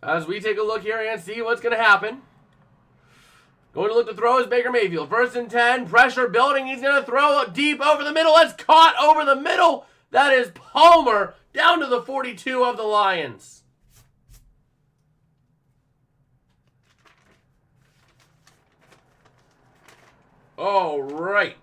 As we take a look here and see what's going to happen. Going to look to throw is Baker Mayfield. 1st and 10. Pressure building. He's going to throw deep over the middle. It's caught over the middle. That is Palmer down to the 42 of the Lions. All right.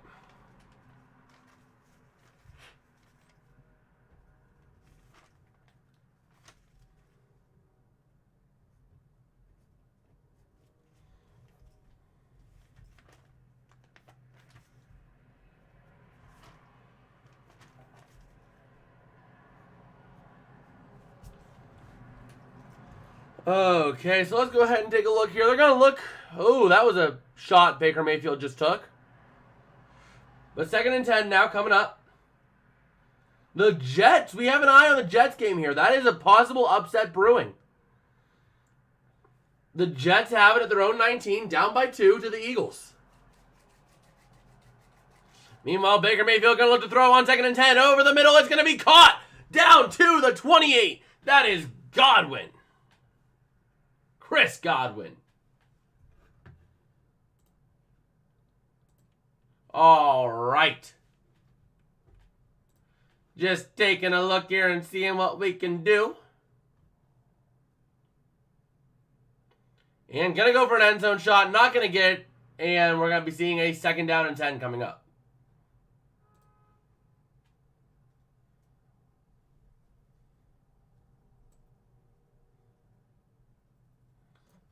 Okay, so let's go ahead and take a look here. They're going to look. Oh, that was a shot Baker Mayfield just took. But 2nd and 10 now coming up. The Jets. We have an eye on the Jets game here. That is a possible upset brewing. The Jets have it at their own 19, down by 2 to the Eagles. Meanwhile, Baker Mayfield going to look to throw on 2nd and 10 over the middle. It's going to be caught down to the 28. That is Godwin. Chris Godwin. All right. Just taking a look here and seeing what we can do. And going to go for an end zone shot. Not going to get it. And we're going to be seeing a 2nd down and 10 coming up.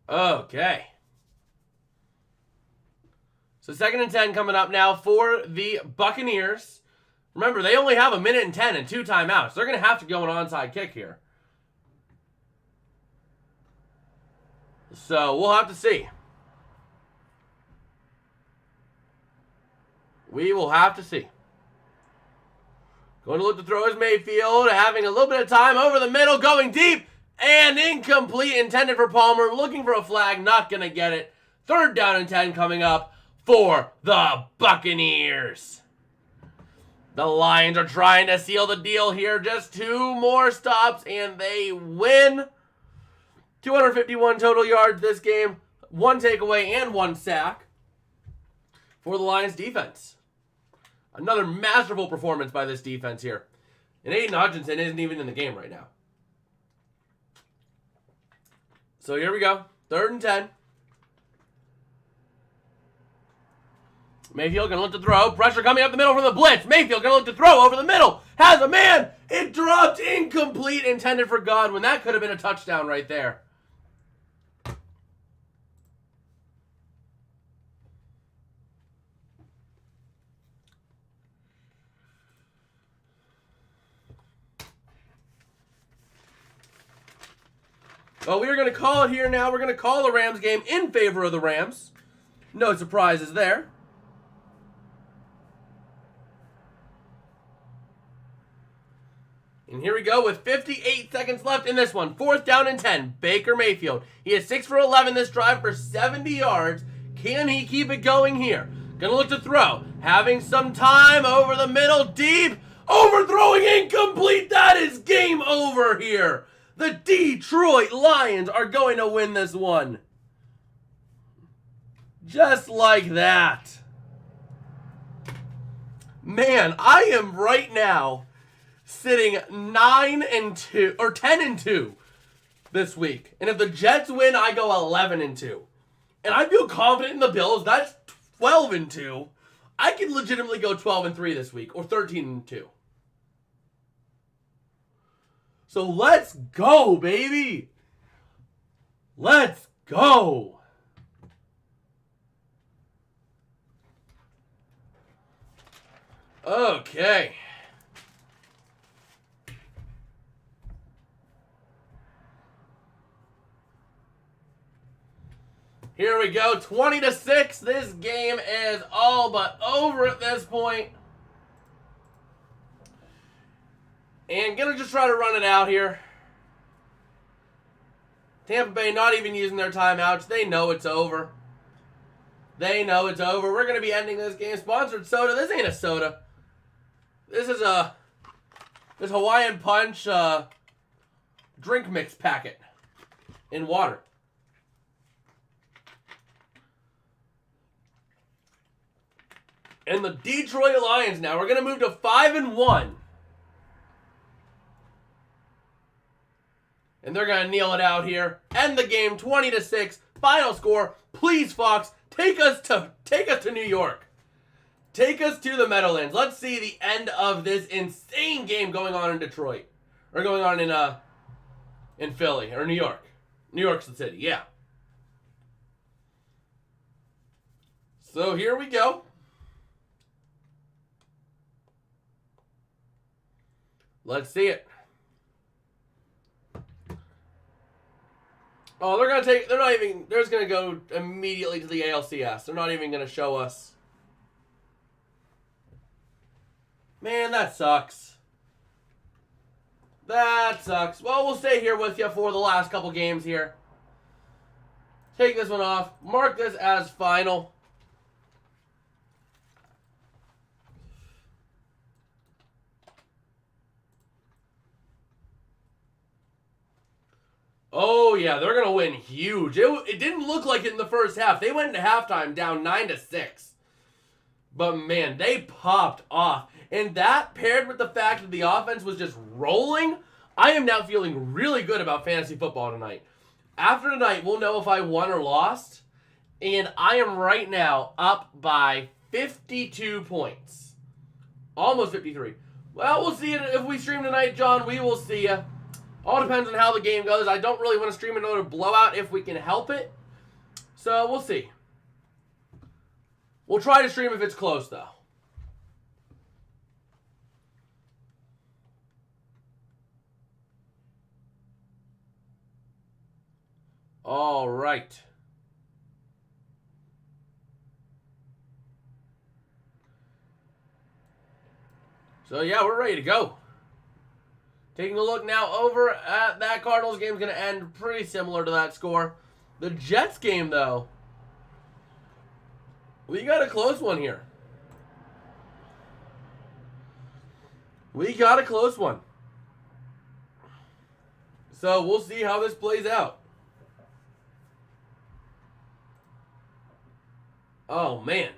Okay. So 2nd and 10 coming up now for the Buccaneers. Remember, they only have 1 minute and 10 and 2 timeouts. They're going to have to go an onside kick here. So we'll have to see. We will have to see. Going to look to throw is Mayfield, having a little bit of time over the middle, going deep, and incomplete, intended for Palmer, looking for a flag, not going to get it. 3rd down and 10 coming up for the Buccaneers. The Lions are trying to seal the deal here. Just 2 more stops, and they win. 251 total yards this game. 1 takeaway and 1 sack for the Lions defense. Another masterful performance by this defense here. And Aiden Hutchinson isn't even in the game right now. So here we go. 3rd and 10. Mayfield going to look to throw. Pressure coming up the middle from the blitz. Mayfield going to look to throw over the middle. Has a man. It dropped incomplete. Intended for Godwin. That could have been a touchdown right there. Well, we are going to call it here now. We're going to call the Rams game in favor of the Rams. No surprises there. And here we go with 58 seconds left in this one. 4th down and 10. Baker Mayfield. He is 6 for 11 this drive for 70 yards. Can he keep it going here? Gonna look to throw. Having some time over the middle. Deep. Overthrowing incomplete. That is game over here. The Detroit Lions are going to win this one. Just like that. Man, I am right now sitting 9-2 or 10-2 this week. And if the Jets win, I go 11-2. And I feel confident in the Bills. That's 12-2. I could legitimately go 12-3 this week or 13-2. So let's go, baby. Let's go. Okay. Here we go, 20-6. This game is all but over at this point. And gonna just try to run it out here. Tampa Bay not even using their timeouts. They know it's over. They know it's over. We're gonna be ending this game. Sponsored soda. This ain't a soda. This is this Hawaiian Punch drink mix packet in water. And the Detroit Lions now, we're going to move to 5-1. And they're going to kneel it out here. End the game 20-6. Final score. Please, Fox, take us to New York. Take us to the Meadowlands. Let's see the end of this insane game going on in Detroit. Or going on in Philly or New York. New York's the city, yeah. So here we go. Let's see it. Oh, they're just gonna go immediately to the ALCS. They're not even gonna show us. Man, that sucks. That sucks. Well, we'll stay here with you for the last couple games here. Take this one off. Mark this as final. Oh, yeah, they're going to win huge. It didn't look like it in the first half. They went into halftime down 9-6. But, man, they popped off. And that paired with the fact that the offense was just rolling, I am now feeling really good about fantasy football tonight. After tonight, we'll know if I won or lost. And I am right now up by 52 points. Almost 53. Well, we'll see if we stream tonight, John. We will see ya. All depends on how the game goes. I don't really want to stream another blowout if we can help it. So, we'll see. We'll try to stream if it's close, though. All right. So, yeah, we're ready to go. Taking a look now over at that Cardinals game is going to end pretty similar to that score. The Jets game, though, we got a close one here. We got a close one. So we'll see how this plays out. Oh, man.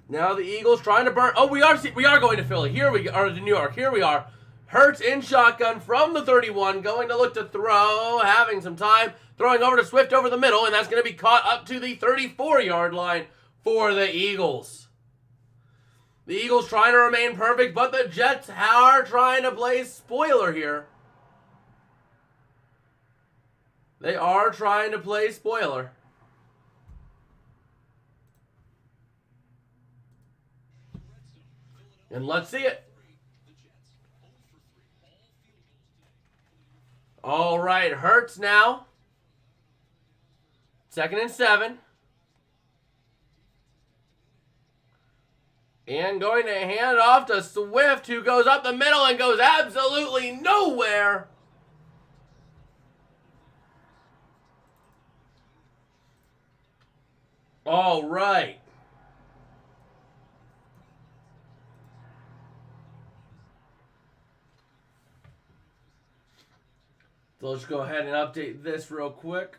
Now the Eagles trying to burn. Oh, we are going to Philly. Here we go, or to New York. Here we are. Hurts in shotgun from the 31, going to look to throw, having some time, throwing over to Swift over the middle, and that's going to be caught up to the 34-yard line for the Eagles. The Eagles trying to remain perfect, but the Jets are trying to play spoiler here. They are trying to play spoiler. And let's see it. All right, Hurts now. 2nd and 7. And going to hand it off to Swift, who goes up the middle and goes absolutely nowhere. All right. So let's go ahead and update this real quick.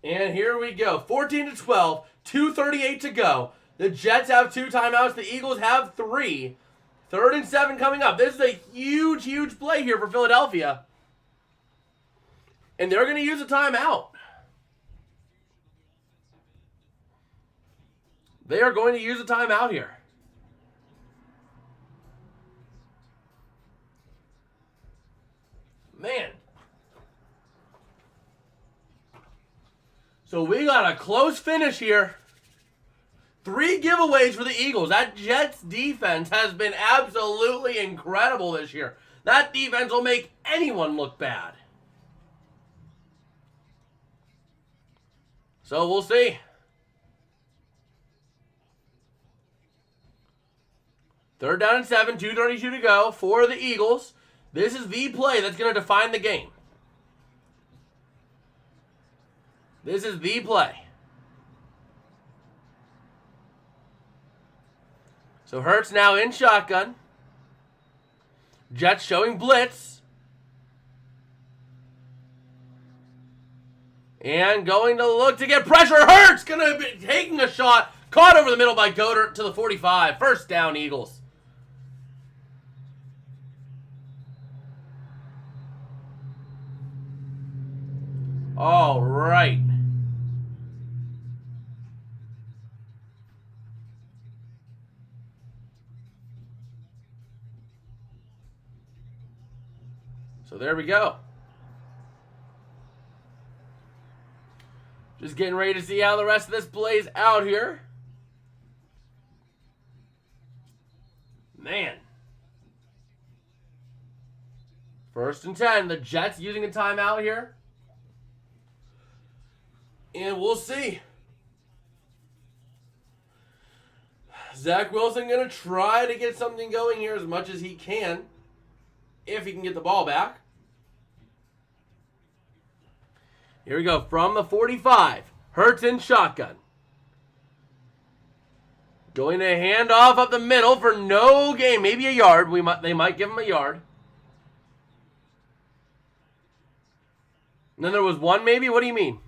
And here we go. 14-12, 2:38 to go. The Jets have 2 timeouts. The Eagles have 3. 3rd and 7 coming up. This is a huge, huge play here for Philadelphia. And they're going to use a timeout. They are going to use a timeout here. Man. So we got a close finish here. 3 giveaways for the Eagles. That Jets defense has been absolutely incredible this year. That defense will make anyone look bad. So we'll see. 3rd down and 7, 2:32 to go for the Eagles. This is the play that's going to define the game. This is the play. So Hurts now in shotgun. Jets showing blitz. And going to look to get pressure. Hurts going to be taking a shot. Caught over the middle by Goddard to the 45. 1st down, Eagles. All right. So there we go. Just getting ready to see how the rest of this plays out here. Man. 1st and 10. The Jets using a timeout here. And we'll see. Zach Wilson going to try to get something going here as much as he can. If he can get the ball back. Here we go. From the 45. Hurts in shotgun. Going to hand off up the middle for no gain. Maybe a yard. They might give him a yard. And then there was one maybe? What do you mean?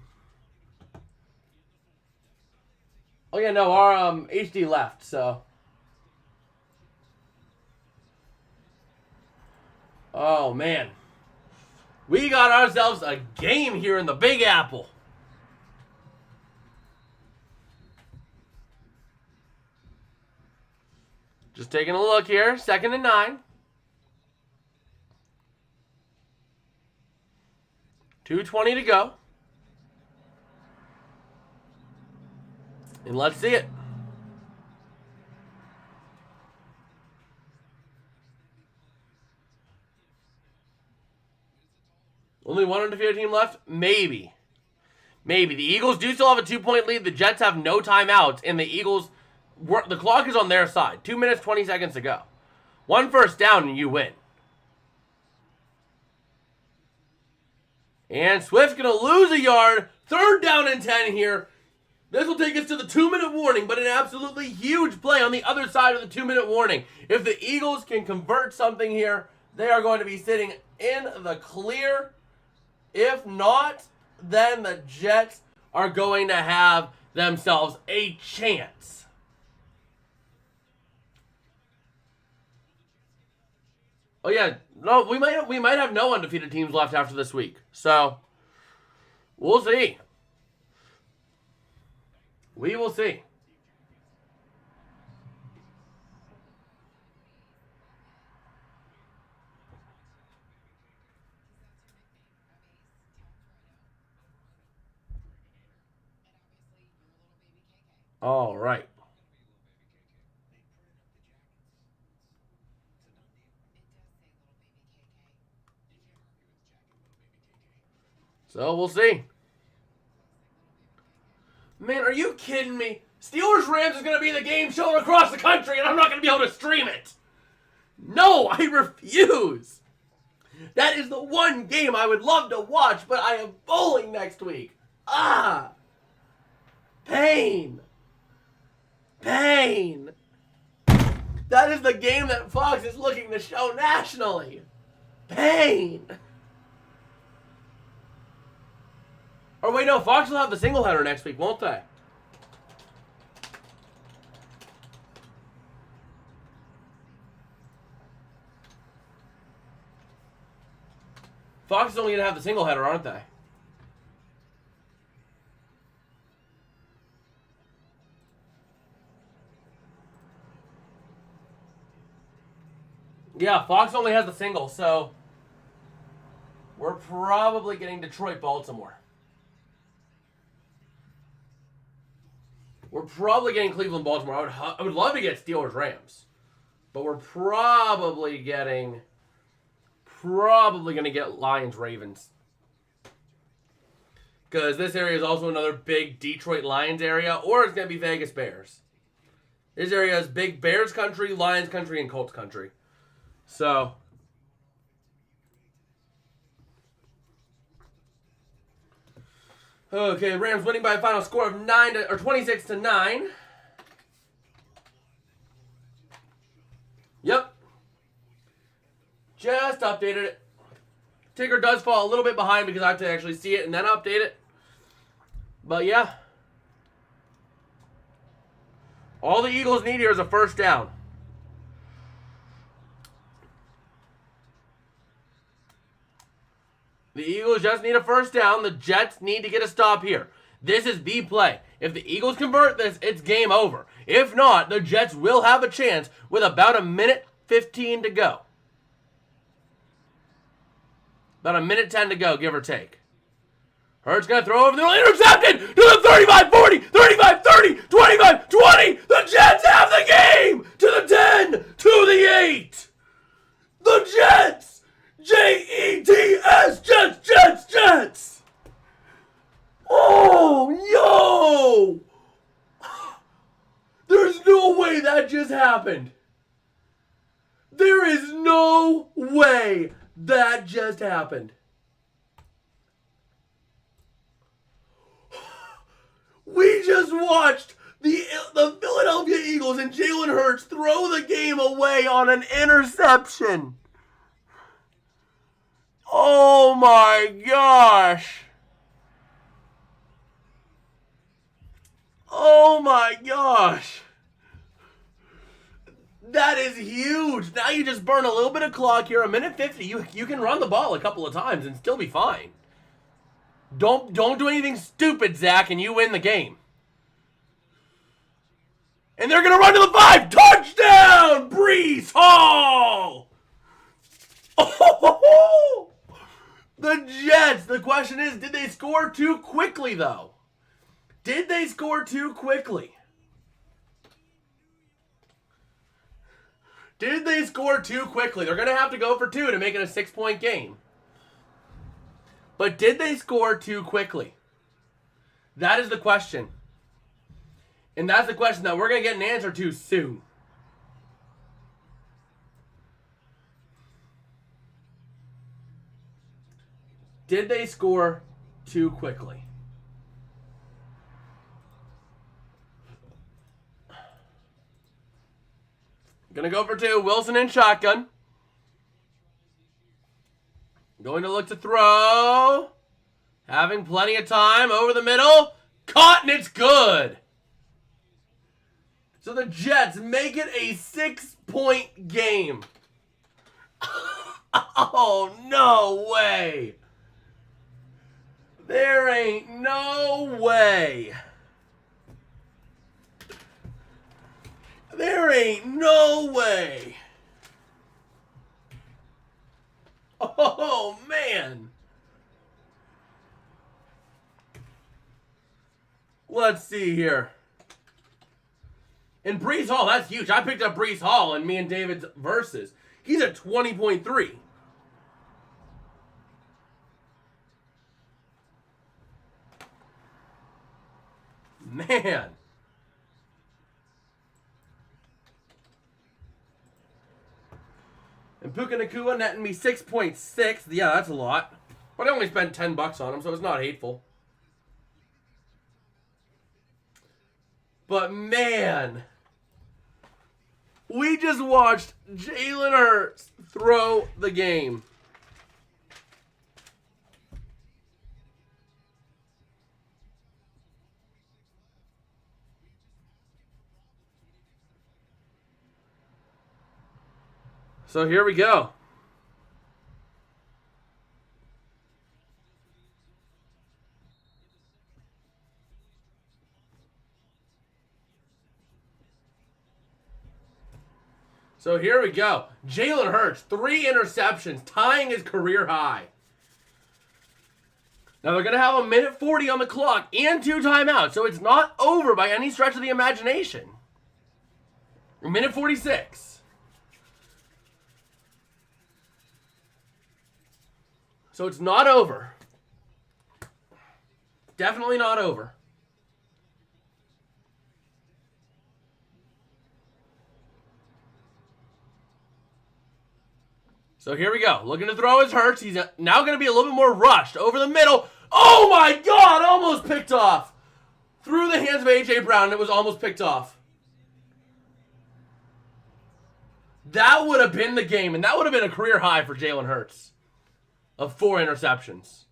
Oh, yeah, no. Our HD left, so. Oh, man. We got ourselves a game here in the Big Apple. Just taking a look here. 2nd and 9. 2:20 to go. And let's see it. Only one undefeated team left? Maybe. Maybe. The Eagles do still have a 2-point lead. The Jets have no timeouts. And the Eagles, the clock is on their side. 2 minutes, 20 seconds to go. 1 first down and you win. And Swift's going to lose a yard. 3rd down and 10 here. This will take us to the 2-minute warning, but an absolutely huge play on the other side of the 2-minute warning. If the Eagles can convert something here, they are going to be sitting in the clear. If not, then the Jets are going to have themselves a chance. Oh yeah, no, we might have no undefeated teams left after this week. So we'll see. We will see. All right. So we'll see. Man, are you kidding me? Steelers-Rams is going to be the game shown across the country, and I'm not going to be able to stream it. No, I refuse. That is the one game I would love to watch, but I have bowling next week. Pain. Pain. That is the game that Fox is looking to show nationally. Pain. Or wait, no, Fox will have the single header next week, won't they? Fox is only going to have the single header, aren't they? Yeah, Fox only has the single, so we're probably getting Detroit-Baltimore. We're probably getting Cleveland-Baltimore. I would love to get Steelers-Rams, but we're probably going to get Lions-Ravens. Because this area is also another big Detroit Lions area, or it's going to be Vegas Bears. This area is big Bears country, Lions country, and Colts country. So, okay, Rams winning by a final score of 26-9. Yep. Just updated it. Ticker does fall a little bit behind because I have to actually see it and then update it. But yeah. All the Eagles need here is a first down. The Eagles just need a first down. The Jets need to get a stop here. This is the play. If the Eagles convert this, it's game over. If not, the Jets will have a chance with about 1:15 to go. About 1:10 to go, give or take. Hurts going to throw over the middle, intercepted to the 35-40, 35-30, 25-20. The Jets have the game to the 10, to the 8. The Jets. Jets, Jets. Oh, yo. There's no way that just happened. There is no way that just happened. We just watched the Philadelphia Eagles and Jalen Hurts throw the game away on an interception. Oh my gosh. Oh my gosh. That is huge. Now you just burn a little bit of clock here. A minute 50. You can run the ball a couple of times and still be fine. Don't do anything stupid, Zach, and you win the game. And they're going to run to the 5. Touchdown! Breece Hall! Oh! The Jets. The question is, did they score too quickly, though? Did they score too quickly? Did they score too quickly? They're going to have to go for 2 to make it a 6-point game. But did they score too quickly? That is the question. And that's the question that we're going to get an answer to soon. Did they score too quickly? Gonna go for 2. Wilson in shotgun. Going to look to throw. Having plenty of time over the middle. Caught, and it's good. So the Jets make it a 6-point game. Oh, no way. There ain't no way. There ain't no way. Oh, man. Let's see here. And Breece Hall, that's huge. I picked up Breece Hall in me and David's verses. He's at 20.3. Man. And Puka Nacua netting me 6.6. Yeah, that's a lot. But I only spent $10 on him, so it's not hateful. But man, we just watched Jalen Hurts throw the game. So here we go. So here we go. Jalen Hurts, 3 interceptions, tying his career high. Now they're going to have a minute 40 on the clock and 2 timeouts, so it's not over by any stretch of the imagination. Minute 46. So it's not over. Definitely not over. So here we go. Looking to throw his Hurts. He's now going to be a little bit more rushed. Over the middle. Oh my God! Almost picked off. Through the hands of A.J. Brown, and it was almost picked off. That would have been the game, and that would have been a career high for Jalen Hurts of 4 interceptions.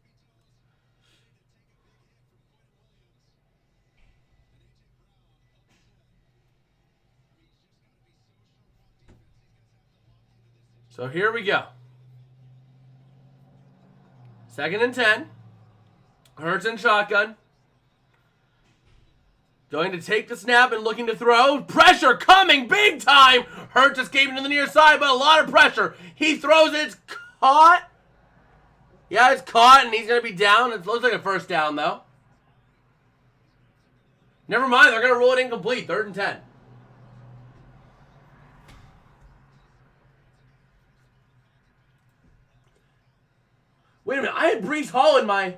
So here we go. 2nd and 10. Hurts in shotgun. Going to take the snap and looking to throw. Pressure coming big time. Hurts escaping to the near side, but a lot of pressure. He throws it. It's caught. Yeah, it's caught, and he's going to be down. It looks like a first down, though. Never mind. They're going to roll it incomplete. 3rd and 10. Wait a minute. I had Breece Hall in my...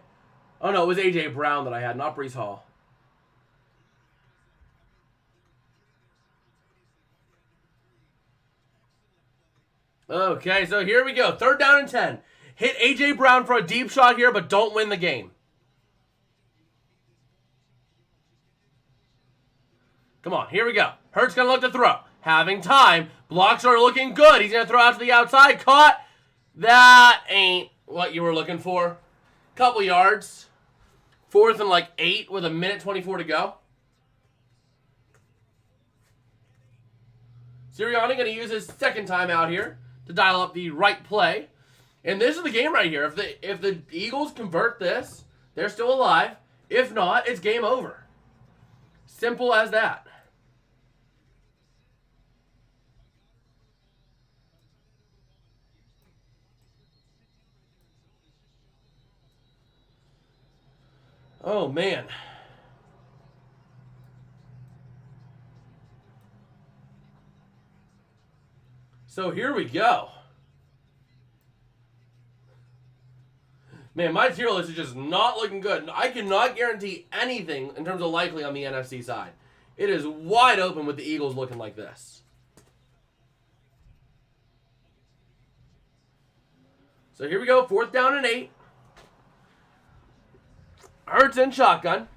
Oh, no. It was A.J. Brown that I had, not Breece Hall. Okay, so here we go. 3rd down and 10. Hit A.J. Brown for a deep shot here, but don't win the game. Come on, here we go. Hurts going to look to throw. Having time. Blocks are looking good. He's going to throw out to the outside. Caught. That ain't what you were looking for. Couple yards. 4th and like 8 with 1:24 to go. Sirianni going to use his second time out here to dial up the right play. And this is the game right here. If the Eagles convert this, they're still alive. If not, it's game over. Simple as that. Oh, man. So here we go. Man, my tier list is just not looking good. I cannot guarantee anything in terms of likely on the NFC side. It is wide open with the Eagles looking like this. So here we go, 4th down and 8. Hurts in shotgun.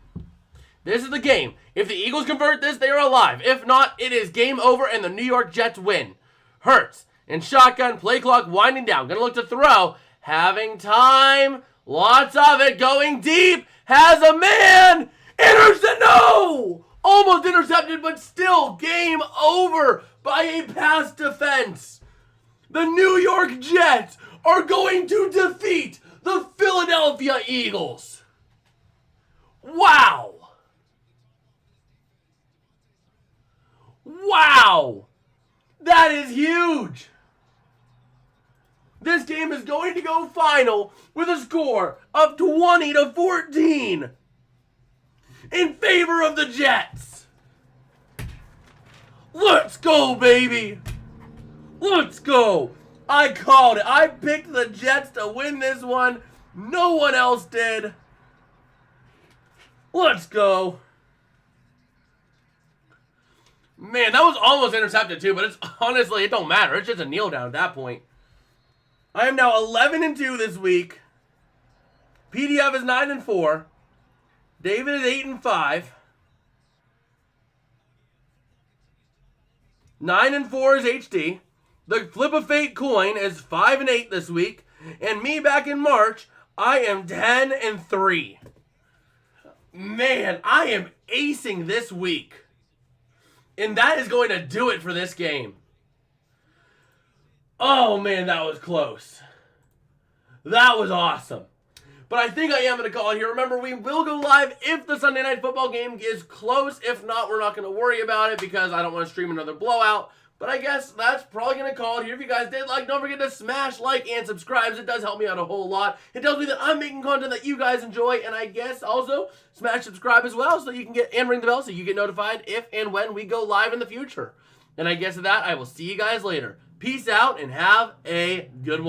This is the game. If the Eagles convert this, they are alive. If not, it is game over and the New York Jets win. Hurts in shotgun, play clock winding down. Gonna look to throw. Having time. Lots of it. Going deep. Has a man. Intercept. No! Almost intercepted, but still game over by a pass defense. The New York Jets are going to defeat the Philadelphia Eagles. Wow. Wow. That is huge. This game is going to go final with a score of 20-14 in favor of the Jets. Let's go, baby. Let's go. I called it. I picked the Jets to win this one. No one else did. Let's go. Man, that was almost intercepted too, but it's honestly, it don't matter. It's just a kneel down at that point. I am now 11-2 this week. PDF is 9-4. David is 8-5. 9-4 is HD. The Flip of Fate coin is 5-8 this week. And me back in March, I am 10-3. Man, I am acing this week. And that is going to do it for this game. Oh, man, that was close. That was awesome. But I think I am going to call it here. Remember, we will go live if the Sunday Night Football game is close. If not, we're not going to worry about it because I don't want to stream another blowout. But I guess that's probably going to call it here. If you guys did like, don't forget to smash like and subscribe. It does help me out a whole lot. It tells me that I'm making content that you guys enjoy. And I guess also smash subscribe as well so you can get, and ring the bell so you get notified if and when we go live in the future. And I guess with that, I will see you guys later. Peace out and have a good one.